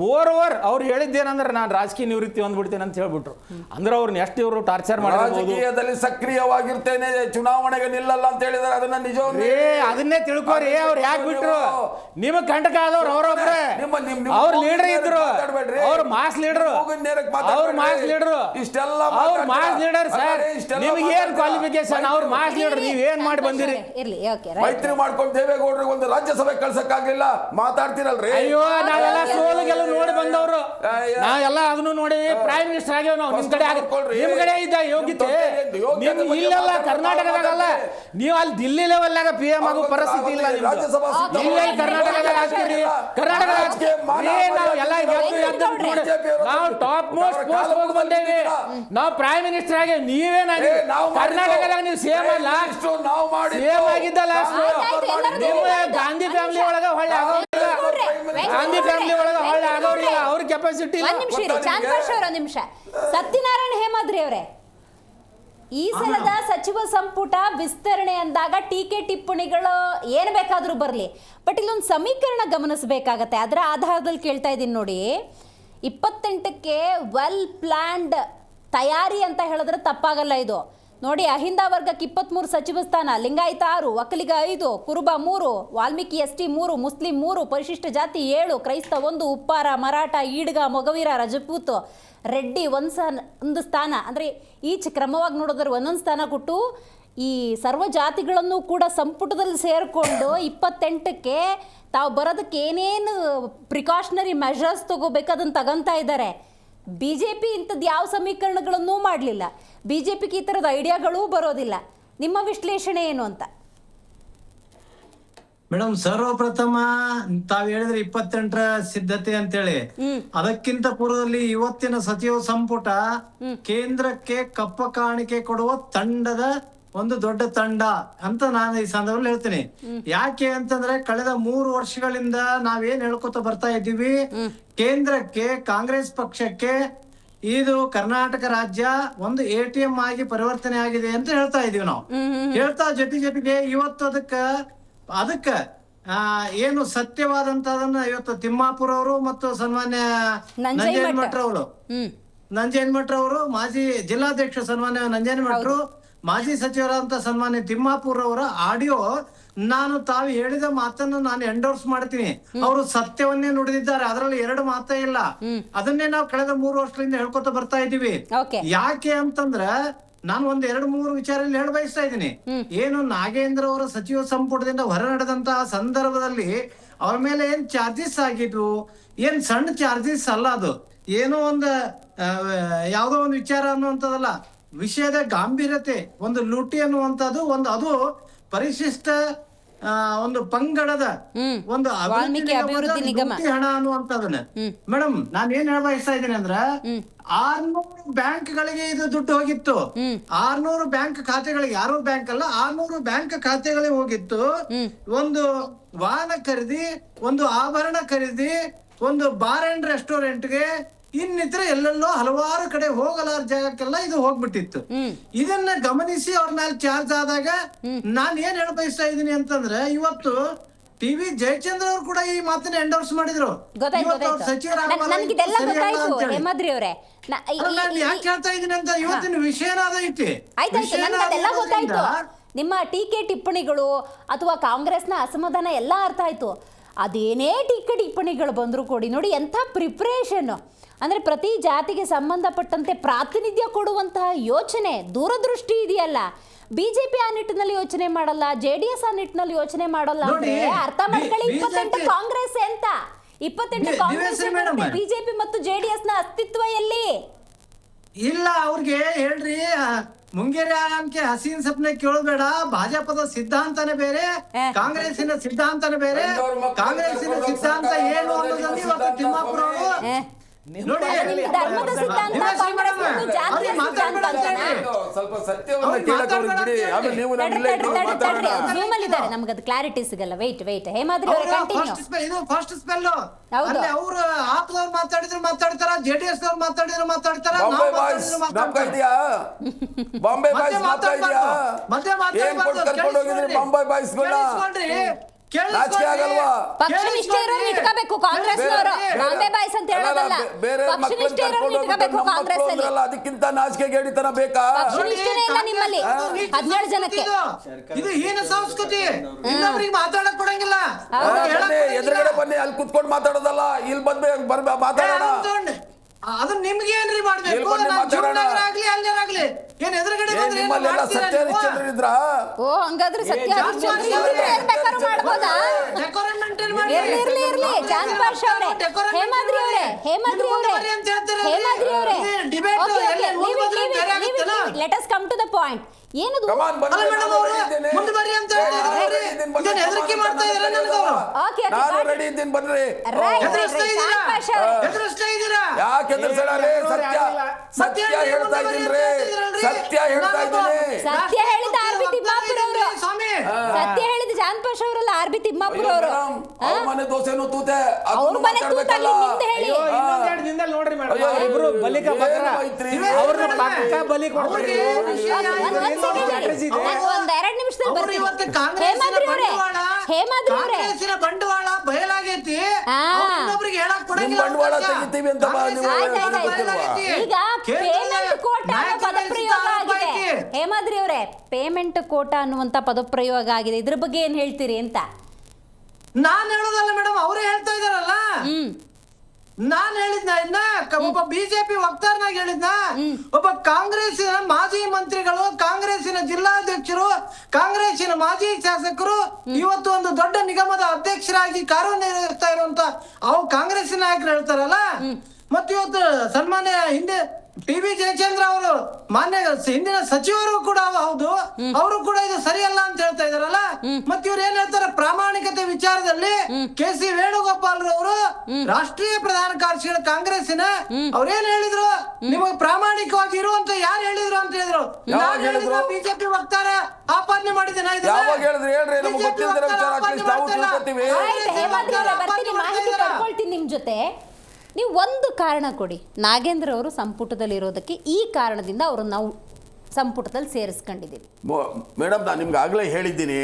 ಓವರ್ ಅವ್ರು ಹೇಳಿದ್ದೇನಂದ್ರೆ ನಾನು ರಾಜಕೀಯ ನಿವೃತ್ತಿ ಹೊಂದ್ಬಿಡ್ತೇನೆ ಅಂತ ಹೇಳ್ಬಿಟ್ರು. ಅಂದ್ರೆ ಅವ್ರನ್ನ ಎಷ್ಟು ಇವರು ಟಾರ್ಚರ್ ಮಾಡಿ ರಾಜಕೀಯದಲ್ಲಿ ಸಕ್ರಿಯವಾಗಿರ್ತೇನೆ, ಚುನಾವಣೆಗೆ ನಿಲ್ಲಲ್ಲ ಅಂತ ಹೇಳಿದಾರೆ. ಅದನ್ನ ನಿಜ ಅದನ್ನೇ ತಿಳ್ಕೊರಿ. ಅವ್ರು ಯಾಕೆ ಬಿಟ್ರು? ನಿಮಗ್ ಕಂಟಕ ಆದವ್ರು ಅವ್ರೊಬ್ರೆ. ಅವ್ರ ಲೀಡರ್ ಇದ್ರು, ಅವ್ರ ಮಾಸ್ ಲೀಡರ್, ಅವ್ರ ಮಾಸ್ ಲೀಡರ್, ಇಷ್ಟೆಲ್ಲ ಅವ್ರ ಮಾಸ್ ಲೀಡರ್ ಸರ್. ನಿಮ್ಗೆ ಏನ್ ಕ್ವಾಲಿಫಿಕೇಶನ್? ಅವ್ರ ಮಾಸ್ ಲೀಡರ್, ನೀವ್ ಏನ್ ಮಾಡಿ ಬಂದಿರಿ? ಮೈತ್ರಿ ಮಾಡ್ಕೊಂಡು ದೇವೇಗೌಡ ಒಂದು ರಾಜ್ಯಸಭೆ ಕಳ್ಸಕ್ಕಾಗ್ಲಿಲ್ಲ, ಮಾತಾಡ್ತಿರಲ್ರಿ? ಅಯ್ಯೋ ನಾವೆಲ್ಲ ಸೋಲುಗೆಲ್ಲ ನೋಡಿ ಬಂದವರು, ನಾವೆಲ್ಲ ಅದನ್ನು ನೋಡಿ ಪ್ರೈಮ್ ಮಿನಿಸ್ಟರ್ ಆಗ್ಯಾವ. ನಾವು ನಿಮ್ ಕಡೆ ನಿಮ್ ಕಡೆ ಇದ್ದ ಯೋಗ್ಯತೆ ನಿಮ್ಗೆ ಇಲ್ಲೆಲ್ಲ ಕರ್ನಾಟಕದಾಗಲ್ಲ. ನೀವು ಅಲ್ಲಿ ದಿಲ್ಲಿ ಲೆವೆಲ್ನಾಗ PM ಆಗೋ ಪರಿಸ್ಥಿತಿ ಇಲ್ಲ. ಇಲ್ಲೇ ಕರ್ನಾಟಕದಾಗ ಆಗ್ತೀರಿ. ಕರ್ನಾಟಕ ನಾವು ಎಲ್ಲ ನಾವು ಟಾಪ್ ಮೋಸ್ಟ್ ಪೋಸ್ಟ್ ಹೋಗಿ ಬಂದೇವಿ. ನಾವು ಪ್ರೈಮ್ ಮಿನಿಸ್ಟರ್ ಆಗಿ ನೀವೇನಾಗಿ ಕರ್ನಾಟಕದಾಗ ನೀವು ಸೇಮ್ ಅಲ್ಲ, ಸೇಮ್ ಆಗಿದ್ದಲ್ಲ. ಗಾಂಧಿ ಫ್ಯಾಮಿಲಿ ಒಳಗ ಹೊಳ್ಳಿ ಆಗೋರಿಲ್ಲ, ಗಾಂಧಿ ಫ್ಯಾಮಿಲಿ ಒಳಗ ಹೊಳ್ಳಿ ಆಗೋರಿಲ್ಲ. ಅವ್ರ ಕೆಪಾಸಿಟಿ ಇಲ್ಲ. ಒಂದ್ ನಿಮಿಷ ಸತ್ಯನಾರಾಯಣ ಹೇಮಾದ್ರಿ ಅವರೇ, ಈ ಸಲದ ಸಚಿವ ಸಂಪುಟ ವಿಸ್ತರಣೆ ಅಂದಾಗ ಟೀಕೆ ಟಿಪ್ಪಣಿಗಳು ಏನ್ ಬೇಕಾದ್ರೂ ಬರ್ಲಿ, ಬಟ್ ಇಲ್ಲೊಂದು ಸಮೀಕರಣ ಗಮನಿಸಬೇಕಾಗತ್ತೆ. ಅದರ ಆಧಾರದಲ್ಲಿ ಕೇಳ್ತಾ ಇದ್ದೀನಿ ನೋಡಿ. 28ಕ್ಕೆ ವೆಲ್ ಪ್ಲಾನ್ಡ್ ತಯಾರಿ ಅಂತ ಹೇಳಿದ್ರೆ ತಪ್ಪಾಗಲ್ಲ ಇದು. ನೋಡಿ, ಅಹಿಂದ ವರ್ಗಕ್ಕೆ 23 ಸಚಿವ ಸ್ಥಾನ, ಲಿಂಗಾಯತ 6, ಒಕ್ಕಲಿಗ 5, ಕುರುಬ 3, ವಾಲ್ಮೀಕಿ ST 3, ಮುಸ್ಲಿಂ 3, ಪರಿಶಿಷ್ಟ ಜಾತಿ 7, ಕ್ರೈಸ್ತ 1, ಉಪ್ಪಾರ, ಮರಾಠ, ಈಡ್ಗ, ಮೊಗವೀರ, ರಜಪೂತ್, ರೆಡ್ಡಿ ಒಂದು ಸ್ಥಾನ. ಅಂದರೆ ಈಚ್ ಕ್ರಮವಾಗಿ ನೋಡಿದ್ರೆ ಒಂದೊಂದು ಸ್ಥಾನ ಕೊಟ್ಟು ಈ ಸರ್ವ ಜಾತಿಗಳನ್ನು ಕೂಡ ಸಂಪುಟದಲ್ಲಿ ಸೇರಿಕೊಂಡು 28ಕ್ಕೆ ತಾವು ಬರೋದಕ್ಕೆ ಏನೇನು ಪ್ರಿಕಾಷನರಿ ಮೆಷರ್ಸ್ ತಗೋಬೇಕು ಅದನ್ನು ತಗೊಂತಾ ಇದ್ದಾರೆ. BJP ಇಂಥದ್ದು ಯಾವ ಸಮೀಕರಣಗಳನ್ನೂ ಮಾಡಲಿಲ್ಲ. BJPಗೆ ಈ ಥರದ ಐಡಿಯಾಗಳೂ ಬರೋದಿಲ್ಲ. ನಿಮ್ಮ ವಿಶ್ಲೇಷಣೆ ಏನು ಅಂತ? ಮೇಡಮ್, ಸರ್ವಪ್ರಥಮ ತಾವ್ ಹೇಳಿದ್ರೆ 28ರ ಸಿದ್ಧತೆ ಅಂತೇಳಿ, ಅದಕ್ಕಿಂತ ಪೂರ್ವದಲ್ಲಿ ಇವತ್ತಿನ ಸಚಿವ ಸಂಪುಟ ಕೇಂದ್ರಕ್ಕೆ ಕಪ್ಪ ಕಾಣಿಕೆ ಕೊಡುವ ತಂಡದ ಒಂದು ದೊಡ್ಡ ತಂಡ ಅಂತ ನಾನು ಈ ಸಂದರ್ಭದಲ್ಲಿ ಹೇಳ್ತೀನಿ. ಯಾಕೆ ಅಂತಂದ್ರೆ ಕಳೆದ 3 ವರ್ಷಗಳಿಂದ ನಾವೇನ್ ಹೇಳ್ಕೊತ ಬರ್ತಾ ಇದ್ದೀವಿ, ಕೇಂದ್ರಕ್ಕೆ ಕಾಂಗ್ರೆಸ್ ಪಕ್ಷಕ್ಕೆ ಇದು ಕರ್ನಾಟಕ ರಾಜ್ಯ ಒಂದು ATM ಆಗಿ ಪರಿವರ್ತನೆ ಆಗಿದೆ ಅಂತ ಹೇಳ್ತಾ ಇದೀವಿ ನಾವು. ಹೇಳ್ತಾ ಜೊತೆಗೆ ಇವತ್ತು ಅದಕ್ಕ ಏನು ಸತ್ಯವಾದಂತದನ್ನ ಇವತ್ತು ತಿಮ್ಮಾಪುರ ಅವರು ಮತ್ತು ಸನ್ಮಾನ್ಯ ನಂಜೇನ್ ಭಟ್ರು ಅವರು ನಂಜೇನ್ ಭಟ್ರು ಅವರು ಮಾಜಿ ಜಿಲ್ಲಾಧ್ಯಕ್ಷ ಸನ್ಮಾನ್ಯ ನಂಜೇನ್ ಭಟ್ರು ಮಾಜಿ ಸಚಿವರಾದಂತ ಸನ್ಮಾನ್ಯ ತಿಮ್ಮಾಪುರ ಅವರ ಆಡಿಯೋ ನಾನು ತಾವು ಹೇಳಿದ ಮಾತನ್ನು ನಾನು ಎಂಡೋರ್ಸ್ ಮಾಡ್ತೀನಿ. ಅವರು ಸತ್ಯವನ್ನೇ ನುಡಿದಿದ್ದಾರೆ, ಅದರಲ್ಲಿ ಎರಡು ಮಾತೇ ಇಲ್ಲ. ಅದನ್ನೇ ನಾವು ಕಳೆದ 3 ವರ್ಷದಿಂದ ಹೇಳ್ಕೊತ ಬರ್ತಾ ಇದೀವಿ. ಯಾಕೆ ಅಂತಂದ್ರ ನಾನು ಒಂದ್ 2-3 ವಿಚಾರದಲ್ಲಿ ಹೇಳ ಬಯಸ್ತಾ ಇದ್ದೀನಿ. ಏನು ನಾಗೇಂದ್ರ ಅವರ ಸಚಿವ ಸಂಪುಟದಿಂದ ಹೊರ ನಡೆದಂತಹ ಸಂದರ್ಭದಲ್ಲಿ ಅವ್ರ ಮೇಲೆ ಏನ್ ಚಾರ್ಜಸ್ ಆಗಿದ್ವು, ಏನ್ ಸಣ್ಣ ಚಾರ್ಜಸ್ ಅಲ್ಲ. ಅದು ಏನೋ ಒಂದು ಯಾವ್ದೋ ಒಂದು ವಿಚಾರ ಅನ್ನುವಂಥದ್ದಲ್ಲ, ವಿಷಯದ ಗಾಂಭೀರ್ಯತೆ, ಒಂದು ಲೂಟಿ ಅನ್ನುವಂಥದ್ದು, ಅದು ಪರಿಶಿಷ್ಟ ಒಂದು ಪಂಗಡದ ಒಂದು ಅಭಿವೃದ್ಧಿ ನಿಗಮ ಹಣ ಅನ್ನುವಂಥದ್ದನ್ನ. ಮೇಡಮ್ ನಾನು ಏನ್ ಹೇಳ ಬಯಸ್ತಾ ಇದ್ದೀನಿ ಅಂದ್ರ 600 ಬ್ಯಾಂಕ್ಗಳಿಗೆ ಇದು ದುಡ್ಡು ಹೋಗಿತ್ತು. 600 ಬ್ಯಾಂಕ್ ಖಾತೆಗಳಿಗೆ, ಯಾರೋ ಬ್ಯಾಂಕ್ ಅಲ್ಲ, 600 ಬ್ಯಾಂಕ್ ಖಾತೆಗಳಿಗೆ ಹೋಗಿತ್ತು. ಒಂದು ವಾಹನ ಖರೀದಿ, ಒಂದು ಆಭರಣ ಖರೀದಿ, ಒಂದು ಬಾರ್ ಅಂಡ್ ರೆಸ್ಟೋರೆಂಟ್ಗೆ, ಇನ್ನಿತರ ಎಲ್ಲೆಲ್ಲೋ ಹಲವಾರು ಕಡೆ ಹೋಗಲಾರ ಜಾಗಕ್ಕೆಲ್ಲ ಇದು ಹೋಗ್ಬಿಟ್ಟಿತ್ತು. ಇದನ್ನ ಗಮನಿಸಿ ಅವ್ರ ಮೇಲೆ ಚಾರ್ಜ್ ಆದಾಗ ನಾನ್ ಏನ್ ಹೇಳ ಬಯಸ್ತಾ ಇದೀನಿ ಅಂತಂದ್ರೆ, ಇವತ್ತು ಟಿವಿ ಜಯಚಂದ್ರ ಅವರು ಕೂಡ ಈ ಮಾತನ್ನ ಎಂಡೋರ್ಸ್ ಮಾಡಿದ್ರು. ಯಾಕೆ ಹೇಳ್ತಾ ಇದೀನಿ ಅಂತ ಇವತ್ತಿನ ವಿಷಯನ ಅದೈತಿ. ನಿಮ್ಮ ಟೀಕೆ ಟಿಪ್ಪಣಿಗಳು ಅಥವಾ ಕಾಂಗ್ರೆಸ್ನ ಅಸಮಾಧಾನ ಎಲ್ಲ ಅರ್ಥ ಆಯ್ತು. ಅದೇನೇ ಟೀಕೆ ಟಿಪ್ಪಣಿಗಳು ಬಂದ್ರು ಕೊಡಿ, ನೋಡಿ ಎಂಥ ಪ್ರಿಪ್ರೇಷನ್ ಅಂದರೆ ಪ್ರತಿ ಜಾತಿಗೆ ಸಂಬಂಧಪಟ್ಟಂತೆ ಪ್ರಾತಿನಿಧ್ಯ ಕೊಡುವಂತಹ ಯೋಚನೆ, ದೂರದೃಷ್ಟಿ ಇದೆಯಲ್ಲ. ಬಿಜೆಪಿ ಆ ನಿಟ್ಟಿನಲ್ಲಿ ಯೋಚನೆ ಮಾಡಲ್ಲ, JDS ಆ ನಿಟ್ಟಿನಲ್ಲಿ ಯೋಚನೆ ಮಾಡಲ್ಲ ಅಂದ್ರೆ ಅರ್ಥ ಮಾಡ್ಕೊಳ್ಳಿ. 28 ಕಾಂಗ್ರೆಸ್ ಅಂತ 28 ಕಾಂಗ್ರೆಸ್ ಬಿಜೆಪಿ ಮತ್ತು JDS ನ ಅಸ್ತಿತ್ವ ಎಲ್ಲಿ ಇಲ್ಲ? ಅವ್ರಿಗೆ ಹೇಳ್ರಿ, ಮುಂಗೇರಿ ಅನ್ಕೆ ಹಸೀನ್ ಸಪ್ನೆ ಕೇಳಬೇಡ. ಭಾಜಪದ ಸಿದ್ಧಾಂತನೇ ಬೇರೆ, ಕಾಂಗ್ರೆಸ್ಸಿನ ಸಿದ್ಧಾಂತನೇ ಬೇರೆ. ಕಾಂಗ್ರೆಸ್ಸಿನ ಸಿದ್ಧಾಂತ ಏನು ಅನ್ನೋದನ್ನು ಇವತ್ತು ತಿಮ್ಮಾಪುರ ಅವರು ನೋಡಿ. ನಮ್ಗದು ಕ್ಲಾರಿಟಿ ಸಿಗಲ್ಲ. ವೇಟ್ ಹೇಮಾದ್ರಿ ಇದು ಫಸ್ಟ್ ಸ್ಪೆಲ್. ಅವ್ರು ಆಪ್ದವ್ರು ಮಾತಾಡ್ತಾರ, JDS ಅವ್ರು ಮಾತಾಡ್ತಾರ. ಪಕ್ಷನಿಷ್ಠೆ ಇರೋರು ಇಟ್ಕೋಬೇಕು ಕಾಂಗ್ರೆಸ್ನವರು. ಬಾಂಬೆ ಬಾಯ್ಸ್ ಅಂತ ಹೇಳೋದಲ್ಲ, ಪಕ್ಷನಿಷ್ಠೆ ಇರೋರು ಇಟ್ಕೋಬೇಕು ಕಾಂಗ್ರೆಸ್ ಅಲ್ಲಿ. ಅದಕ್ಕಿಂತ ನಾಚಿಕೆ ಗೇಡಿತನ ಬೇಕಾ? ಪಕ್ಷನಿಷ್ಠೆನೇ ಇಲ್ಲ ನಿಮ್ಮಲ್ಲಿ 17 ಜನಕ್ಕೆ. ಇದು ಹೀನ ಸಂಸ್ಕೃತಿ, ಇನ್ನೊಬ್ರಿಗೆ ಮಾತಾಡಕ್ ಕೊಡಂಗಿಲ್ಲ. ಎದುರುಗಡೆ ಬನ್ನಿ, ಅಲ್ಲಿ ಕುತ್ಕೊಂಡು ಮಾತಾಡೋದಲ್ಲ, ಇಲ್ಲಿ ಬಂದ್ ಮಾತಾಡೋಣ. ಅದು ನಿಮ್ಗೆ ಏನ್ರಿ ಮಾಡ್ಬೇಕು? ಆಗ್ಲಿ ಅಲ್ಲೇರಾಗ್ಲಿ ಏನ್ ಎದುರುಗಡೆ ಸತ್ಯರಿದ್ರ? ಓ ಹಂಗಾದ್ರೆ ಸತ್ಯ ಮಾಡ್ಬೋದಾ? ಇರ್ಲಿ ಜಾನ್ಪಾಶ್ ಅವರೇ, ಹೇಮಾದ್ರಿ ಅವರೇ, let us come to the point. ಏನದು ಸತ್ಯ ಹೇಳ್ತಾ ಇದ್ದೀನಿ. ಸತ್ಯ ಹೇಳಿದ ಆರ್ ಬಿ ತಿಮ್ಮಾಪುರ ಅವರು, ಸತ್ಯ ಹೇಳಿದ ಜಾನ್ಪಾಶ್ ಅವರಲ್ಲ, ಆರ್ ಬಿ ತಿಮ್ಮಾಪುರ ಅವರು. ಮನೆ ದೋಸೆನೂ ತೂತೆ, ಅವ್ರ ಮನೆ ತೂತಲ್ಲಿ ನಿಮ್ದು ಹೇಳಿ. ನೋಡ್ರಿ ಮೇಡಮ್, ಇಬ್ರು ಬಲಿಕ ಬಕ್ರ, ಅವ್ರನ್ನ ಪಕ್ಕ ಬಲಿ ಕೊಡ್ತಾರೆ. ಒಂದ್ 2 ನಿಮಿಷದಲ್ಲಿ ಬರ್ತೀನಿ. ಕಾಂಗ್ರೆಸ್ಸಿನ ಬಂಡವಾಳ ಬಯಲಾಗೈತಿ, ಬಂಡವಾಳ ತೆಗಿತೀವಿ ಅಂತ ಈಗ ಪೇಮೆಂಟ್ ಕೋಟಾ ಪದಪ್ರಯೋಗ ಆಗಿದೆ. ಹೇಮಾದ್ರಿ ಅವರೇ, ಪೇಮೆಂಟ್ ಕೋಟಾ ಅನ್ನುವಂತ ಪದಪ್ರಯೋಗ ಆಗಿದೆ, ಇದ್ರ ಬಗ್ಗೆ ಏನ್ ಹೇಳ್ತೀರಿ ಅಂತ? ನಾನ್ ಹೇಳೋದಲ್ಲ ಮೇಡಮ್, ಅವರೇ ಹೇಳ್ತಾ ಇದಾರಲ್ಲ. ನಾನ್ ಹೇಳಿದ್ನ ಇನ್ನ ಒಬ್ಬ ಬಿಜೆಪಿ ವಕ್ತಾರನಾಗಿ ಹೇಳಿದ್ನ, ಒಬ್ಬ ಕಾಂಗ್ರೆಸ್ಸಿನ ಮಾಜಿ ಮಂತ್ರಿಗಳು, ಕಾಂಗ್ರೆಸ್ಸಿನ ಜಿಲ್ಲಾಧ್ಯಕ್ಷರು, ಕಾಂಗ್ರೆಸ್ಸಿನ ಮಾಜಿ ಶಾಸಕರು ಇವತ್ತು ಒಂದು ದೊಡ್ಡ ನಿಗಮದ ಅಧ್ಯಕ್ಷರಾಗಿ ಕಾರ್ಯನಿರ್ವಹಿಸ್ತಾ ಇರುವಂತ ಅವು ಕಾಂಗ್ರೆಸ್ಸಿನ ನಾಯಕರು ಹೇಳ್ತಾರಲ್ಲ. ಮತ್ತು ಇವತ್ತು ಸನ್ಮಾನ್ಯ ಹಿಂದೆ ಟಿವಿ ಜಯಚಂದ್ರ ಅವರು ಮಾನ್ಯ ಹಿಂದಿನ ಸಚಿವರು ಕೂಡ ಹೌದು, ಅವರು ಕೂಡ ಇದು ಸರಿಯಲ್ಲ ಅಂತ ಹೇಳ್ತಾ ಇದಾರಲ್ಲ. ಮತ್ತೆ ಇವ್ರು ಏನ್ ಹೇಳ್ತಾರೆ, ಪ್ರಾಮಾಣಿಕತೆ ವಿಚಾರದಲ್ಲಿ KC ವೇಣುಗೋಪಾಲ್ ರವರು ರಾಷ್ಟ್ರೀಯ ಪ್ರಧಾನ ಕಾರ್ಯದರ್ಶಿಗಳ ಕಾಂಗ್ರೆಸ್ಸಿನ ಅವ್ರೇನ್ ಹೇಳಿದ್ರು, ನಿಮಗೆ ಪ್ರಾಮಾಣಿಕವಾಗಿ ಇರುವಂತ ಯಾರು ಹೇಳಿದ್ರು ಅಂತ ಹೇಳಿದ್ರು. ನಾನು ಹೇಳಿದ್ರು, ಬಿಜೆಪಿ ವಕ್ತಾರ ಆಪಾದನೆ ಮಾಡಿದ್ದೇನೆ. ನಿಮ್ ಜೊತೆ ನೀವು ಒಂದು ಕಾರಣ ಕೊಡಿ, ನಾಗೇಂದ್ರ ಅವರು ಸಂಪುಟದಲ್ಲಿರೋದಕ್ಕೆ ಈ ಕಾರಣದಿಂದ ಅವರು ನಾವು ಸಂಪುಟದಲ್ಲಿ ಸೇರಿಸ್ಕೊಂಡಿದ್ದೀವಿ. ಮೇಡಮ್ ನಾನು ನಿಮ್ಗೆ ಆಗಲೇ ಹೇಳಿದ್ದೀನಿ,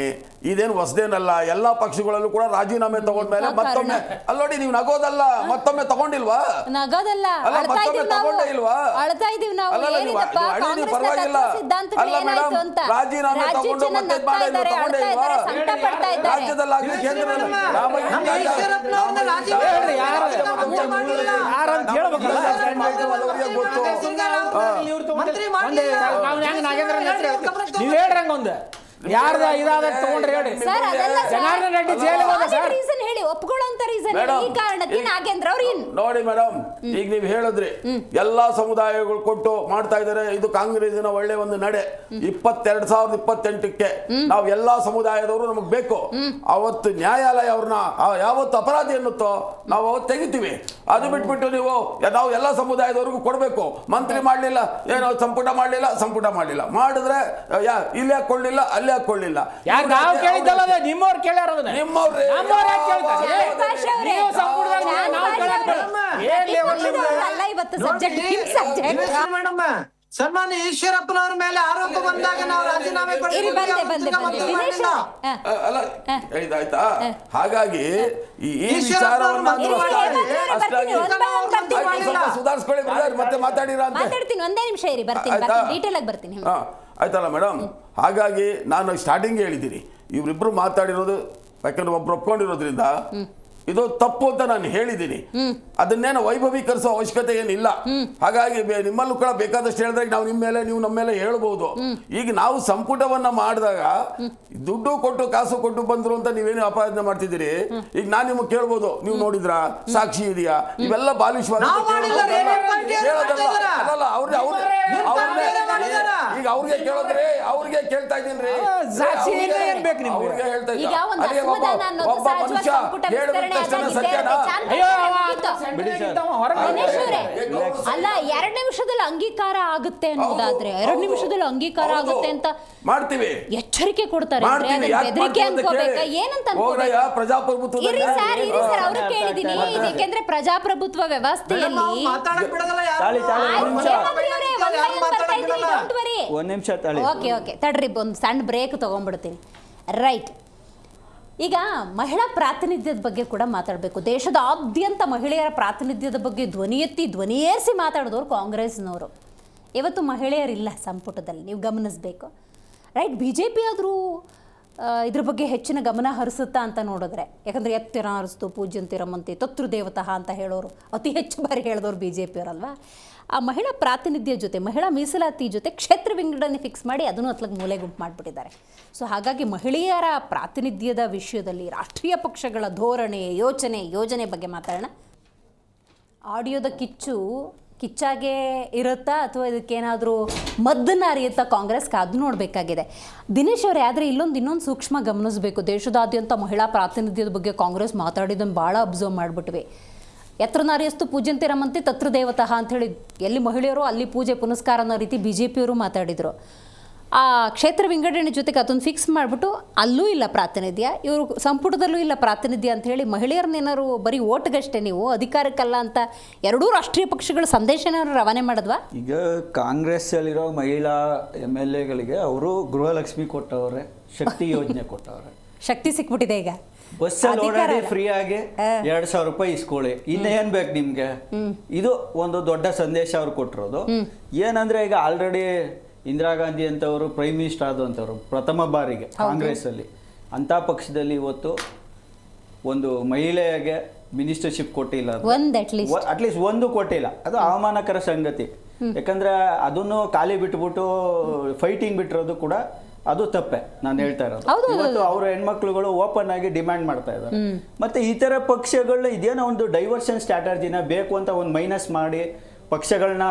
ಇದೇನು ಹೊಸದೇನಲ್ಲ. ಎಲ್ಲಾ ಪಕ್ಷಗಳಲ್ಲೂ ಕೂಡ ರಾಜೀನಾಮೆ ತಗೊಂಡ್ಮೇಲೆ ಮತ್ತೊಮ್ಮೆ ಅಲ್ಲ ನೋಡಿ, ನೀವು ನಗೋದಲ್ಲ, ಮತ್ತೊಮ್ಮೆ ತಗೊಂಡಿಲ್ವಾ? ನಗೋದಲ್ಲ, ಅಲ್ಲ ಮತ್ತೊಮ್ಮೆ ತಗೊಂಡೇ ಇಲ್ವಾ? ಅಳ್ತಾ ಇದೀವಿ ನಾವು. ಅಲ್ಲ ಏನಿದಪ್ಪ ನೀವು ಕಾಂಗ್ರೆಸ್ನ ಪರವಾಗಿಲ್ಲ. ಸಿದ್ಧಾಂತಗಳು ಅಲ್ಲ ಮೇಡಮ್, ಏನಾಯ್ತು ಅಂತ ರಾಜೀನಾಮೆ ತಗೊಂಡು ಮತ್ತೆ ತಗೊಂಡೇ ಇಲ್ವಾ? ಸಂಕಟ ಪಡ್ತಾ ಇದ್ದಾರೆ. ರಾಜ್ಯದಲ್ಲಾಗಲಿ ಕೇಂದ್ರದಲ್ಲಿ ಯಾರಂತ ಹೇಳ್ಬೇಕಲ್ಲ. ಗೊತ್ತು. ನೀವ್ ಹೇಳ್ರಂಗ ಒಂದು ಯಾರ್ದ ಇದಾದ ತಗೊಂಡ್ರೆ ಹೇಳಿ. ಸರ್ ಅದೆಲ್ಲ ಜನಾರ್ದನ್ ರೆಡ್ಡಿ ಜೈಲಿಗೆ ಹೋದ ಸರ್. ರೀಸನ್ ಹೇಳಿ, ಒಪ್ಕೊಳ್ಳೋಂತ ರೀಸನ್ ಈ ಕಾರಣಕ್ಕೆ ನಾಗೇಂದ್ರ ಅವ್ರು ನೋಡಿ ಮೇಡಮ್, ಈಗ ನೀವು ಹೇಳಿದ್ರಿ ಎಲ್ಲಾ ಸಮುದಾಯಗಳು ಕೊಟ್ಟು ಮಾಡ್ತಾ ಇದಾರೆ, ಇದು ಕಾಂಗ್ರೆಸ್ಸಿನ ಒಳ್ಳೆ ಒಂದು ನಡೆ. 2028ಕ್ಕೆ ನಾವು ಎಲ್ಲಾ ಸಮುದಾಯದವರು ನಮಗ್ ಬೇಕು. ಅವತ್ತು ನ್ಯಾಯಾಲಯ ಅವ್ರನ್ನ ಯಾವತ್ತು ಅಪರಾಧಿ ಅನ್ನುತ್ತೋ ನಾವು ಅವತ್ತು ತೆಗಿತೀವಿ. ಅದು ಬಿಟ್ಬಿಟ್ಟು ನೀವು ನಾವು ಎಲ್ಲಾ ಸಮುದಾಯದವ್ರಿಗೂ ಕೊಡ್ಬೇಕು. ಮಂತ್ರಿ ಮಾಡ್ಲಿಲ್ಲ, ಏನೋ ಸಂಪುಟ ಮಾಡ್ಲಿಲ್ಲ ಮಾಡಿದ್ರೆ ಇಲ್ಲಿ ಹಾಕೊಳ್ಳಿಲ್ಲ, ಅಲ್ಲಿ ಹಾಕೊಳ್ಳಿಲ್ಲ. ಯಾರು ನಾವು ಕೇಳಿದ್ದಲ್ಲ, ನಿಮ್ಮವ್ರು ಕೇಳ್ಯಾರ. ನಿಮ್ಮವ್ರೆ ಸನ್ಮಾನ್ಯ ಈಶ್ವರಪ್ಪನವ್ರ ಮೇಲೆ ಆರೋಪ ಬಂದಾಗ ನಾವು ರಾಜೀನಾಮೆ ಅಲ್ಲ ಆಯ್ತಾ? ಹಾಗಾಗಿ ಈ ವಿಚಾರವನ್ನ ಸುಧಾರಿಸ್ಕೊಳ್ಳಿ, ಮತ್ತೆ ಮಾತಾಡಿರ ಅಂತ. ಮಾತಾಡ್ತೀನಿ, ಒಂದೇ ನಿಮಿಷ ಇರಿ, ಬರ್ತೀನಿ, ಡೀಟೇಲ್ ಆಗಿ ಬರ್ತೀನಿ. ಆಯ್ತಲ್ಲ ಮೇಡಮ್. ಹಾಗಾಗಿ ನಾನು ಸ್ಟಾರ್ಟಿಂಗ್ ಹೇಳಿದ್ದೀನಿ, ಇವರಿಬ್ರು ಮಾತಾಡಿರೋದು ಯಾಕಂದ್ರೆ ಒಬ್ರು ಒಪ್ಕೊಂಡಿರೋದ್ರಿಂದ ಇದು ತಪ್ಪು ಅಂತ ನಾನು ಹೇಳಿದ್ದೀನಿ. ಅದನ್ನೇನು ವೈಭವೀಕರಿಸೋ ಅವಶ್ಯಕತೆ ಏನಿಲ್ಲ. ಹಾಗಾಗಿ ನಿಮ್ಮಲ್ಲೂ ಕೂಡ ಬೇಕಾದಷ್ಟು ಹೇಳಿದ್ರೆ ನಾವು ನಿಮ್ಮ ಮೇಲೆ, ನೀವು ನಮ್ಮ ಮೇಲೆ ಹೇಳ್ಬೋದು. ಈಗ ನಾವು ಸಂಪುಟವನ್ನ ಮಾಡಿದಾಗ ದುಡ್ಡು ಕೊಟ್ಟು ಕಾಸು ಕೊಟ್ಟು ಬಂದ್ರು ಅಂತ ನೀವೇನು ಅಪಾದನೆ ಮಾಡ್ತಿದ್ದೀರಿ. ಈಗ ನಾನು ನಿಮಗೆ ಕೇಳ್ಬೋದು, ನೀವು ನೋಡಿದ್ರ, ಸಾಕ್ಷಿ ಇದೆಯಾ, ಇವೆಲ್ಲ ಬಾಲಿಶವಾದ ಈಗ ಅವ್ರಿಗೆ ಕೇಳಿದ್ರೆ ಅವ್ರಿಗೆ ಕೇಳ್ತಾ ಇದ್ದೀನಿ. ಅವ್ರಿಗೆ ಹೇಳ್ತಾ ಇದ್ದೀನಿ, ಒಬ್ಬ ಮನುಷ್ಯ ಹೇಳಿದ ತಕ್ಷಣ ಸತ್ಯನಾ? ಅಲ್ಲ, 2 ನಿಮಿಷದಲ್ಲಿ ಅಂಗೀಕಾರ ಆಗುತ್ತೆ ಅನ್ನೋದಾದ್ರೆ 2 ನಿಮಿಷದಲ್ಲಿ ಅಂಗೀಕಾರ ಆಗುತ್ತೆ ಅಂತ ಮಾಡ್ತೀವಿ, ಎಚ್ಚರಿಕೆ ಕೊಡ್ತಾರೆ. ಬೆದರಿಕೆ ಅನ್ಕೋಬೇಕಾ ಏನಂತ ಪ್ರಜಾಪ್ರಭುತ್ವ ಅವ್ರು ಕೇಳಿದೀನಿ. ಯಾಕೆಂದ್ರೆ ಪ್ರಜಾಪ್ರಭುತ್ವ ವ್ಯವಸ್ಥೆಯಲ್ಲಿ ಒಂದ್ ನಿಮಿಷ ಓಕೆ ತಡ್ರಿ, ಒಂದು ಸಣ್ಣ ಬ್ರೇಕ್ ತಗೊಂಡ್ಬಿಡ್ತೀನಿ. ರೈಟ್, ಈಗ ಮಹಿಳಾ ಪ್ರಾತಿನಿಧ್ಯದ ಬಗ್ಗೆ ಕೂಡ ಮಾತಾಡಬೇಕು. ದೇಶದಾದ್ಯಂತ ಮಹಿಳೆಯರ ಪ್ರಾತಿನಿಧ್ಯದ ಬಗ್ಗೆ ಧ್ವನಿಯೇರಿಸಿ ಮಾತಾಡಿದವರು ಕಾಂಗ್ರೆಸ್ನವರು. ಇವತ್ತು ಮಹಿಳೆಯರಿಲ್ಲ ಸಂಪುಟದಲ್ಲಿ, ನೀವು ಗಮನಿಸಬೇಕು. ರೈಟ್, BJP ಆದರೂ ಇದ್ರ ಬಗ್ಗೆ ಹೆಚ್ಚಿನ ಗಮನ ಹರಿಸುತ್ತಾ ಅಂತ ನೋಡಿದ್ರೆ, ಯಾಕಂದರೆ ಎತ್ತಿರ ಹರಿಸ್ತು ಪೂಜ್ಯಂತಿರಮಂತಿ ತತೃದೇವತಃ ಅಂತ ಹೇಳೋರು ಅತಿ ಹೆಚ್ಚು ಬಾರಿ ಹೇಳಿದವರು BJP ಅವರಲ್ವಾ. ಆ ಮಹಿಳಾ ಪ್ರಾತಿನಿಧ್ಯ ಜೊತೆ, ಮಹಿಳಾ ಮೀಸಲಾತಿ ಜೊತೆ ಕ್ಷೇತ್ರ ವಿಂಗಡಣೆ ಫಿಕ್ಸ್ ಮಾಡಿ ಅದನ್ನು ಅತ್ಲಾಗ ಮೂಲೆ ಗುಂಪು ಮಾಡಿಬಿಟ್ಟಿದ್ದಾರೆ. ಸೊ ಹಾಗಾಗಿ ಮಹಿಳೆಯರ ಪ್ರಾತಿನಿಧ್ಯದ ವಿಷಯದಲ್ಲಿ ರಾಷ್ಟ್ರೀಯ ಪಕ್ಷಗಳ ಧೋರಣೆ, ಯೋಜನೆ ಬಗ್ಗೆ ಮಾತಾಡೋಣ. ಆಡಿಯೋದ ಕಿಚ್ಚಾಗೆ ಇರುತ್ತಾ ಅಥವಾ ಇದಕ್ಕೇನಾದರೂ ಮದ್ದನ್ನು ಅರಿಯುತ್ತಾ ಕಾಂಗ್ರೆಸ್ ಕಾದು ನೋಡಬೇಕಾಗಿದೆ. ದಿನೇಶ್ ಅವರೇ, ಆದರೆ ಇನ್ನೊಂದು ಸೂಕ್ಷ್ಮ ಗಮನಿಸಬೇಕು. ದೇಶದಾದ್ಯಂತ ಮಹಿಳಾ ಪ್ರಾತಿನಿಧ್ಯದ ಬಗ್ಗೆ ಕಾಂಗ್ರೆಸ್ ಮಾತಾಡಿದ್ದನ್ನು ಭಾಳ ಅಬ್ಸರ್ವ್ ಮಾಡಿಬಿಟ್ವಿ. ಯತ್ರ ನಾರ್ಯಸ್ತು ಪೂಜ್ಯಂತೆ ರಮಂತೆ ತತ್ರ ದೇವತಃ ಅಂಥೇಳಿ ಎಲ್ಲಿ ಮಹಿಳೆಯರು ಅಲ್ಲಿ ಪೂಜೆ ಪುನಸ್ಕಾರ ಅನ್ನೋ ರೀತಿ BJP ಅವರು ಮಾತಾಡಿದರು. ಆ ಕ್ಷೇತ್ರ ವಿಂಗಡಣೆ ಜೊತೆಗೆ ಅದನ್ನು ಫಿಕ್ಸ್ ಮಾಡಿಬಿಟ್ಟು ಅಲ್ಲೂ ಇಲ್ಲ ಪ್ರಾತಿನಿಧ್ಯ, ಇವರು ಸಂಪುಟದಲ್ಲೂ ಇಲ್ಲ ಪ್ರಾತಿನಿಧ್ಯ ಅಂಥೇಳಿ ಮಹಿಳೆಯರನ್ನೇನಾದ್ರು ಬರೀ ಓಟ್ಗಷ್ಟೇ ನೀವು ಅಧಿಕಾರಕ್ಕಲ್ಲ ಅಂತ ಎರಡೂ ರಾಷ್ಟ್ರೀಯ ಪಕ್ಷಗಳ ಸಂದೇಶನ ರವಾನೆ ಮಾಡಿದ್ವಾ? ಈಗ ಕಾಂಗ್ರೆಸ್ಸಲ್ಲಿರೋ ಮಹಿಳಾ MLAಗಳಿಗೆ ಅವರು ಗೃಹಲಕ್ಷ್ಮಿ ಕೊಟ್ಟವ್ರೆ, ಶಕ್ತಿ ಯೋಜನೆ ಕೊಟ್ಟವ್ರೆ. ಶಕ್ತಿ ಸಿಕ್ಬಿಟ್ಟಿದೆ ಈಗ. ಬಸ್ಸಲ್ಲಿ ಓಡಾಡಿ ಫ್ರೀ ಆಗಿ 2,000 ರೂಪಾಯಿ ಇಸ್ಕೊಳ್ಳಿ, ಇನ್ನೇನ್ ಬೇಕು ನಿಮ್ಗೆ. ಇದು ಒಂದು ದೊಡ್ಡ ಸಂದೇಶ ಅವ್ರು ಕೊಟ್ಟಿರೋದು. ಏನಂದ್ರೆ ಈಗ ಆಲ್ರೆಡಿ ಇಂದಿರಾ ಗಾಂಧಿ ಅಂತವರು ಪ್ರೈಮ್ ಮಿನಿಸ್ಟರ್ ಆದಂಥವ್ರು ಪ್ರಥಮ ಬಾರಿಗೆ ಕಾಂಗ್ರೆಸ್ ಅಲ್ಲಿ. ಅಂತ ಪಕ್ಷದಲ್ಲಿ ಇವತ್ತು ಒಂದು ಮಹಿಳೆಗೆ ಮಿನಿಸ್ಟರ್ಶಿಪ್ ಕೊಟ್ಟಿಲ್ಲ, ಅಟ್ಲೀಸ್ಟ್ ಒಂದು ಕೊಟ್ಟಿಲ್ಲ. ಅದು ಅವಮಾನಕರ ಸಂಗತಿ. ಯಾಕಂದ್ರೆ ಅದನ್ನು ಖಾಲಿ ಬಿಟ್ಬಿಟ್ಟು ಫೈಟಿಂಗ್ ಬಿಟ್ಟಿರೋದು ಕೂಡ ಅದು ತಪ್ಪೆ. ನಾನು ಹೇಳ್ತಾ ಇರೋದು ಇವತ್ತು ಅವ್ರ ಹೆಣ್ಮಕ್ಳುಗಳು ಓಪನ್ ಆಗಿ ಡಿಮ್ಯಾಂಡ್ ಮಾಡ್ತಾ ಇದ್ದಾರೆ. ಮತ್ತೆ ಇತರ ಪಕ್ಷಗಳು ಇದೇನೋ ಒಂದು ಡೈವರ್ಷನ್ ಸ್ಟ್ರಾಟಜಿನ ಬೇಕು ಅಂತ ಒಂದು ಮೈನಸ್ ಮಾಡಿ ಪಕ್ಷಗಳನ್ನ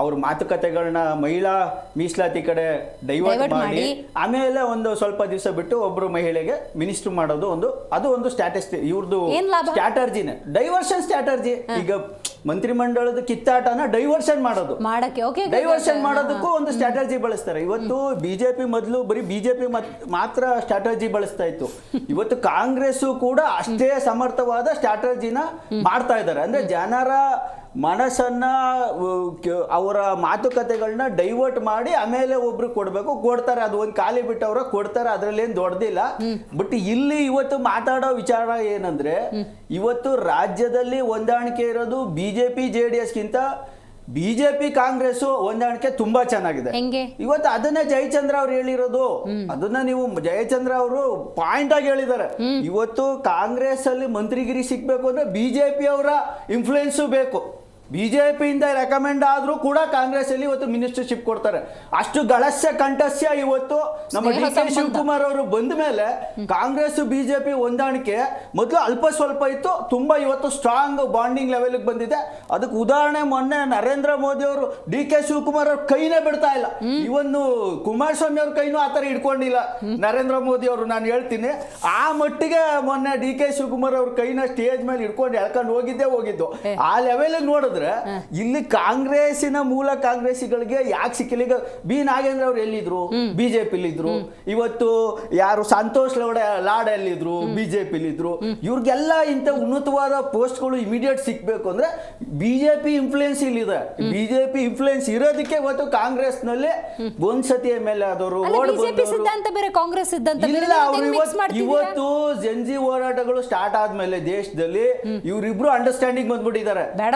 ಅವ್ರ ಮಾತುಕತೆಗಳನ್ನ ಮಹಿಳಾ ಮೀಸಲಾತಿ ಕಡೆ ಡೈವರ್ಟ್ ಮಾಡಿ ಆಮೇಲೆ ಒಂದು ಸ್ವಲ್ಪ ದಿವಸ ಬಿಟ್ಟು ಒಬ್ರು ಮಹಿಳೆಗೆ ಮಿನಿಸ್ಟರ್ ಮಾಡೋದು ಅದು ಒಂದು ಇವ್ರದ್ದು ಸ್ಟ್ರಾಟರ್ಜಿನೇ, ಡೈವರ್ಷನ್ ಸ್ಟ್ರಾಟರ್ಜಿ. ಈಗ ಮಂತ್ರಿಮಂಡಲದ ಕಿತ್ತಾಟನ ಡೈವರ್ಷನ್ ಮಾಡೋದಕ್ಕೂ ಒಂದು ಸ್ಟ್ರಾಟರ್ಜಿ ಬಳಸ್ತಾರೆ. ಇವತ್ತು ಬಿಜೆಪಿ ಮೊದಲು ಬರೀ ಬಿಜೆಪಿ ಮಾತ್ರ ಸ್ಟ್ರಾಟರ್ಜಿ ಬಳಸ್ತಾ ಇತ್ತು. ಇವತ್ತು ಕಾಂಗ್ರೆಸ್ ಕೂಡ ಅಷ್ಟೇ ಸಮರ್ಥವಾದ ಸ್ಟ್ರಾಟರ್ಜಿನ ಮಾಡ್ತಾ ಇದ್ದಾರೆ. ಅಂದ್ರೆ ಜನರ ಮನಸ್ಸನ್ನ ಅವರ ಮಾತುಕತೆಗಳನ್ನ ಡೈವರ್ಟ್ ಮಾಡಿ ಆಮೇಲೆ ಒಬ್ರು ಕೊಡ್ತಾರೆ, ಅದು ಒಂದು ಖಾಲಿ ಬಿಟ್ಟವ್ರ ಕೊಡ್ತಾರೆ, ಅದರಲ್ಲೇನು ದೊಡ್ಡದಿಲ್ಲ. ಬಟ್ ಇಲ್ಲಿ ಇವತ್ತು ಮಾತಾಡೋ ವಿಚಾರ ಏನಂದ್ರೆ, ಇವತ್ತು ರಾಜ್ಯದಲ್ಲಿ ಹೊಂದಾಣಿಕೆ ಇರೋದು ಬಿಜೆಪಿ JDSಗಿಂತ ಬಿಜೆಪಿ ಕಾಂಗ್ರೆಸ್ ಹೊಂದಾಣಿಕೆ ತುಂಬಾ ಚೆನ್ನಾಗಿದೆ. ಇವತ್ತು ಅದನ್ನೇ ಜಯಚಂದ್ರ ಅವ್ರು ಹೇಳಿರೋದು, ಅದನ್ನ ನೀವು ಜಯಚಂದ್ರ ಅವರು ಪಾಯಿಂಟ್ ಆಗಿ ಹೇಳಿದ್ದಾರೆ. ಇವತ್ತು ಕಾಂಗ್ರೆಸ್ ಅಲ್ಲಿ ಮಂತ್ರಿಗಿರಿ ಸಿಗ್ಬೇಕು ಅಂದ್ರೆ ಬಿಜೆಪಿ ಅವರ ಇನ್ಫ್ಲೂಯೆನ್ಸ್ ಬೇಕು. ಬಿಜೆಪಿಯಿಂದ ರೆಕಮೆಂಡ್ ಆದ್ರೂ ಕೂಡ ಕಾಂಗ್ರೆಸ್ ಅಲ್ಲಿ ಇವತ್ತು ಮಿನಿಸ್ಟರ್ಶಿಪ್ ಕೊಡ್ತಾರೆ. ಅಷ್ಟು ಗಳಸ್ಯ ಕಂಠಸ್ಯ ಇವತ್ತು ನಮ್ಮ DK ಶಿವಕುಮಾರ್ ಅವರು ಬಂದ ಮೇಲೆ ಕಾಂಗ್ರೆಸ್ ಬಿಜೆಪಿ ಹೊಂದಾಣಿಕೆ ಮೊದಲು ಅಲ್ಪ ಸ್ವಲ್ಪ ಇತ್ತು, ತುಂಬಾ ಇವತ್ತು ಸ್ಟ್ರಾಂಗ್ ಬಾಂಡಿಂಗ್ ಲೆವೆಲ್ ಬಂದಿದೆ. ಅದಕ್ಕೆ ಉದಾಹರಣೆ ಮೊನ್ನೆ ನರೇಂದ್ರ ಮೋದಿ ಅವರು DK ಶಿವಕುಮಾರ್ ಅವ್ರ ಕೈನೇ ಬಿಡ್ತಾ ಇಲ್ಲ, ಇವನ್ನು ಕುಮಾರಸ್ವಾಮಿ ಅವ್ರ ಕೈನೂ ಆತರ ಇಟ್ಕೊಂಡಿಲ್ಲ ನರೇಂದ್ರ ಮೋದಿ ಅವರು. ನಾನು ಹೇಳ್ತೀನಿ ಆ ಮಟ್ಟಿಗೆ ಮೊನ್ನೆ DK ಶಿವಕುಮಾರ್ ಅವ್ರ ಕೈನ ಸ್ಟೇಜ್ ಮೇಲೆ ಇಟ್ಕೊಂಡು ಎಳ್ಕೊಂಡು ಹೋಗಿದ್ದು. ಆ ಲೆವೆಲ್ ನೋಡಿದ್ರೆ ಇಲ್ಲಿ ಕಾಂಗ್ರೆಸ್ಸಿನ ಮೂಲ ಕಾಂಗ್ರೆಸ್ಸಿಗಳಿಗೆ ಯಾಕೆ ಸಿಕ್ಕಿಲ್ಲ? ಈಗ ಬಿ ನಾಗೇಂದ್ರ ಅವ್ರು ಎಲ್ಲಿದ್ರು? ಬಿಜೆಪಿಲಿ ಇದ್ರು. ಇವತ್ತು ಯಾರು ಸಂತೋಷ್ ಲಾಡ್ ಎಲ್ಲಿದ್ರು? ಬಿಜೆಪಿಲಿ ಇದ್ರು. ಇವ್ರಿಗೆಲ್ಲ ಇಂಥ ಉನ್ನತವಾದ ಪೋಸ್ಟ್ಗಳು ಇಮಿಡಿಯೇಟ್ ಸಿಕ್ಬೇಕು ಅಂದ್ರೆ ಬಿಜೆಪಿ ಇನ್ಫ್ಲೂಯೆನ್ಸ್ ಇಲ್ಲಿದೆ. ಬಿಜೆಪಿ ಇನ್ಫ್ಲೂಯೆನ್ಸ್ ಇರೋದಕ್ಕೆ ಇವತ್ತು ಕಾಂಗ್ರೆಸ್ ನಲ್ಲಿ ಒಂದ್ಸತಿ ಮೇಲೆ ಆದವರು ಇವತ್ತು ಜಂಜಿ ಹೋರಾಟಗಳು ಸ್ಟಾರ್ಟ್ ಆದ್ಮೇಲೆ ದೇಶದಲ್ಲಿ ಇವರಿಬ್ರು ಅಂಡರ್ಸ್ಟ್ಯಾಂಡಿಂಗ್ ಬಂದ್ಬಿಟ್ಟಿದ್ದಾರೆ. ಬೇಡ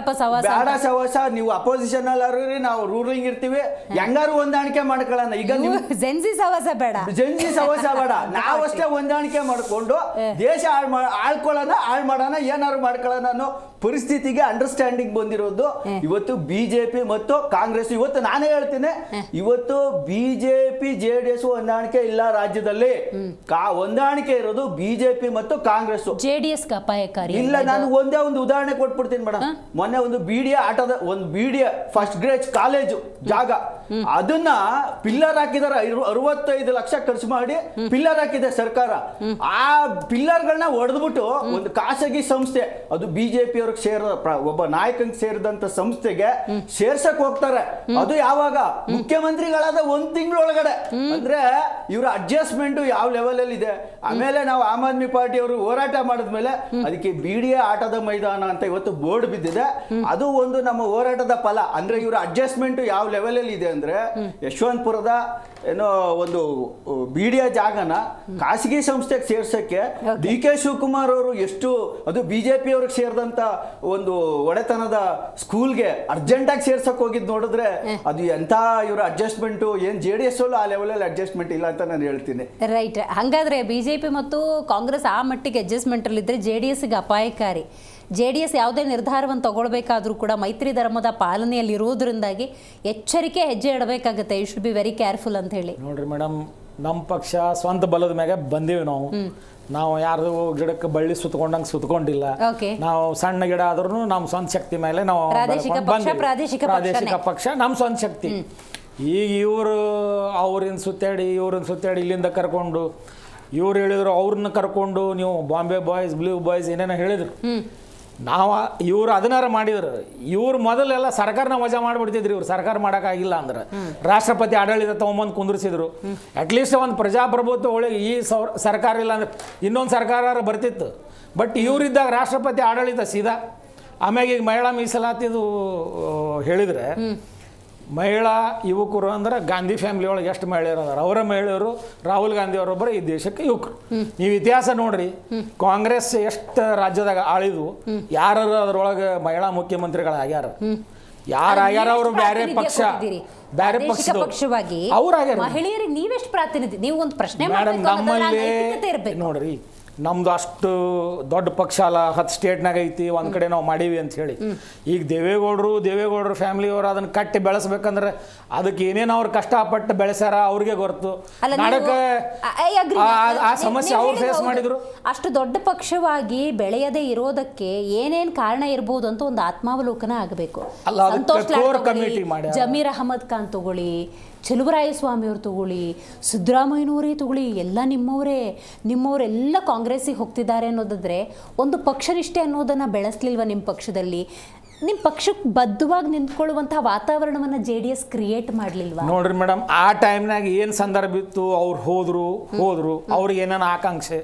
ಸವಾಸ, ನೀವು ಅಪೋಸಿಷನ್ ಅಲ್ಲಿ ನಾವು ರೂಲಿಂಗ್ ಇರ್ತೀವಿ, ಹೆಂಗಾರು ಹೊಂದಾಣಿಕೆ ಮಾಡ್ಕೊಳ್ಳೋಣ. ಈಗ ನೀವು ಜಂಜಿ ಸವಾಸ ಬೇಡ, ನಾವಷ್ಟೇ ಹೊಂದಾಣಿಕೆ ಮಾಡ್ಕೊಂಡು ದೇಶ ಆಳ್ಕೊಳ್ಳೋಣ, ಮಾಡೋಣ, ಏನಾರು ಮಾಡ್ಕೊಳ್ಳೋಣ ಅನ್ನೋ ಪರಿಸ್ಥಿತಿಗೆ ಅಂಡರ್ಸ್ಟ್ಯಾಂಡಿಂಗ್ ಬಂದಿರೋದು ಇವತ್ತು ಬಿಜೆಪಿ ಮತ್ತು ಕಾಂಗ್ರೆಸ್. ಇವತ್ತು ನಾನೇ ಹೇಳ್ತೀನಿ, ಇವತ್ತು ಬಿಜೆಪಿ JDS ಹೊಂದಾಣಿಕೆ ಇಲ್ಲ ರಾಜ್ಯದಲ್ಲಿ. ಹೊಂದಾಣಿಕೆ ಇರೋದು ಬಿಜೆಪಿ ಮತ್ತು ಕಾಂಗ್ರೆಸ್. JDS ಅಪಾಯಕಾರಿ ಇಲ್ಲ. ನಾನು ಒಂದೇ ಒಂದು ಉದಾಹರಣೆ ಕೊಟ್ಬಿಡ್ತೀನಿ ಮೇಡಮ್. ಮೊನ್ನೆ ಒಂದು BDA ಫಸ್ಟ್ ಗ್ರೇಡ್ ಕಾಲೇಜು ಜಾಗ, ಅದನ್ನ ಪಿಲ್ಲರ್ ಹಾಕಿದಾರೆ. 65 ಲಕ್ಷ ಖರ್ಚು ಮಾಡಿ ಪಿಲ್ಲರ್ ಹಾಕಿದೆ ಸರ್ಕಾರ. ಆ ಪಿಲ್ಲರ್ಗಳನ್ನ ಹೊಡೆದ್ಬಿಟ್ಟು ಒಂದು ಖಾಸಗಿ ಸಂಸ್ಥೆ, ಅದು ಬಿಜೆಪಿ ಅವ್ರಿಗೆ ಒಬ್ಬ ನಾಯಕನಿಗೆ ಸೇರಿದಂತ ಸಂಸ್ಥೆಗೆ ಸೇರ್ಸಕ್ ಹೋಗ್ತಾರೆ. ಅದು ಯಾವಾಗ? ಮುಖ್ಯಮಂತ್ರಿಗಳಾದ 1 ತಿಂಗಳೊಳಗಡೆ. ಅಂದ್ರೆ ಇವ್ರ ಅಡ್ಜಸ್ಟ್ಮೆಂಟ್ ಯಾವ ಲೆವೆಲ್ ಅಲ್ಲಿ ಇದೆ. ಆಮೇಲೆ ನಾವು ಆಮ್ ಆದ್ಮಿ ಪಾರ್ಟಿ ಅವರು ಹೋರಾಟ ಮಾಡಿದ್ಮೇಲೆ ಅದಕ್ಕೆ BDA ಆಟದ ಮೈದಾನ ಅಂತ ಇವತ್ತು ಬೋರ್ಡ್ ಬಿದ್ದಿದೆ. ಅದು ಒಂದು ನಮ್ಮ ಹೋರಾಟದ ಫಲ. ಅಂದ್ರೆ ಇವ್ರ ಅಡ್ಜಸ್ಟ್ಮೆಂಟ್ ಯಾವ ಲೆವೆಲ್ ಅಲ್ಲಿ ಇದೆ ಅಂದ್ರೆ, ಯಶವಂತಪುರದ ಏನೋ ಒಂದು BDA ಜಾಗನ ಖಾಸಗಿ ಸಂಸ್ಥೆಗೆ ಸೇರ್ಸಕ್ಕೆ DK ಶಿವಕುಮಾರ್ ಅವರು ಎಷ್ಟು, ಅದು ಬಿಜೆಪಿ ಅವ್ರಿಗೆ ಸೇರಿದಂತ ಒಂದು ಒಡೆತನದ ಸ್ಕೂಲ್ಗೆ ಅರ್ಜೆಂಟ್ ಆಗಿ ಸೇರ್ಸಕ್ ಹೋಗಿದ್ ನೋಡಿದ್ರೆ ಅದು ಎಂತ ಇವ್ರ ಅಡ್ಜಸ್ಟ್ಮೆಂಟ್. ಏನ್ JDS ಅಲ್ಲೂ ಆ ಲೆವೆಲ್ ಅಲ್ಲಿ ಅಡ್ಜಸ್ಟ್ಮೆಂಟ್ ಇಲ್ಲ ಅಂತ ನಾನು ಹೇಳ್ತೀನಿ. ರೈಟ್. ಹಂಗಾದ್ರೆ ಬಿಜೆಪಿ ಮತ್ತು ಕಾಂಗ್ರೆಸ್ ಆ ಮಟ್ಟಿಗೆ ಅಡ್ಜಸ್ಟ್ಮೆಂಟ್ ಅಲ್ಲಿ ಇದ್ರೆ JDSಗೆ ಅಪಾಯಕಾರಿ. JDS ಯಾವುದೇ ನಿರ್ಧಾರವನ್ನು ತಗೊಳ್ಬೇಕಾದ್ರೂ ಕೂಡ ಮೈತ್ರಿ ಧರ್ಮದ ಪಾಲನೆಯಲ್ಲಿ ಇರೋದ್ರಿಂದಾಗಿ ಎಚ್ಚರಿಕೆ ಹೆಜ್ಜೆ ಇಡಬೇಕಾಗುತ್ತೆ. You should be very careful ಅಂತ ಹೇಳಿ. ನೋಡ್ರಿ ಮೇಡಮ್, ನಮ್ಮ ಪಕ್ಷ ಸ್ವಂತ ಬಲದ ಮ್ಯಾಗ ಬಂದೀವಿ. ನಾವು ಯಾರ್ದು ಗಿಡಕ್ಕೆ ಬಳ್ಳಿ ಸುತ್ಕೊಂಡಂಗೆ ಸುತ್ಕೊಂಡಿಲ್ಲ. ನಾವು ಸಣ್ಣ ಗಿಡ ಆದ್ರೂ ನಮ್ಮ ಸ್ವಂತ ಶಕ್ತಿ ಮೇಲೆ ನಾವು ಪ್ರಾದೇಶಿಕ ಪಕ್ಷ ನಮ್ಮ ಸ್ವಂತ ಶಕ್ತಿ. ಈಗ ಇವರು ಅವ್ರನ್ನ ಸುತ್ತಾಡಿ ಇಲ್ಲಿಂದ ಕರ್ಕೊಂಡು ಇವ್ರು ಹೇಳಿದ್ರು, ಅವ್ರನ್ನ ಕರ್ಕೊಂಡು ನೀವು ಬಾಂಬೆ ಬಾಯ್ಸ್, ಬ್ಲೂ ಬಾಯ್ಸ್ ಏನೇನೋ ಹೇಳಿದ್ರು. ನಾವು ಇವ್ರು ಅದನ್ನಾರ ಮಾಡಿದ್ರು. ಇವ್ರು ಮೊದಲೆಲ್ಲ ಸರ್ಕಾರನ ವಜಾ ಮಾಡಿಬಿಡ್ತಿದ್ರು. ಇವ್ರು ಸರ್ಕಾರ ಮಾಡೋಕ್ಕಾಗಿಲ್ಲ ಅಂದ್ರೆ ರಾಷ್ಟ್ರಪತಿ ಆಡಳಿತ ತೊಗೊಂಬಂದು ಕುಂದ್ರಿಸಿದ್ರು. ಅಟ್ಲೀಸ್ಟ್ ಒಂದು ಪ್ರಜಾಪ್ರಭುತ್ವ ಒಳಗೆ ಈ ಸರ್ಕಾರ ಇಲ್ಲ ಅಂದ್ರೆ ಇನ್ನೊಂದು ಸರ್ಕಾರ ಬರ್ತಿತ್ತು. ಬಟ್ ಇವರಿದ್ದಾಗ ರಾಷ್ಟ್ರಪತಿ ಆಡಳಿತ ಸೀದಾ. ಆಮ್ಯಾಗ ಈಗ ಮಹಿಳಾ ಮೀಸಲಾತಿದು ಹೇಳಿದರೆ, ಮಹಿಳಾ ಯುವಕರು ಅಂದ್ರೆ ಗಾಂಧಿ ಫ್ಯಾಮಿಲಿ ಒಳಗೆ ಎಷ್ಟು ಮಹಿಳೆಯರು ಅದಾರ, ಅವರ ಮಹಿಳೆಯರು ರಾಹುಲ್ ಗಾಂಧಿ ಅವರೊಬ್ಬರು ಈ ದೇಶಕ್ಕೆ ಯುವಕರು. ನೀವು ಇತಿಹಾಸ ನೋಡ್ರಿ, ಕಾಂಗ್ರೆಸ್ ಎಷ್ಟು ರಾಜ್ಯದಾಗ ಆಳಿದ್ವು, ಯಾರು ಅದರೊಳಗೆ ಮಹಿಳಾ ಮುಖ್ಯಮಂತ್ರಿಗಳಾಗ್ಯಾರ, ಯಾರಾಗ್ಯಾರ ಅವರು ಬೇರೆ ಪಕ್ಷ ಬೇರೆ ಪಕ್ಷವಾಗಿ ಮಹಿಳೆಯರಿಗೆ ನೀವೆಷ್ಟು ಪ್ರಾತಿನಿಧ್ಯ? ನೀವು ಒಂದು ಪ್ರಶ್ನೆ ನಮ್ಮಲ್ಲಿ ನೋಡ್ರಿ, ನಮ್ದು ಅಷ್ಟು ದೊಡ್ಡ ಪಕ್ಷ ಅಲ್ಲ, 10 ಸ್ಟೇಟ್ನಾಗ ಐತಿ, ಒಂದ್ ಕಡೆ ನಾವು ಮಾಡೀವಿ ಅಂತ ಹೇಳಿ. ಈಗ ದೇವೇಗೌಡರು ಫ್ಯಾಮಿಲಿಯವರು ಅದನ್ನ ಕಟ್ಟಿ ಬೆಳೆಸ್ಬೇಕಂದ್ರೆ ಅದಕ್ಕೆ ಏನೇನು ಅವ್ರು ಕಷ್ಟಪಟ್ಟು ಬೆಳೆಸ್ಯಾರ ಅವ್ರಿಗೆ ಗೊತ್ತು. ಆ ಸಮಸ್ಯೆ ಅವ್ರು ಫೇಸ್ ಮಾಡಿದ್ರು. ಅಷ್ಟು ದೊಡ್ಡ ಪಕ್ಷವಾಗಿ ಬೆಳೆಯದೇ ಇರೋದಕ್ಕೆ ಏನೇನ್ ಕಾರಣ ಇರಬಹುದು ಅಂತ ಒಂದು ಆತ್ಮಾವಲೋಕನ ಆಗಬೇಕು. ಜಮೀರ್ ಅಹಮದ್ ಖಾನ್ ತಗೊಳ್ಳಿ, ಚಲುವರಾಯಸ್ವಾಮಿಯವ್ರು ತಗೊಳ್ಳಿ, ಸಿದ್ದರಾಮಯ್ಯನವರೇ ತಗೊಳ್ಳಿ, ಎಲ್ಲ ನಿಮ್ಮವರೆಲ್ಲ ಕಾಂಗ್ರೆಸ್ಸಿಗೆ ಹೋಗ್ತಿದ್ದಾರೆ ಅನ್ನೋದಾದ್ರೆ ಒಂದು ಪಕ್ಷನಿಷ್ಠೆ ಅನ್ನೋದನ್ನು ಬೆಳೆಸಲಿಲ್ವ ನಿಮ್ಮ ಪಕ್ಷದಲ್ಲಿ? ನಿಮ್ಮ ಪಕ್ಷಕ್ಕೆ ಬದ್ಧವಾಗಿ ನಿಂತ್ಕೊಳ್ಳುವಂತಹ ವಾತಾವರಣವನ್ನ JDS ಕ್ರಿಯೇಟ್ ಮಾಡ್ಲಿಲ್ವಾ? ನೋಡ್ರಿ ಮೇಡಮ್, ಆ ಟೈಮ್ನಾಗ ಏನು ಸಂದರ್ಭ ಇತ್ತು, ಅವ್ರು ಹೋದ್ರು ಅವ್ರಿಗೆ ಏನೇನು ಆಕಾಂಕ್ಷೆ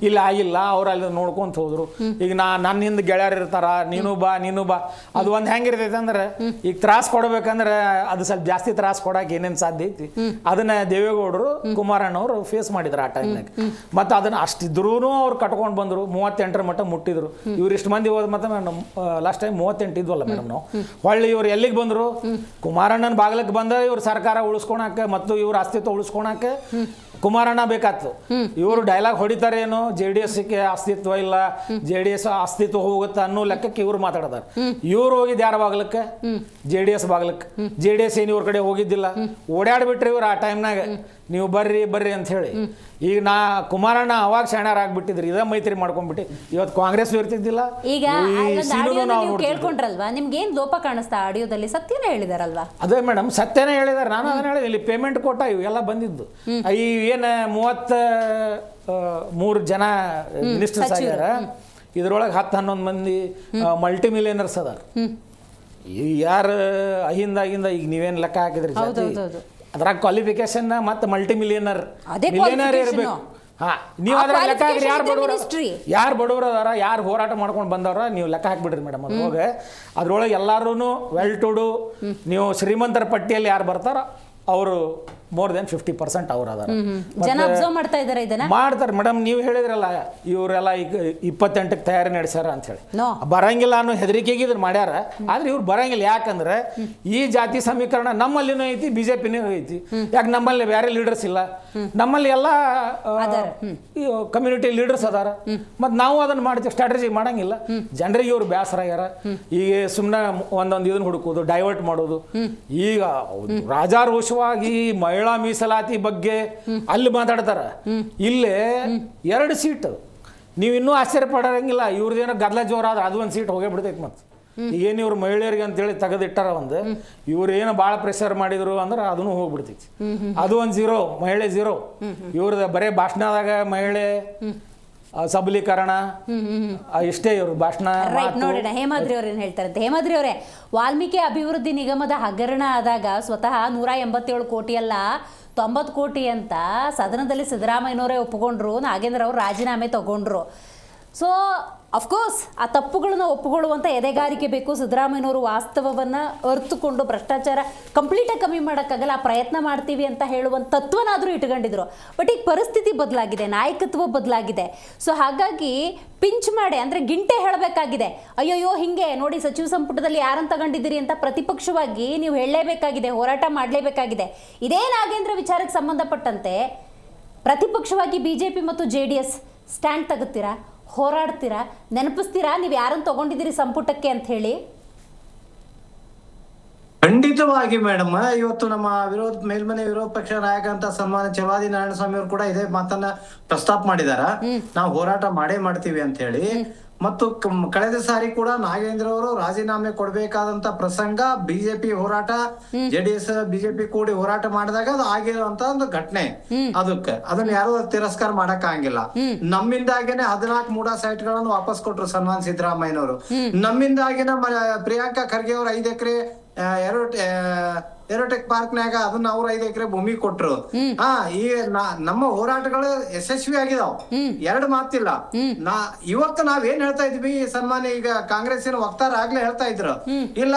ಇಲ್ಲ ಆಗಿಲ್ಲ, ಅವ್ರು ಅಲ್ಲಿ ನೋಡ್ಕೊಂತ ಹೋದ್ರು. ಈಗ ನನ್ನಿಂದ ಗೆಳೆಯರು ಇರ್ತಾರ, ನೀನು ಬಾ ಅದು ಒಂದು ಹೆಂಗಿರ್ತೈತೆ ಅಂದ್ರೆ, ಈಗ ತ್ರಾಸ ಕೊಡ್ಬೇಕಂದ್ರೆ ಅದು ಸ್ವಲ್ಪ ಜಾಸ್ತಿ ತ್ರಾಸ ಕೊಡಕ್ಕೆ ಏನೇನು ಸಾಧ್ಯ ಐತಿ ಅದನ್ನ ದೇವೇಗೌಡರು ಕುಮಾರಣ್ಣವ್ರು ಫೇಸ್ ಮಾಡಿದ್ರು ಆ ಟೈಮ್ನಾಗ. ಮತ್ತು ಅದನ್ನ ಅಷ್ಟಿದ್ರೂ ಅವ್ರು ಕಟ್ಕೊಂಡು ಬಂದರು, 38ರ ಮಟ್ಟ ಮುಟ್ಟಿದ್ರು. ಇವ್ರು ಇಷ್ಟು ಮಂದಿ ಹೋದ ಮತ್ತೆ ಲಾಸ್ಟ್ ಟೈಮ್ 38 ಇದ್ವಲ್ಲ ಮೇಡಮ್ ನಾವು. ಹೊಳ್ಳಿ ಇವ್ರು ಎಲ್ಲಿಗೆ ಬಂದರು? ಕುಮಾರಣ್ಣನ ಬಾಗ್ಲಕ್ಕೆ ಬಂದ ಇವ್ರು ಸರ್ಕಾರ ಉಳಿಸ್ಕೊಳಕ್ಕೆ ಮತ್ತು ಇವ್ರ ಅಸ್ತಿತ್ವ ಉಳಿಸ್ಕೊಳಕ್ಕೆ ಕುಮಾರಣ್ಣ ಬೇಕಾಯ್ತು. ಇವರು ಡೈಲಾಗ್ ಹೊಡಿತಾರೇನು, JDSಗೆ ಅಸ್ತಿತ್ವ ಇಲ್ಲ, JDS ಅಸ್ತಿತ್ವ ಹೋಗುತ್ತೆ ಅನ್ನೋ ಲೆಕ್ಕಕ್ಕೆ ಇವ್ರು ಮಾತಾಡ್ತಾರೆ. ಇವ್ರು ಹೋಗಿದ್ದು ಯಾರ ಬಾಗ್ಲಕ್ಕೆ? JDS ಬಾಗ್ಲಕ್ಕೆ. JDS ಏನು ಇವ್ರ ಕಡೆ ಹೋಗಿದ್ದಿಲ್ಲ, ಓಡಾಡ್ಬಿಟ್ರಿ ಇವ್ರು ಆ ಟೈಮ್ನಾಗ, ನೀವು ಬರ್ರಿ ಅಂತ ಹೇಳಿ. ಈಗ ಕುಮಾರಣ್ಣ ಅವಾಗ ಶಾಣ್ಯಾರ ಆಗ್ಬಿಟ್ಟಿದ್ರಿ, ಇದ ಮೈತ್ರಿ ಮಾಡ್ಕೊಂಡ್ಬಿಟ್ಟು ಇವತ್ತು ಕಾಂಗ್ರೆಸ್ ಇರ್ತಿದ್ದಿಲ್ಲ. ಈಗ ಕೇಳ್ಕೊಂಡ್ರಲ್ವಾ, ನಿಮ್ಗೆ ಏನ್ ಲೋಪ ಕಾಣಿಸ್ತಾ ಆಡಿಯೋದಲ್ಲಿ? ಸತ್ಯನೇ ಹೇಳಿದಾರಲ್ವಾ? ಅದೇ ಮೇಡಮ್, ಸತ್ಯನೇ ಹೇಳಿದಾರೆ. ನಾನು ಅದನ್ನ ಹೇಳಿದೆ, ಇಲ್ಲಿ ಪೇಮೆಂಟ್ ಕೊಟ್ಟ ಇವೆಲ್ಲ ಬಂದಿದ್ದು. ಏನು 33 ಜನ ಮಿನಿಸ್ಟರ್ಸ್ ಆಗ್ಯಾರ, ಇದ್ರೊಳಗೆ 10-11 ಮಂದಿ ಮಲ್ಟಿ ಮಿಲಿಯನರ್ಸ್ ಅದಾರ. ಯಾರು ಅಹಿಂದ ಈಗ ನೀವೇನು ಲೆಕ್ಕ ಹಾಕಿದ್ರಿ ಜಾತಿ, ಅದ್ರಾಗ ಕ್ವಾಲಿಫಿಕೇಶನ್ ಮತ್ತು ಮಲ್ಟಿ ಮಿಲಿಯನರ್ ಇರಬೇಕು. ನೀವು ಅದ್ರ ಲೆಕ್ಕ ಹಾಕಿರಿ, ಯಾರು ಬಡವರು ಅದಾರ, ಯಾರು ಹೋರಾಟ ಮಾಡ್ಕೊಂಡು ಬಂದವ್ರ ನೀವು ಲೆಕ್ಕ ಹಾಕ್ಬಿಡ್ರಿ ಮೇಡಮ್. ಅದ್ರೊಳಗೆ ಎಲ್ಲರೂ ವೆಲ್ ಟು ಡೂ, ನೀವು ಶ್ರೀಮಂತರ ಪಟ್ಟಿಯಲ್ಲಿ ಯಾರು ಬರ್ತಾರ ಅವರು more than 50% ಅವ್ರು ಅದಾರ. ಜನ ಅಬ್ಸರ್ವ್ ಮಾಡ್ತಾ ಇದ್ದಾರೆ ಇದನ್ನ. ಮಾಡ್ತಾರೆ ಮೇಡಮ್, ನೀವು ಹೇಳಿದ್ರಲ್ಲ ಇವರೆಲ್ಲ ಈಗ 28ಕ್ಕೆ ತಯಾರಿ ನಡೆಸ್ಯಾರ ಅಂತ ಹೇಳಿ. ಬರಂಗಿಲ್ಲ ಅನ್ನೋ ಹೆದರಿಕೆಗೆ ಇದ್ರ ಮಾಡ್ಯಾರ. ಆದ್ರೆ ಇವ್ರು ಬರಂಗಿಲ್ಲ, ಯಾಕಂದ್ರೆ ಈ ಜಾತಿ ಸಮೀಕರಣ ನಮ್ಮಲ್ಲಿನೂ ಐತಿ, BJPನೂ ಐತಿ. ಯಾಕೆ ನಮ್ಮಲ್ಲಿ ಬೇರೆ ಲೀಡರ್ಸ್ ಇಲ್ಲ, ನಮ್ಮಲ್ಲಿ ಎಲ್ಲ ಕಮ್ಯುನಿಟಿ ಲೀಡರ್ಸ್ ಅದಾರ. ಮತ್ತು ನಾವು ಅದನ್ನ ಮಾಡ್ತೀವಿ, ಸ್ಟ್ರಾಟಜಿ ಮಾಡಂಗಿಲ್ಲ. ಜನರಿಗೆ ಇವ್ರು ಬೇಸರ ಆಗ್ಯಾರ. ಈಗ ಸುಮ್ಮನೆ ಒಂದೊಂದು ಇದನ್ನ ಹುಡುಕೋದು, ಡೈವರ್ಟ್ ಮಾಡೋದು. ಈಗ ರಾಜಾರೋಷವಾಗಿ ಮಹಿಳಾ ಮೀಸಲಾತಿ ಬಗ್ಗೆ ಅಲ್ಲಿ ಮಾತಾಡ್ತಾರ, ಇಲ್ಲೇ 2 ಸೀಟ್. ನೀವು ಇನ್ನೂ ಆಶ್ಚರ್ಯ ಪಡೋಂಗಿಲ್ಲ, ಇವ್ರದ್ದೇನೋ ಗದ್ದಲ ಜೋರಾದ್ರೆ ಅದು ಒಂದು ಸೀಟ್ ಹೋಗೇ ಬಿಡ್ತೈತೆ. ಮತ್ತೆ ಏನು ಇವ್ರು ಮಹಿಳೆಯರಿಗೆ ಅಂತೇಳಿ ತೆಗೆದಿಟ್ಟಾರ ಒಂದು, ಇವ್ರು ಏನು ಭಾಳ ಪ್ರೆಷರ್ ಮಾಡಿದ್ರು ಅಂದ್ರೆ ಅದನ್ನು ಹೋಗ್ಬಿಡ್ತೈತಿ. ಅದು ಒಂದು 0, ಮಹಿಳೆ 0. ಇವ್ರದ್ದು ಬರೇ ಭಾಷಣದಾಗ ಮಹಿಳೆ ಸಬಲೀಕರಣ ಇಷ್ಟೇ ಇವ್ರ ಭಾಷಣ. ನೋಡೋಣ ಹೇಮಾದ್ರಿ ಅವ್ರು ಏನ್ ಹೇಳ್ತಾರಂತೆ. ಹೇಮಾದ್ರಿ ಅವರೇ, ವಾಲ್ಮೀಕಿ ಅಭಿವೃದ್ಧಿ ನಿಗಮದ ಹಗರಣ ಆದಾಗ ಸ್ವತಃ 187 ಕೋಟಿ ಅಲ್ಲ 90 ಕೋಟಿ ಅಂತ ಸದನದಲ್ಲಿ ಸಿದ್ದರಾಮಯ್ಯನವರೇ ಒಪ್ಪಿಕೊಂಡ್ರು, ನಾಗೇಂದ್ರ ಅವರು ರಾಜೀನಾಮೆ ತಗೊಂಡ್ರು. ಸೊ ಅಫ್ಕೋರ್ಸ್ ಆ ತಪ್ಪುಗಳನ್ನ ಒಪ್ಪಿಕೊಳ್ಳುವಂಥ ಎದೆಗಾರಿಕೆ ಬೇಕು. ಸಿದ್ದರಾಮಯ್ಯನವರು ವಾಸ್ತವವನ್ನು ಅರ್ಥಕೊಂಡು ಭ್ರಷ್ಟಾಚಾರ ಕಂಪ್ಲೀಟಾಗಿ ಕಮ್ಮಿ ಮಾಡೋಕ್ಕಾಗಲ್ಲ, ಆ ಪ್ರಯತ್ನ ಮಾಡ್ತೀವಿ ಅಂತ ಹೇಳುವಂಥ ತತ್ವನಾದರೂ ಇಟ್ಕೊಂಡಿದ್ರು. ಬಟ್ ಈಗ ಪರಿಸ್ಥಿತಿ ಬದಲಾಗಿದೆ, ನಾಯಕತ್ವ ಬದಲಾಗಿದೆ. ಸೊ ಹಾಗಾಗಿ ಪಿಂಚ್ ಮಾಡಿ ಅಂದರೆ ಗಿಂಟೆ ಹೇಳಬೇಕಾಗಿದೆ. ಅಯ್ಯೋಯ್ಯೋ ಹಿಂಗೆ ನೋಡಿ ಸಚಿವ ಸಂಪುಟದಲ್ಲಿ ಯಾರನ್ನು ತಗೊಂಡಿದ್ದೀರಿ ಅಂತ ಪ್ರತಿಪಕ್ಷವಾಗಿ ನೀವು ಹೇಳಲೇಬೇಕಾಗಿದೆ, ಹೋರಾಟ ಮಾಡಲೇಬೇಕಾಗಿದೆ. ಇದೇ ನಾಗೇಂದ್ರ ವಿಚಾರಕ್ಕೆ ಸಂಬಂಧಪಟ್ಟಂತೆ ಪ್ರತಿಪಕ್ಷವಾಗಿ BJP ಮತ್ತು JDS ಸ್ಟ್ಯಾಂಡ್ ತೆಗುತ್ತೀರಾ, ಹೋರಾಡ್ತೀರಾ, ನೆನಪಿಸ್ತೀರಾ ನೀವು ಯಾರನ್ನು ತಗೊಂಡಿದ್ದೀರಿ ಸಂಪುಟಕ್ಕೆ ಅಂತ ಹೇಳಿ? ಖಂಡಿತವಾಗಿ ಮೇಡಮ್, ಇವತ್ತು ನಮ್ಮ ಮೇಲ್ಮನೆ ವಿರೋಧ ಪಕ್ಷ ನಾಯಕ ಅಂತ ಸನ್ಮಾನ್ಯ ಚಲವಾದಿ ನಾರಾಯಣಸ್ವಾಮಿ ಅವರು ಕೂಡ ಇದೇ ಮಾತನ್ನ ಪ್ರಸ್ತಾಪ ಮಾಡಿದಾರ, ನಾವು ಹೋರಾಟ ಮಾಡೇ ಮಾಡ್ತೀವಿ ಅಂತ ಹೇಳಿ. ಮತ್ತು ಕಳೆದ ಸಾರಿ ಕೂಡ ನಾಗೇಂದ್ರ ಅವರು ರಾಜೀನಾಮೆ ಕೊಡ್ಬೇಕಾದಂತ ಪ್ರಸಂಗ, BJP ಹೋರಾಟ, JDS BJP ಕೂಡಿ ಹೋರಾಟ ಮಾಡಿದಾಗ ಅದು ಆಗಿರುವಂತ ಒಂದು ಘಟನೆ. ಅದನ್ನ ಯಾರು ತಿರಸ್ಕಾರ ಮಾಡಕ್ ಆಗಿಲ್ಲ. ನಮ್ಮಿಂದಾಗೇನೆ 14 ಮೂಡಾ ಸೈಟ್ ಗಳನ್ನು ವಾಪಸ್ ಕೊಟ್ರು ಸನ್ಮಾನ್ ಸಿದ್ದರಾಮಯ್ಯನವರು. ನಮ್ಮಿಂದಾಗಿನ ಪ್ರಿಯಾಂಕಾ ಖರ್ಗೆ ಅವರು 5 ಎಕರೆ ಏರೋಟೆಕ್ ಪಾರ್ಕ್ನಾಗ ಅದನ್ನ ಅವ್ರ 5 ಎಕರೆ ಭೂಮಿ ಕೊಟ್ರು. ಈ ನಮ್ಮ ಹೋರಾಟಗಳು ಯಶಸ್ವಿ ಆಗಿದಾವ್, 2 ಮಾತಿಲ್ಲ. ಇವತ್ತು ನಾವೇನ್ ಹೇಳ್ತಾ ಇದ್ವಿ, ಸನ್ಮಾನ್ಯ ಈಗ ಕಾಂಗ್ರೆಸ್ಸಿನ ವಕ್ತಾರ ಆಗ್ಲೇ ಹೇಳ್ತಾ ಇದ್ರು, ಇಲ್ಲ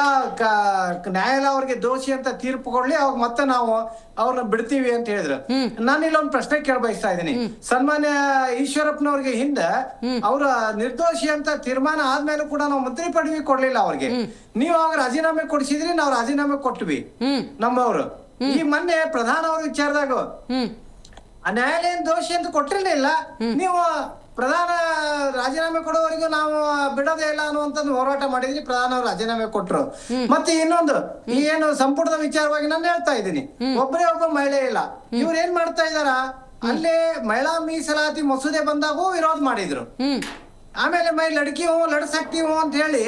ನ್ಯಾಯಾಲಯ ಅವ್ರಿಗೆ ದೋಷಿ ಅಂತ ತೀರ್ಪು ಕೊಡ್ಲಿ, ಅವಾಗ ಮತ್ತೆ ನಾವು ಅವ್ರನ್ನ ಬಿಡ್ತೀವಿ ಅಂತ ಹೇಳಿದ್ರು. ನಾನು ಇಲ್ಲೊಂದು ಪ್ರಶ್ನೆ ಕೇಳ ಬಯಸ್ತಾ ಇದ್ದೀನಿ. ಸನ್ಮಾನ್ಯ ಈಶ್ವರಪ್ಪನವ್ರಿಗೆ ಹಿಂದೆ ಅವ್ರ ನಿರ್ದೋಷಿ ಅಂತ ತೀರ್ಮಾನ ಆದ್ಮೇಲೆ ಕೂಡ ನಾವು ಮಂತ್ರಿ ಪದವಿ ಕೊಡ್ಲಿಲ್ಲ ಅವ್ರಿಗೆ. ನೀವು ಅವಾಗ ರಾಜೀನಾಮೆ ಕೊಡಿಸಿದ್ರಿ, ನಾವು ರಾಜೀನಾಮೆ ಕೊಟ್ವಿ ನಮ್ಮವ್ರು. ಈ ಮೊನ್ನೆ ಪ್ರಧಾನ ಅವ್ರ ವಿಚಾರದಾಗ ನ್ಯಾಯಾಲಯ ದೋಷಿ ಅಂತ ಕೊಟ್ಟಿರ್ಲಿಲ್ಲ, ನೀವು ಪ್ರಧಾನ ರಾಜೀನಾಮೆ ಕೊಡೋವರೆಗೂ ನಾವು ಬಿಡೋದೇ ಇಲ್ಲ ಅನ್ನುವಂಥದ್ದು ಹೋರಾಟ ಮಾಡಿದ್ರಿ, ಪ್ರಧಾನ ಅವರು ರಾಜೀನಾಮೆ ಕೊಟ್ರು. ಮತ್ತೆ ಇನ್ನೊಂದು ಏನು ಸಂಪುಟದ ವಿಚಾರವಾಗಿ ನಾನು ಹೇಳ್ತಾ ಇದ್ದೀನಿ, ಒಬ್ಬ ಮಹಿಳೆ ಇಲ್ಲ. ಇವ್ರು ಏನ್ ಮಾಡ್ತಾ ಇದಾರ, ಅಲ್ಲೇ ಮಹಿಳಾ ಮೀಸಲಾತಿ ಮಸೂದೆ ಬಂದಾಗೂ ವಿರೋಧ ಮಾಡಿದ್ರು. ಆಮೇಲೆ ಮೈ ಲಡ್ಕಿ ಹೂ ಲಡ್ಸಕ್ತಿ ಹೂ ಅಂತ ಹೇಳಿ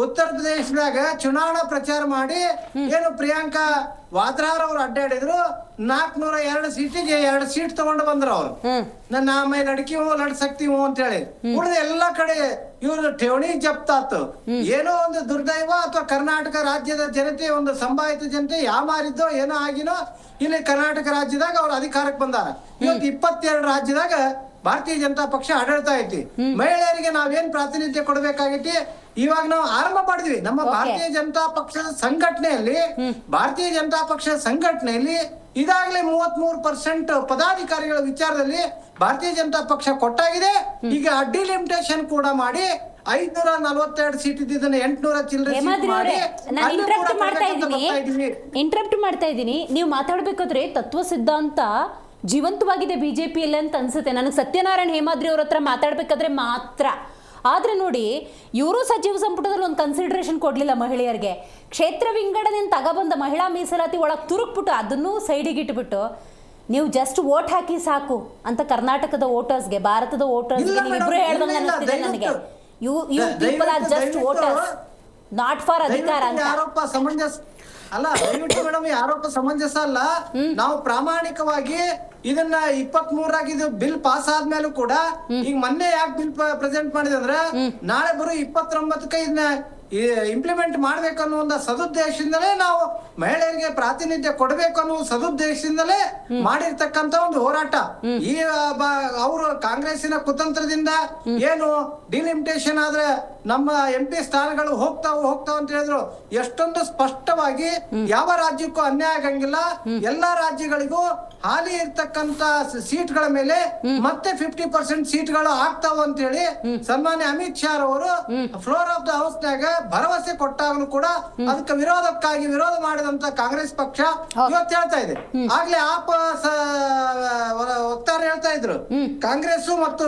ಉತ್ತರ ಪ್ರದೇಶದಾಗ ಚುನಾವಣಾ ಪ್ರಚಾರ ಮಾಡಿ ಏನು ಪ್ರಿಯಾಂಕಾ ವಾದ್ರಾರ್ ಅವ್ರು ಅಡ್ಡಾಡಿದ್ರು 402 ಸೀಟಿಗೆ 2 ಸೀಟ್ ತಗೊಂಡು ಬಂದ್ರು ಅವ್ರು. ನನ್ನ ಮೈ ಲಡ್ಕಿ ಹೂ ಲಡ್ಸಕ್ತಿ ಹೂ ಅಂತ ಹೇಳಿ ಉಳಿದ ಎಲ್ಲಾ ಕಡೆ ಇವ್ರ ಠೇವಣಿ ಜಪ್ತಾತು. ಏನೋ ಒಂದು ದುರ್ದೈವ ಅಥವಾ ಕರ್ನಾಟಕ ರಾಜ್ಯದ ಜನತೆ ಒಂದು ಸಂಭಾವಿತ ಜನತೆ ಯಾಮಾರಿದ್ದೋ ಏನೋ ಆಗಿನೋ ಇಲ್ಲಿ ಕರ್ನಾಟಕ ರಾಜ್ಯದಾಗ ಅವ್ರ ಅಧಿಕಾರಕ್ಕೆ ಬಂದಾರ. ಇವತ್ತು 22 ರಾಜ್ಯದಾಗ ಭಾರತೀಯ ಜನತಾ ಪಕ್ಷ ಆಡಳಿತ ಐತಿ. ಮಹಿಳೆಯರಿಗೆ ನಾವೇನ್ ಪ್ರಾತಿನಿಧ್ಯ ಕೊಡ್ಬೇಕಾಗೈತಿ ಇವಾಗ ನಾವು ಆರಂಭ ಮಾಡಿದ್ವಿ. ನಮ್ಮ ಭಾರತೀಯ ಜನತಾ ಪಕ್ಷದ ಸಂಘಟನೆಯಲ್ಲಿ ಇದಾಗಲೇ 33% ಪದಾಧಿಕಾರಿಗಳ ವಿಚಾರದಲ್ಲಿ ಭಾರತೀಯ ಜನತಾ ಪಕ್ಷ ಕೊಟ್ಟಾಗಿದೆ. ಈಗ ಡಿಲಿಮಿಟೇಷನ್ ಕೂಡ ಮಾಡಿ 542 ಸೀಟ್ ಇದ್ದಿದ್ದನ್ನ 800 ಚಿಲ್ಲರೆ ಮಾಡಿ ಇಂಟರಪ್ಟ್ ಮಾಡ್ತಾ ಇದ್ದೀನಿ. ನೀವು ಮಾತಾಡ್ಬೇಕಾದ್ರೆ ತತ್ವ ಸಿದ್ಧಾಂತ ಜೀವಂತವಾಗಿದೆ ಬಿಜೆಪಿಯಲ್ಲಿ ಅಂತ ಅನ್ಸುತ್ತೆ ನನಗೆ. ಸತ್ಯನಾರಾಯಣ ಹೇಮಾದ್ರಿ ಅವ್ರ ಹತ್ರ ಮಾತಾಡ್ಬೇಕಾದ್ರೆ ಮಾತ್ರ. ಆದ್ರೆ ನೋಡಿ, ಇವರು ಸಚಿವ ಸಂಪುಟದಲ್ಲಿ ಒಂದು ಕನ್ಸಿಡರೇಷನ್ ಕೊಡ್ಲಿಲ್ಲ ಮಹಿಳೆಯರಿಗೆ. ಕ್ಷೇತ್ರ ವಿಂಗಡಣೆ ತಗೊಬಂದ ಮಹಿಳಾ ಮೀಸಲಾತಿ ಒಳಗೆ ತುರುಕ್ಬಿಟ್ಟು ಅದನ್ನೂ ಸೈಡಿಗೆ ಇಟ್ಬಿಟ್ಟು ನೀವು ಜಸ್ಟ್ ವೋಟ್ ಹಾಕಿ ಸಾಕು ಅಂತ ಕರ್ನಾಟಕದ ವೋಟರ್ಸ್ಗೆ, ಭಾರತದ ವೋಟರ್ಸ್ಗೆ ನೀವಿಬ್ರು ಹೇಳ್ದಂಗೆ ಅನಿಸ್ತಿದೆ ನನಗೆ. You people are just voters, not for ಅಧಿಕಾರ ಅಂತ. ಆರೋಪ ಸಮಂಜಸ ಅಲ್ಲ, ದಯವಿಟ್ಟು ಮೇಡಮ್, ಆರೋಪ ಸಮಂಜಸ ಅಲ್ಲ. ನಾವು ಪ್ರಾಮಾಣಿಕವಾಗಿ ಇದನ್ನ 23 ಇದು ಬಿಲ್ ಪಾಸ್ ಆದ್ಮೇಲೂ ಕೂಡ ಈಗ ಮೊನ್ನೆ ಯಾಕೆ ಬಿಲ್ ಪ್ರೆಸೆಂಟ್ ಮಾಡಿದೆ ಅಂದ್ರೆ ನಾಳೆ ಬರೋ 29ಕ್ಕೆ ಇದನ್ನ ಇಂಪ್ಲಿಮೆಂಟ್ ಮಾಡ್ಬೇಕು ಅನ್ನೋ ಒಂದು ಸದುದ್ದೇಶದಿಂದಲೇ ನಾವು ಮಹಿಳೆಯರಿಗೆ ಪ್ರಾತಿನಿಧ್ಯ ಕೊಡಬೇಕು ಅನ್ನೋ ಸದುದ್ದೇಶದಿಂದಲೇ ಮಾಡಿರ್ತಕ್ಕಂತ ಒಂದು ಹೋರಾಟ. ಈ ಅವರು ಕಾಂಗ್ರೆಸ್ಸಿನ ಕುತಂತ್ರದಿಂದ ಏನು ಡಿಲಿಮಿಟೇಷನ್ ಆದ್ರೆ ನಮ್ಮ MP ಸ್ಥಾನಗಳು ಹೋಗ್ತಾವ ಅಂತ ಹೇಳಿದ್ರು. ಎಷ್ಟೊಂದು ಸ್ಪಷ್ಟವಾಗಿ ಯಾವ ರಾಜ್ಯಕ್ಕೂ ಅನ್ಯಾಯ ಆಗಂಗಿಲ್ಲ. ಎಲ್ಲಾ ರಾಜ್ಯಗಳಿಗೂ ಹಾಲಿ ಇರ್ತಕ್ಕಂತ ಸೀಟ್ಗಳ ಮೇಲೆ ಮತ್ತೆ 50% ಸೀಟ್ಗಳು ಆಗ್ತಾವ ಅಂತ ಹೇಳಿ ಸನ್ಮಾನ್ಯ ಅಮಿತ್ ಶಾ ಅವರು ಫ್ಲೋರ್ ಆಫ್ ದ ಹೌಸ್ ನಾಗ ಭರವಸೆ ಕೊಟ್ಟಾಗಲೂ ಕೂಡ ಅದಕ್ಕೆ ವಿರೋಧ ಮಾಡಿದಂತ ಕಾಂಗ್ರೆಸ್ ಪಕ್ಷ ಇವತ್ತು ಹೇಳ್ತಾ ಇದೆ. ಆಗ್ಲೇ ವಕ್ತಾರ ಹೇಳ್ತಾ ಇದ್ರು ಕಾಂಗ್ರೆಸ್ ಮತ್ತು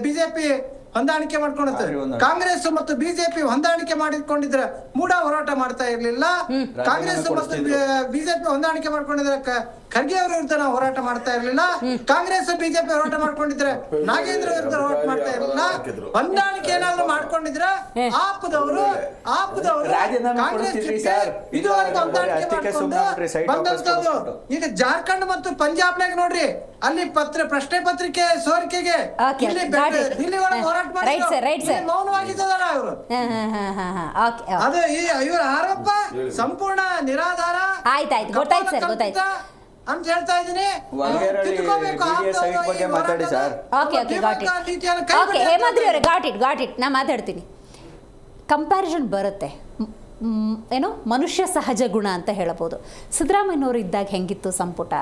ಬಿಜೆಪಿ ಹೊಂದಾಣಿಕೆ ಮಾಡ್ಕೊಂಡಿರ್ತಾರೆ. ಕಾಂಗ್ರೆಸ್ ಮತ್ತು ಬಿಜೆಪಿ ಹೊಂದಾಣಿಕೆ ಮಾಡಿಕೊಂಡಿದ್ರೆ ಮೂಡ ಹೋರಾಟ ಮಾಡ್ತಾ ಇರ್ಲಿಲ್ಲ. ಕಾಂಗ್ರೆಸ್ ಮತ್ತು ಬಿಜೆಪಿ ಹೊಂದಾಣಿಕೆ ಮಾಡ್ಕೊಂಡಿದ್ರೆ ಖರ್ಗೆ ಅವರ ವಿರುದ್ಧ ನಾವು ಹೋರಾಟ ಮಾಡ್ತಾ ಇರ್ಲಿಲ್ಲ. ಕಾಂಗ್ರೆಸ್ ಬಿಜೆಪಿ ಹೋರಾಟ ಮಾಡ್ಕೊಂಡಿದ್ರೆ ನಾಗೇಂದ್ರ ವಿರುದ್ಧ ಹೋರಾಟ ಮಾಡ್ತಾ ಇರ್ಲಿಲ್ಲ. ಹೊಂದಾಣಿಕೆ ಏನಾದ್ರು ಮಾಡ್ಕೊಂಡಿದ್ರೆ ಆಪದವರು ಕಾಂಗ್ರೆಸ್ ಇದುವರೆಗೂ ಹೊಂದಾಣಿಕೆ ಮಾಡ್ಕೊಂಡು ಬಂದಂತದ್ದು. ಈಗ ಜಾರ್ಖಂಡ್ ಮತ್ತು ಪಂಜಾಬ್ನಾಗ ನೋಡ್ರಿ, ಅಲ್ಲಿ ಪ್ರಶ್ನೆ ಪತ್ರಿಕೆ ಸೋರಿಕೆಗೆ ದಿಲ್ಲಿ ಒಳಗೆ ಹೋರಾಟ ಮಾಡಿ ಮೌನವಾಗಿದ್ದಾರೆ ಅವರು. ಅದು ಇವರ ಆರೋಪ ಸಂಪೂರ್ಣ ನಿರಾಧಾರ ಅಂತ ಹೇಳ್ತಾ ಇದ್ದೀನಿ. ನಾ ಮಾತಾಡ್ತೀನಿ. ಕಂಪ್ಯಾರಿಸನ್ ಬರುತ್ತೆ, ಏನೋ ಮನುಷ್ಯ ಸಹಜ ಗುಣ ಅಂತ ಹೇಳಬಹುದು. ಸಿದ್ದರಾಮಯ್ಯನವರು ಇದ್ದಾಗ ಹೆಂಗಿತ್ತು ಸಂಪುಟ,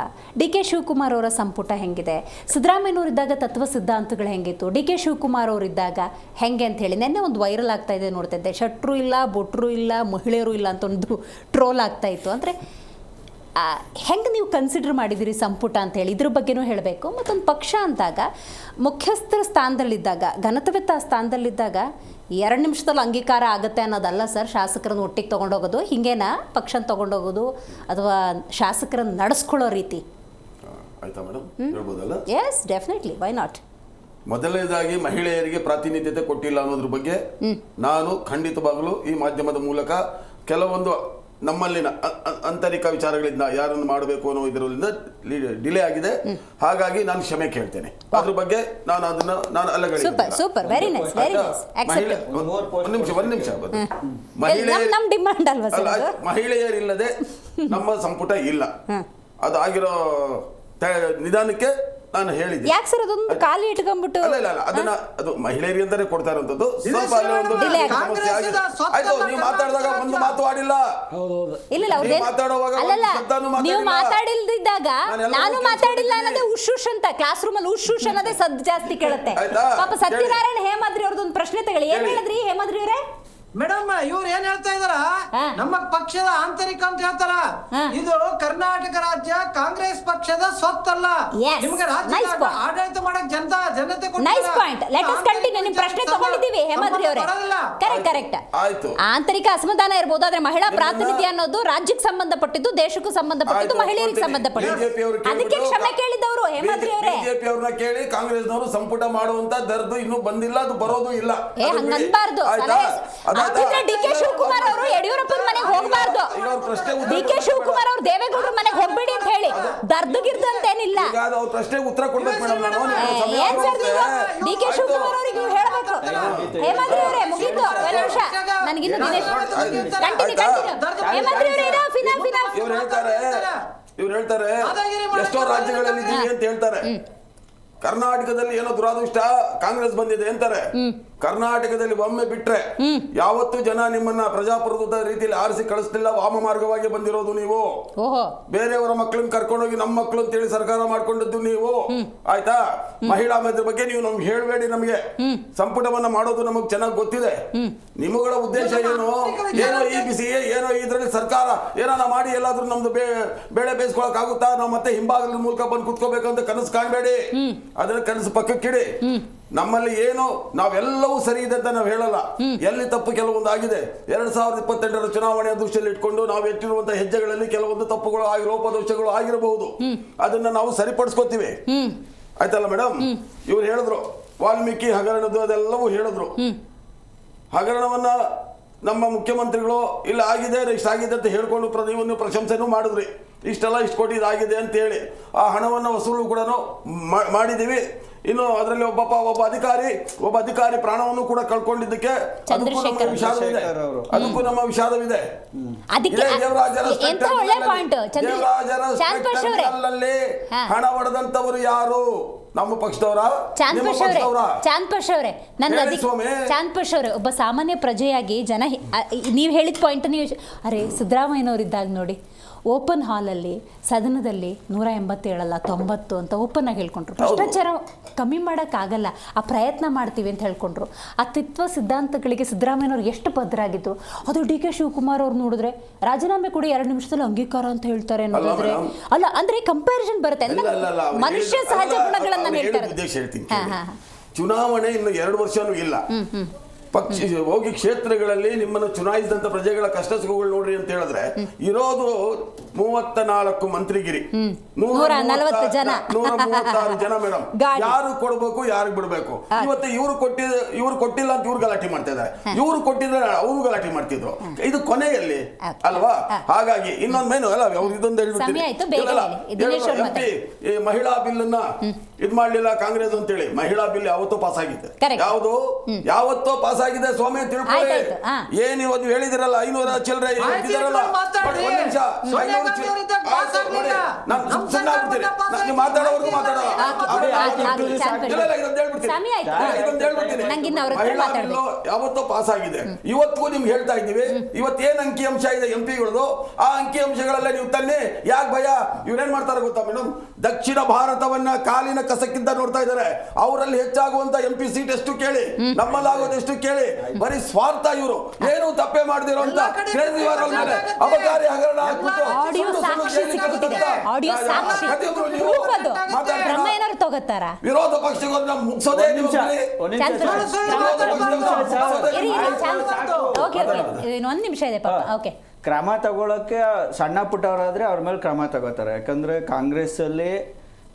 DK ಶಿವಕುಮಾರ್ ಅವರ ಸಂಪುಟ ಹೆಂಗಿದೆ, ಸಿದ್ದರಾಮಯ್ಯನವರು ಇದ್ದಾಗ ತತ್ವ ಸಿದ್ಧಾಂತಗಳು ಹೆಂಗಿತ್ತು, DK ಶಿವಕುಮಾರ್ ಅವರು ಇದ್ದಾಗ ಹೆಂಗೆ ಅಂತ ಹೇಳಿ ನೆನ್ನೆ ಒಂದು ವೈರಲ್ ಆಗ್ತಾ ಇದೆ ನೋಡ್ತಾ ಇದ್ದೆ. ಶಟ್ರು ಇಲ್ಲ, ಬೊಟ್ರು ಇಲ್ಲ, ಮಹಿಳೆಯರು ಇಲ್ಲ ಅಂತ ಒಂದು ಟ್ರೋಲ್ ಆಗ್ತಾ ಇತ್ತು. ಅಂದರೆ ಹೆಂಗೆ ನೀವು ಕನ್ಸಿಡರ್ ಮಾಡಿದ್ದೀರಿ ಸಂಪುಟ ಅಂತ ಹೇಳಿ ಇದ್ರ ಬಗ್ಗೆನೂ ಹೇಳಬೇಕು. ಮತ್ತೊಂದು ಪಕ್ಷ ಅಂದಾಗ ಮುಖ್ಯಸ್ಥರ ಸ್ಥಾನದಲ್ಲಿದ್ದಾಗ, ಘನತವೆತ್ತ ಸ್ಥಾನದಲ್ಲಿದ್ದಾಗ 2 ನಿಮಿಷದಲ್ಲಿ ಅಂಗೀಕಾರ ಆಗುತ್ತೆ ಅನ್ನೋದಲ್ಲ ಸರ್. ಶಾಸಕರನ್ನು ಒಟ್ಟಿಗೆ ತೊಗೊಂಡೋಗೋದು ಹಿಂಗೇನಾ, ಪಕ್ಷನ ತೊಗೊಂಡೋಗೋದು ಅಥವಾ ಶಾಸಕರನ್ನು ನಡೆಸ್ಕೊಳ್ಳೋ ರೀತಿ? ಆಯ್ತಾ ಮೇಡಮ್, ಹೇಳ್ಬೋದಲ್ಲ? Yes, definitely, why not. ಮೊದಲನೇದಾಗಿ ಮಹಿಳೆಯರಿಗೆ ಪ್ರಾತಿನಿಧ್ಯತೆ ಕೊಟ್ಟಿಲ್ಲ ಅನ್ನೋದ್ರ ಬಗ್ಗೆ ನಾನು ಖಂಡಿತವಾಗಲೂ ಈ ಮಾಧ್ಯಮದ ಮೂಲಕ ಕೆಲವೊಂದು ನಮ್ಮಲ್ಲಿನ ಆಂತರಿಕ ವಿಚಾರಗಳಿಂದ ಯಾರನ್ನು ಮಾಡಬೇಕು ಅನ್ನೋ ಇದರಿಂದ ಡಿಲೇ ಆಗಿದೆ. ಹಾಗಾಗಿ ನಾನು ಕ್ಷಮೆ ಕೇಳ್ತೇನೆ. ಅದ್ರ ಬಗ್ಗೆ ನಾನು ಒಂದ್ ನಿಮಿಷ ಮಹಿಳೆಯರಿಲ್ಲದೆ ನಮ್ಮ ಸಂಪುಟ ಇಲ್ಲ. ಅದಾಗಿರೋ ನಿಧಾನಕ್ಕೆ ನಾನು ಹೇಳಿದ್ದೆ. ಯಾಕೆ ಸರ್ ಅದೊಂದು ಖಾಲಿ ಇಟ್ಕೊಂಡ್ಬಿಟ್ಟು? ಅಲ್ಲ, ಅದನ್ನ ಅದು ಮಹಿಳೆಯರಿಗೆ ಅಂತಾನೆ ಕೊಡ್ತಾ ಇರುವಂತದ್ದು. ಸ್ವಲ್ಪ ಆಯ್ತು, ನೀವು ಮಾತಾಡಿದಾಗ ಒಂದು ಮಾತು ಆಡಿಲ್ಲ. ನೀವು ಮಾತಾಡಿಲ್ದಿದ್ದಾಗ ನಾನು ಮಾತಾಡಿಲ್ಲ ಅನ್ನೋದೇ ಉಶ್ ಅಂತ ಕ್ಲಾಸ್ ರೂಮ್ ಅಲ್ಲಿ ಉಶ್ ಅನ್ನೋದೇ ಸದ್ ಜಾಸ್ತಿ ಕೇಳುತ್ತೆ. ಪಾಪ ಸತ್ಯನಾರಾಯಣ ಹೇಮಾದ್ರಿ ಅವ್ರದ್ದೊಂದು ಪ್ರಶ್ನೆ ತಗೊಳ್ಳಿ. ಏನ್ ಹೇಳಿದ್ರಿ ಹೇಮಾದ್ರಿ ಅವರೇ? ಮೇಡಮ್, ಇವ್ರು ಏನ್ ಹೇಳ್ತಾ ಇದಾರ, ನಮ್ಮ ಪಕ್ಷದ ಆಂತರಿಕ ಅಂತ ಹೇಳ್ತಾರ. ಇದು ಕರ್ನಾಟಕ ರಾಜ್ಯ ಕಾಂಗ್ರೆಸ್ ಪಕ್ಷದ ಸ್ವತ್ತಲ್ಲ. ನಿಮ್ಗೆ ರಾಜ್ಯ ಆಡಳಿತ ಮಾಡಕ್ ಜನತೆ nice point. Let us continue. ನಿಮ್ಮ ಪ್ರಶ್ನೆ ತಗೊಂಡಿದ್ದೀವಿ ಹೇಮಾದ್ರಿ ಅವರೇ. ಕರೆಕ್ಟ್. ಆಯ್ತು. ಆಂತರಿಕ ಅಸಮಾಧಾನ ಇರಬಹುದು, ಆದ್ರೆ ಮಹಿಳಾ ಪ್ರಾತಿನಿಧ್ಯ ಅನ್ನೋದು ರಾಜ್ಯಕ್ಕೆ ಸಂಬಂಧಪಟ್ಟಿದ್ದು, ದೇಶಕ್ಕೂ ಸಂಬಂಧಪಟ್ಟಿದ್ದು, ಮಹಿಳೆಯರಿಗೆ ಸಂಬಂಧಪಟ್ಟಿದ್ದು. ಅದಕ್ಕೆ ಕ್ಷಮೆ ಕೇಳಿದವರು ಹೇಮಾದ್ರಿ ಅವರೇ. ಬಿಜೆಪಿ ಅವ್ರನ್ನ ಕೇಳಿ, ಕಾಂಗ್ರೆಸ್ನವರು ಸಂಪುಟ ಮಾಡುವಂತ ದರ್ದು ಇನ್ನೂ ಬಂದಿಲ್ಲ, ಅದು ಬರೋದು ಇಲ್ಲ. ಹಂಗನ್ಬಾರ್ದು. ಡಿ ಕೆ ಶಿವಕುಮಾರ್ ಅವರು ಯಡಿಯೂರಪ್ಪನ ಮನೆಗೆ ಹೋಗಬಾರ್ದು. ಡಿ ಕೆ ಶಿವಕುಮಾರ್ ಅವರು ದೇವೇಗೌಡರ ಮನೆಗೆ ಹೋಗ್ಬೇಡಿ ಅಂತ ಹೇಳಿ ದರ್ದುಗಿರ್ದು ಅಂತೇನಿಲ್ಲ. ಅವ್ರ ಪ್ರಶ್ನೆಗೆ ಉತ್ತರ ಕೊಡ್ಬೇಕು ಮೇಡಮ್. ಏನ್ ಸರ್ ನೀವು ಡಿ ಕೆ ಶಿವಕುಮಾರ್ ಅವ್ರಿಗೆ ನೀವು ಹೇಳಬೇಕು. ಹೇಮಾದ್ರಿ ಅವರೇ ಮುಗೀತು, ಒಂದು ನಿಮಿಷ ನನಗಿನ್ನು ದಿನೇಶ್ ಕಂಟಿನ್ಯೂ. ಹೇಮಾದ್ರಿ ಅವರೇ ಇವ್ರು ಹೇಳ್ತಾರೆ ಎಷ್ಟೋ ರಾಜ್ಯಗಳಲ್ಲಿ ಇದ್ದೀವಿ ಅಂತ ಹೇಳ್ತಾರೆ. ಕರ್ನಾಟಕದಲ್ಲಿ ಏನೋ ದುರಾದೃಷ್ಟ ಕಾಂಗ್ರೆಸ್ ಬಂದಿದೆ ಅಂತಾರೆ. ಕರ್ನಾಟಕದಲ್ಲಿ ಒಮ್ಮೆ ಬಿಟ್ರೆ ಯಾವತ್ತೂ ಜನ ನಿಮ್ಮನ್ನ ಪ್ರಜಾಪ್ರಭುತ್ವದ ರೀತಿಯಲ್ಲಿ ಆರಿಸಿ ಕಳಿಸ್ತಿಲ್ಲ. ವಾಮ ಮಾರ್ಗವಾಗಿ ಬಂದಿರೋದು ನೀವು. ಬೇರೆಯವರ ಮಕ್ಕಳನ್ನ ಕರ್ಕೊಂಡೋಗಿ ನಮ್ಮ ಮಕ್ಕಳು ಅಂತೇಳಿ ಸರ್ಕಾರ ಮಾಡ್ಕೊಂಡಿದ್ದು ನೀವು. ಆಯ್ತಾ? ಮಹಿಳಾ ಮಂತ್ರಿ ಬಗ್ಗೆ ನೀವು ನಮ್ಗೆ ಹೇಳ್ಬೇಡಿ. ನಮಗೆ ಸಂಪುಟವನ್ನ ಮಾಡೋದು ನಮಗ್ ಚೆನ್ನಾಗಿ ಗೊತ್ತಿದೆ. ನಿಮ್ಮಗಳ ಉದ್ದೇಶ ಏನೋ ಈ ಬಿಸಿ ಏನೋ ಇದ್ರಲ್ಲಿ ಸರ್ಕಾರ ಏನಾನ ಮಾಡಿ ಎಲ್ಲಾದ್ರೂ ನಮ್ದು ಬೇಳೆ ಬೇಯಿಸ್ಕೊಳಕ್ ಆಗುತ್ತಾ, ನಾವು ಮತ್ತೆ ಹಿಂಭಾಗದ ಮೂಲಕ ಬಂದು ಕುತ್ಕೋಬೇಕಂತ ಕನಸು ಕಾಣಬೇಡಿ. ಅದನ್ನ ಕನಸು ಪಕ್ಕಕ್ಕಿಡಿ. ನಮ್ಮಲ್ಲಿ ಏನು ನಾವೆಲ್ಲವೂ ಸರಿ ಇದೆ ಅಂತ ನಾವು ಹೇಳಲ್ಲ. ಎಲ್ಲಿ ತಪ್ಪು ಕೆಲವೊಂದು ಆಗಿದೆ. 2028ರ ಚುನಾವಣೆಯ ದೃಷ್ಟಿಯಲ್ಲಿ ಇಟ್ಕೊಂಡು ನಾವು ಇಟ್ಟಿರುವಂತಹ ಹೆಜ್ಜೆಗಳಲ್ಲಿ ಕೆಲವೊಂದು ತಪ್ಪುಗಳು ಲೋಪದೋಷಗಳು ಆಗಿರಬಹುದು. ಅದನ್ನ ನಾವು ಸರಿಪಡಿಸ್ಕೋತೀವಿ. ಆಯ್ತಲ್ಲ ಮೇಡಮ್? ಇವ್ರು ಹೇಳಿದ್ರು ವಾಲ್ಮೀಕಿ ಹಗರಣದ್ದು ಅದೆಲ್ಲವೂ ಹೇಳಿದ್ರು. ಹಗರಣವನ್ನ ನಮ್ಮ ಮುಖ್ಯಮಂತ್ರಿಗಳು ಇಲ್ಲ ಆಗಿದೆ ಇಷ್ಟಾಗಿದೆ ಅಂತ ಹೇಳ್ಕೊಂಡು ನೀವು ಪ್ರಶಂಸೆನೂ ಮಾಡಿದ್ರಿ. ಇಷ್ಟೆಲ್ಲ ಇಷ್ಟು ಕೋಟಿ ಇದಾಗಿದೆ ಅಂತ ಹೇಳಿ ಆ ಹಣವನ್ನು ವಸೂಲು ಕೂಡ ಮಾಡಿದ್ದೀವಿ. ಇನ್ನು ಅದರಲ್ಲಿ ಒಬ್ಬ ಅಧಿಕಾರಿ ಪ್ರಾಣವನ್ನು ಕೂಡ ಕಳ್ಕೊಂಡಿದ್ದಕ್ಕೆ ಅದಕ್ಕೂ ನಮ್ಮ ವಿಷಾದವಿದೆ. ಹಣ ಹೊಡೆದಂತವರು ಯಾರು? ನಮ್ಮ ಪಕ್ಷದವರ? ಚಾಂದ್ಪಶ್ ಅವರೇ, ಚಾಂದ್ಪಶ್ ಅವರೇ, ಒಬ್ಬ ಸಾಮಾನ್ಯ ಪ್ರಜೆಯಾಗಿ ಜನ ನೀವು ಹೇಳಿದ ಪಾಯಿಂಟ್ ನೀವು ಅರೆ ಸಿದ್ದರಾಮಯ್ಯನವರಿದ್ದಾಗ ನೋಡಿ ಓಪನ್ ಹಾಲಲ್ಲಿ ಸದನದಲ್ಲಿ 187 90 ಅಂತ ಓಪನ್ ಆಗಿ ಹೇಳ್ಕೊಂಡ್ರು. ಭ್ರಷ್ಟಾಚಾರ ಕಮ್ಮಿ ಮಾಡೋಕ್ಕಾಗಲ್ಲ, ಆ ಪ್ರಯತ್ನ ಮಾಡ್ತೀವಿ ಅಂತ ಹೇಳ್ಕೊಂಡ್ರು. ಆ ತತ್ವ ಸಿದ್ಧಾಂತಗಳಿಗೆ ಸಿದ್ದರಾಮಯ್ಯನವ್ರು ಎಷ್ಟು ಬದ್ಧರಾಗಿದ್ದು. ಅದು ಡಿ ಕೆ ಶಿವಕುಮಾರ್ ಅವ್ರು ನೋಡಿದ್ರೆ ರಾಜೀನಾಮೆ ಕೊಡಿ 2 ನಿಮಿಷದಲ್ಲಿ ಅಂಗೀಕಾರ ಅಂತ ಹೇಳ್ತಾರೆ ನೋಡಿದ್ರೆ. ಅಲ್ಲ ಅಂದ್ರೆ ಕಂಪ್ಯಾರಿಸನ್ ಬರುತ್ತೆ. ಮನುಷ್ಯ ಸಹಜ ಗುಣಗಳನ್ನ ಹೇಳ್ತಾರೆ. ಚುನಾವಣೆ ಇನ್ನು 2 ವರ್ಷನೂ ಇಲ್ಲ. ಹೋಗಿ ಕ್ಷೇತ್ರಗಳಲ್ಲಿ ನಿಮ್ಮನ್ನು ಚುನಾಯಿಸಿದಂತ ಪ್ರಜೆಗಳ ಕಷ್ಟ ಸುಖಗಳು ನೋಡ್ರಿ ಅಂತ ಹೇಳಿದ್ರೆ ಇರೋದು 34 ಮಂತ್ರಿಗಿರಿ, 140 ಜನ, 136 ಜನ ಮೇಡಮ್. ಯಾರು ಕೊಡ್ಬೇಕು, ಯಾರಿಗೆ ಬಿಡ್ಬೇಕು? ಇವತ್ತು ಇವ್ರು ಕೊಟ್ಟಿಲ್ಲ ಅಂತ ಇವ್ರು ಗಲಾಟೆ ಮಾಡ್ತಾ ಇದ್ದಾರೆ. ಇವ್ರು ಕೊಟ್ಟಿದ್ರೆ ಅವರು ಗಲಾಟೆ ಮಾಡ್ತಿದ್ರು. ಇದು ಕೊನೆಯಲ್ಲಿ ಅಲ್ವಾ? ಹಾಗಾಗಿ ಇನ್ನೊಂದು ಅಲ್ಲ ಅವ್ರು ಇದೊಂದು ಹೇಳ್ಬಿಡ್ತೀನಿ. ಈ ಮಹಿಳಾ ಬಿಲ್ ಅನ್ನ ಇದ್ ಮಾಡ್ಲಿಲ್ಲ ಕಾಂಗ್ರೆಸ್ ಅಂತೇಳಿ. ಮಹಿಳಾ ಬಿಲ್ ಯಾವತ್ತೋ ಪಾಸ್ ಆಗಿದೆ. ಯಾವತ್ತೋ ಪಾಸ್ ಆಗಿದೆ ಸ್ವಾಮಿ ತಿಳ್ಕೊಳ್ಳಿ. ಏನ್ ಇವತ್ತು ಹೇಳಿದಿರಲ್ಲ 500 ಚಿಲ್ಲರೆ ಇದ್ದಿರಲ್ಲ. ನಾನು ಮಾತಾಡೋವರೆಗೂ ಮಾತಾಡಲ್ಲ. ಯಾವತ್ತೋ ಪಾಸ್ ಆಗಿದೆ. ಇವತ್ತಿಗೂ ನಿಮ್ಗೆ ಹೇಳ್ತಾ ಇದ್ದೀವಿ. ಇವತ್ತೇನ್ ಅಂಕಿ ಅಂಶ ಇದೆ ಎಂಪಿಗಳದು, ಆ ಅಂಕಿ ಅಂಶಗಳಲ್ಲೇ ನೀವು ತನ್ನಿ. ಯಾಕೆ ಭಯ? ಇವ್ರೇನ್ ಮಾಡ್ತಾರೆ ಗೊತ್ತಾ ಮೇಡಮ್? ದಕ್ಷಿಣ ಭಾರತವನ್ನ ಕಾಲಿನ ಕಸಕ್ಕಿಂತ ನೋಡ್ತಾ ಇದ್ದಾರೆ. ಅವರಲ್ಲಿ ಹೆಚ್ಚಾಗುವಂತ MP ಸೀಟ್ ಎಷ್ಟು ಕೇಳಿ, ನಮ್ಮಲ್ಲಾಗೋದು ಎಷ್ಟು ಕೇಳಿ. ಬರೀ ಸ್ವಾರ್ಥ. ಇವರು ಏನು ತಪ್ಪೇ ಮಾಡದಿರೋ ಅಂತ ಕೇಜ್ರಿವಾಲ್ ಮೇಲೆ ಅಬಕಾರಿ ಹಗರಣ ವಿರೋಧ ಪಕ್ಷಗಳನ್ನ ಮುಗಿಸೋದೇ ಒಂದ್ ನಿಮಿಷ ಇದೆ ಪಾಪ. ಓಕೆ, ಕ್ರಮ ತಗೊಳಕ್ಕೆ ಸಣ್ಣ ಪುಟ್ಟವರಾದ್ರೆ ಅವ್ರ ಮೇಲೆ ಕ್ರಮ ತಗೋತಾರೆ. ಯಾಕಂದ್ರೆ ಕಾಂಗ್ರೆಸ್ ಅಲ್ಲಿ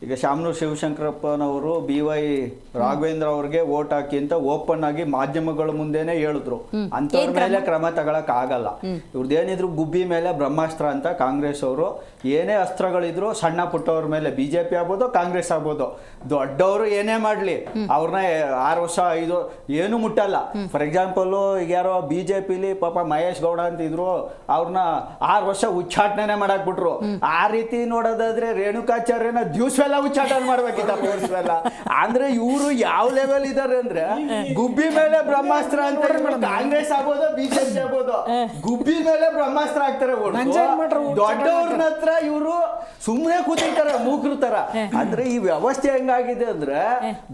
ಈಗ ಶಾಮನೂರು ಶಿವಶಂಕರಪ್ಪನವರು BY ರಾಘವೇಂದ್ರ ಅವ್ರಿಗೆ ವೋಟ್ ಹಾಕಿ ಅಂತ ಓಪನ್ ಆಗಿ ಮಾಧ್ಯಮಗಳ ಮುಂದೆನೆ ಹೇಳಿದ್ರು. ಅಂತವ್ರ ಮೇಲೆ ಕ್ರಮ ತಗೊಳಕ್ ಆಗಲ್ಲ. ಇವ್ರದ್ದೇನಿದ್ರು ಗುಬ್ಬಿ ಮೇಲೆ ಬ್ರಹ್ಮಾಸ್ತ್ರ ಅಂತ ಕಾಂಗ್ರೆಸ್ ಅವರು ಏನೇ ಅಸ್ತ್ರಗಳಿದ್ರು ಸಣ್ಣ ಪುಟ್ಟವ್ರ ಮೇಲೆ, BJP ಆಗ್ಬೋದು ಕಾಂಗ್ರೆಸ್ ಆಗ್ಬೋದು, ದೊಡ್ಡವರು ಏನೇ ಮಾಡ್ಲಿ ಅವ್ರನ್ನ 6 ವರ್ಷ 5 ಏನು ಮುಟ್ಟಲ್ಲ. ಫಾರ್ ಎಕ್ಸಾಂಪಲ್ ಈಗ ಯಾರೋ BJPಲಿ ಪಾಪ ಮಹೇಶ್ ಗೌಡ ಅಂತ ಇದ್ರು, ಅವ್ರನ್ನ 6 ವರ್ಷ ಉಚ್ಚಾಟನೆ ಮಾಡಕ್ ಬಿಟ್ರು. ಆ ರೀತಿ ನೋಡೋದಾದ್ರೆ ರೇಣುಕಾಚಾರ್ಯನ ದಿವ್ಸ ಉಚ್ಚಾಟ ಮಾಡ್ಬೇಕಿತ್ತ ಪೋರ್ಸ್ವೆಲ್ಲ. ಅಂದ್ರೆ ಇವರು ಯಾವ ಲೆವೆಲ್ ಇದಾರೆ ಅಂದ್ರೆ ಗುಬ್ಬಿ ಮೇಲೆ ಬ್ರಹ್ಮಾಸ್ತ್ರ ಅಂತ ಕಾಂಗ್ರೆಸ್ ಆಗ್ಬೋದು BJP ಆಗ್ಬೋದು, ಗುಬ್ಬಿ ಮೇಲೆ ಬ್ರಹ್ಮಾಸ್ತ್ರ ಆಗ್ತಾರೆ. ದೊಡ್ಡವ್ರನ್ನ ಹತ್ರ ಇವರು ಸುಮ್ಮನೆ ಕೂತಿರ್ತಾರೆ ಮೂಕ್ರ ತರ. ಅಂದ್ರೆ ಈ ವ್ಯವಸ್ಥೆ ಹೆಂಗಾಗಿದೆ ಅಂದ್ರೆ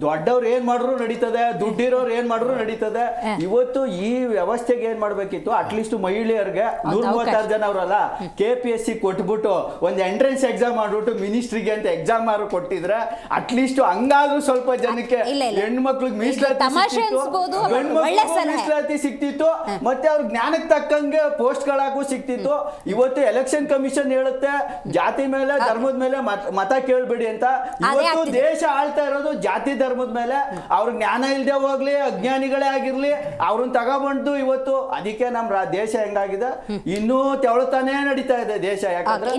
ದೊಡ್ಡವ್ರು ಏನ್ ಮಾಡ್ರು ನಡೀತದೆ, ದುಡ್ಡಿರೋರು ಏನ್ ಮಾಡ್ರು ನಡೀತದೆ. ಇವತ್ತು ಈ ವ್ಯವಸ್ಥೆಗೆ ಏನ್ ಮಾಡ್ಬೇಕಿತ್ತು, ಅಟ್ಲೀಸ್ಟ್ ಮಹಿಳೆಯರಿಗೆ 136 ಜನ ಅವರಲ್ಲ KPSC ಕೊಟ್ಬಿಟ್ಟು ಒಂದು ಎಂಟ್ರೆನ್ಸ್ ಎಕ್ಸಾಮ್ ಮಾಡ್ಬಿಟ್ಟು ಮಿನಿಸ್ಟ್ರಿಗೆ ಅಂತ ಎಕ್ಸಾಮ್ ಮಾಡ್ಬಿಟ್ಟು ಏನಾದ್ರು ಕೊಟ್ಟಿದ್ರೆ ಅಟ್ಲೀಸ್ಟ್ ಹಂಗಾದ್ರೂ ಸ್ವಲ್ಪ ಜನಕ್ಕೆ ಇಲ್ಲ, ಇಲ್ಲ. ಹೆಣ್ಮಕ್ಳಿಗೆ ಇದು ಮೀಸಲಾತಿ ತಮಾಷೆ ಸಿಕ್ತಿತ್ತು, ಅನ್ಸ್ಬೋದು, ಗಂಡ್ಮಕ್ಳಿಗೂ ಒಳ್ಳೆ ಸಲಹೆ. ಮೀಸಲಾತಿ ಸಿಕ್ತಿತ್ತು, ಮತ್ತೆ ಅವ್ರ ಜ್ಞಾನಕ್ಕೆ ತಕ್ಕಂಗೆ ಪೋಸ್ಟ್ಗಳಾಗೂ ಸಿಕ್ತಿತ್ತು. ಇವತ್ತು ಎಲೆಕ್ಷನ್ ಕಮಿಷನ್ ಹೇಳುತ್ತೆ ಜಾತಿ ಮೇಲೆ ಧರ್ಮದ ಮೇಲೆ ಮತ ಕೇಳ್ಬೇಡಿ ಅಂತ. ಇವತ್ತು ದೇಶ ಆಳ್ತಾ ಇರೋದು ಜಾತಿ ಧರ್ಮದ ಮೇಲೆ. ಅವ್ರ ಜ್ಞಾನ ಇಲ್ದೆ ಹೋಗ್ಲಿ, ಅಜ್ಞಾನಿಗಳೇ ಆಗಿರ್ಲಿ, ಅವ್ರನ್ನ ತಗೊಬಂದು ಇವತ್ತು ಅದಕ್ಕೆ ನಮ್ಮ ದೇಶ ಹೆಂಗಾಗಿದೆ, ಇನ್ನೂ ತೆವಳುತ್ತಾನೆ ನಡೀತಾ ಇದೆ ದೇಶ. ಯಾಕಂದ್ರೆ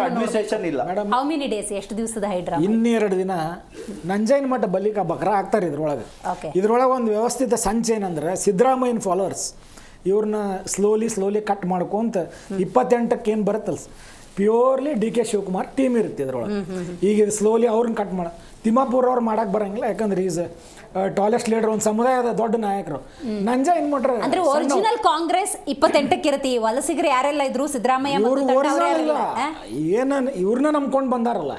ಅಡ್ಮಿನಿಸ್ಟ್ರೇಷನ್ ಇಲ್ಲ. ಹೌ ಮೆನಿ ಡೇಸ್, ಎಷ್ಟು ದಿವಸದ ಹೈಡ್ರಾ? ಇನ್ನೆರಡು ದಿನ ನಂಜೈನ ಮಠ ಬಲಿಕ ಬಕ್ರ ಆಗ್ತಾರೆ ಇದ್ರೊಳಗೆ. ಇದ್ರೊಳಗೆ ಒಂದು ವ್ಯವಸ್ಥಿತ ಸಂಚೆ ಏನಂದ್ರೆ ಸಿದ್ದರಾಮಯ್ಯನ ಫಾಲೋವರ್ಸ್ ಇವ್ರನ್ನ ಸ್ಲೋಲಿ ಕಟ್ ಮಾಡ್ಕೊಂತ 28ಕ್ಕೆ ಏನು ಬರುತ್ತಲ್ಲ, ಪ್ಯೂರ್ಲಿ ಡಿ.ಕೆ. ಶಿವಕುಮಾರ್ ಟೀಮ್ ಇರುತ್ತೆ ಇದ್ರೊಳಗೆ. ಈಗ ಇದು ಸ್ಲೋಲಿ ಅವ್ರನ್ನ ಕಟ್ ಮಾಡ ತಿಮ್ಮಾಪುರ ಅವ್ರು ಮಾಡಕ್ ಬರಂಗಿಲ್ಲ, ಯಾಕಂದ್ರೆ ಈಸ್ ಟಾಲೆಸ್ಟ್ ಲೀಡರ್, ಒಂದು ಸಮುದಾಯದ ದೊಡ್ಡ ನಾಯಕರು. ನಂಜೈನ ಮಠ ಅಂದ್ರೆ ಒರಿಜಿನಲ್ ಕಾಂಗ್ರೆಸ್ 28ಕ್ಕೆ ಇರುತ್ತೆ. ಈ ವಲಸಿಗರು ಯಾರೆಲ್ಲ ಇದ್ರು ಸಿದ್ದರಾಮಯ್ಯ ಇವ್ರನ್ನ ನಂಬ್ಕೊಂಡ್ ಬಂದಾರಲ್ಲ,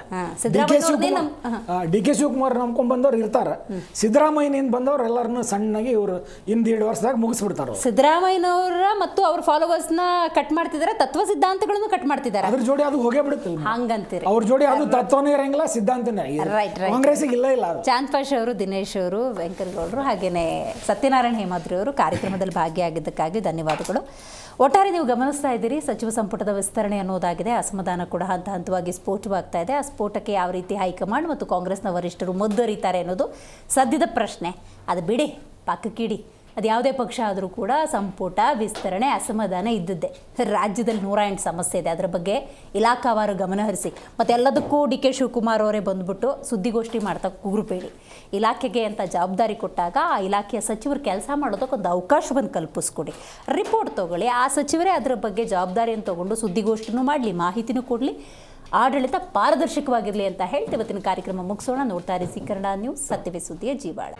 ಡಿ.ಕೆ. ಶಿವಕುಮಾರ್ ನಂಬ್ಕೊಂಡ್ ಬಂದವ್ರು ಇರ್ತಾರ. ಸಿದ್ದರಾಮಯ್ಯನಿಂದ ಬಂದವ್ರು ಎಲ್ಲರನ್ನು ಸಣ್ಣಗೆ ಇವ್ರು ಇಂದ 2 ವರ್ಷದಾಗ ಮುಗಿಸ್ಬಿಡ್ತಾರ. ಸಿದ್ದರಾಮಯ್ಯನವರ ಮತ್ತು ಅವ್ರ ಫಾಲೋವರ್ಸ್ ನ ಕಟ್ ಮಾಡ್ತಿದ್ದಾರೆ, ತತ್ವ ಸಿದ್ಧಾಂತಗಳನ್ನು ಕಟ್ ಮಾಡ್ತಿದ್ದಾರೆ. ಅದ್ರ ಜೋಡಿ ಅದು ಹೋಗೇ ಬಿಡುತ್ತೆ ಹಂಗಂತೀರಿ. ಅವ್ರ ಜೋಡಿ ಅದು ತತ್ವನೇ ಇರಂಗಿಲ್ಲ, ಸಿದ್ಧಾಂತನೇ. ಕಾಂಗ್ರೆಸ್ಗೆ ಇಲ್ಲ. ಚಾಂದ್ ಪಾಷ ಅವರು, ದಿನೇಶ್ ಅವರು, ವೆಂಕಟಗೌಡರು, ಹಾಗೇನೆ ಸತ್ಯನಾರಾಯಣ ಹೇಮಾದ್ರಿ ಅವರು ಕಾರ್ಯಕ್ರಮದಲ್ಲಿ ಭಾಗಿಯಾಗಿದ್ದಕ್ಕಾಗಿ ಧನ್ಯವಾದಗಳು. ಒಟ್ಟಾರೆ ನೀವು ಗಮನಿಸ್ತಾ ಇದ್ದೀರಿ, ಸಚಿವ ಸಂಪುಟದ ವಿಸ್ತರಣೆ ಅನ್ನೋದಾಗಿದೆ. ಅಸಮಾಧಾನ ಕೂಡ ಹಂತ ಹಂತವಾಗಿ ಸ್ಫೋಟವಾಗ್ತಾ ಇದೆ. ಆ ಸ್ಫೋಟಕ್ಕೆ ಯಾವ ರೀತಿ ಹೈಕಮಾಂಡ್ ಮತ್ತು ಕಾಂಗ್ರೆಸ್ನ ವರಿಷ್ಠರು ಮುದ್ದರಿತಾರೆ ಅನ್ನೋದು ಸದ್ಯದ ಪ್ರಶ್ನೆ. ಅದು ಬಿಡಿ, ಪಕ್ಕಕ್ಕಿಡಿ. ಅದು ಯಾವುದೇ ಪಕ್ಷ ಆದರೂ ಕೂಡ ಸಂಪುಟ ವಿಸ್ತರಣೆ ಅಸಮಾಧಾನ ಇದ್ದದ್ದೇ. ರಾಜ್ಯದಲ್ಲಿ 108 ಸಮಸ್ಯೆ ಇದೆ, ಅದರ ಬಗ್ಗೆ ಇಲಾಖಾವಾರು ಗಮನಹರಿಸಿ. ಮತ್ತು ಎಲ್ಲದಕ್ಕೂ ಡಿ.ಕೆ. ಶಿವಕುಮಾರ್ ಅವರೇ ಬಂದುಬಿಟ್ಟು ಸುದ್ದಿಗೋಷ್ಠಿ ಮಾಡ್ತಾ ಕೂರುಬೇಡಿ. ಇಲಾಖೆಗೆ ಅಂತ ಜವಾಬ್ದಾರಿ ಕೊಟ್ಟಾಗ ಆ ಇಲಾಖೆಯ ಸಚಿವರು ಕೆಲಸ ಮಾಡೋದಕ್ಕೊಂದು ಅವಕಾಶವನ್ನು ಕಲ್ಪಿಸ್ಕೊಡಿ. ರಿಪೋರ್ಟ್ ತೊಗೊಳ್ಳಿ, ಆ ಸಚಿವರೇ ಅದರ ಬಗ್ಗೆ ಜವಾಬ್ದಾರಿಯನ್ನು ತೊಗೊಂಡು ಸುದ್ದಿಗೋಷ್ಠಿನೂ ಮಾಡಲಿ, ಮಾಹಿತಿನೂ ಕೊಡಲಿ, ಆಡಳಿತ ಪಾರದರ್ಶಕವಾಗಿರಲಿ ಅಂತ ಹೇಳ್ತೀವಿ. ಇವತ್ತಿನ ಕಾರ್ಯಕ್ರಮ ಮುಗಿಸೋಣ. ನೋಡ್ತಾ ಇರಿ ಸಿ ಕನ್ನಡ ನ್ಯೂಸ್, ಸತ್ಯವೇ ಸುದ್ದಿಯ ಜೀವಾಳ.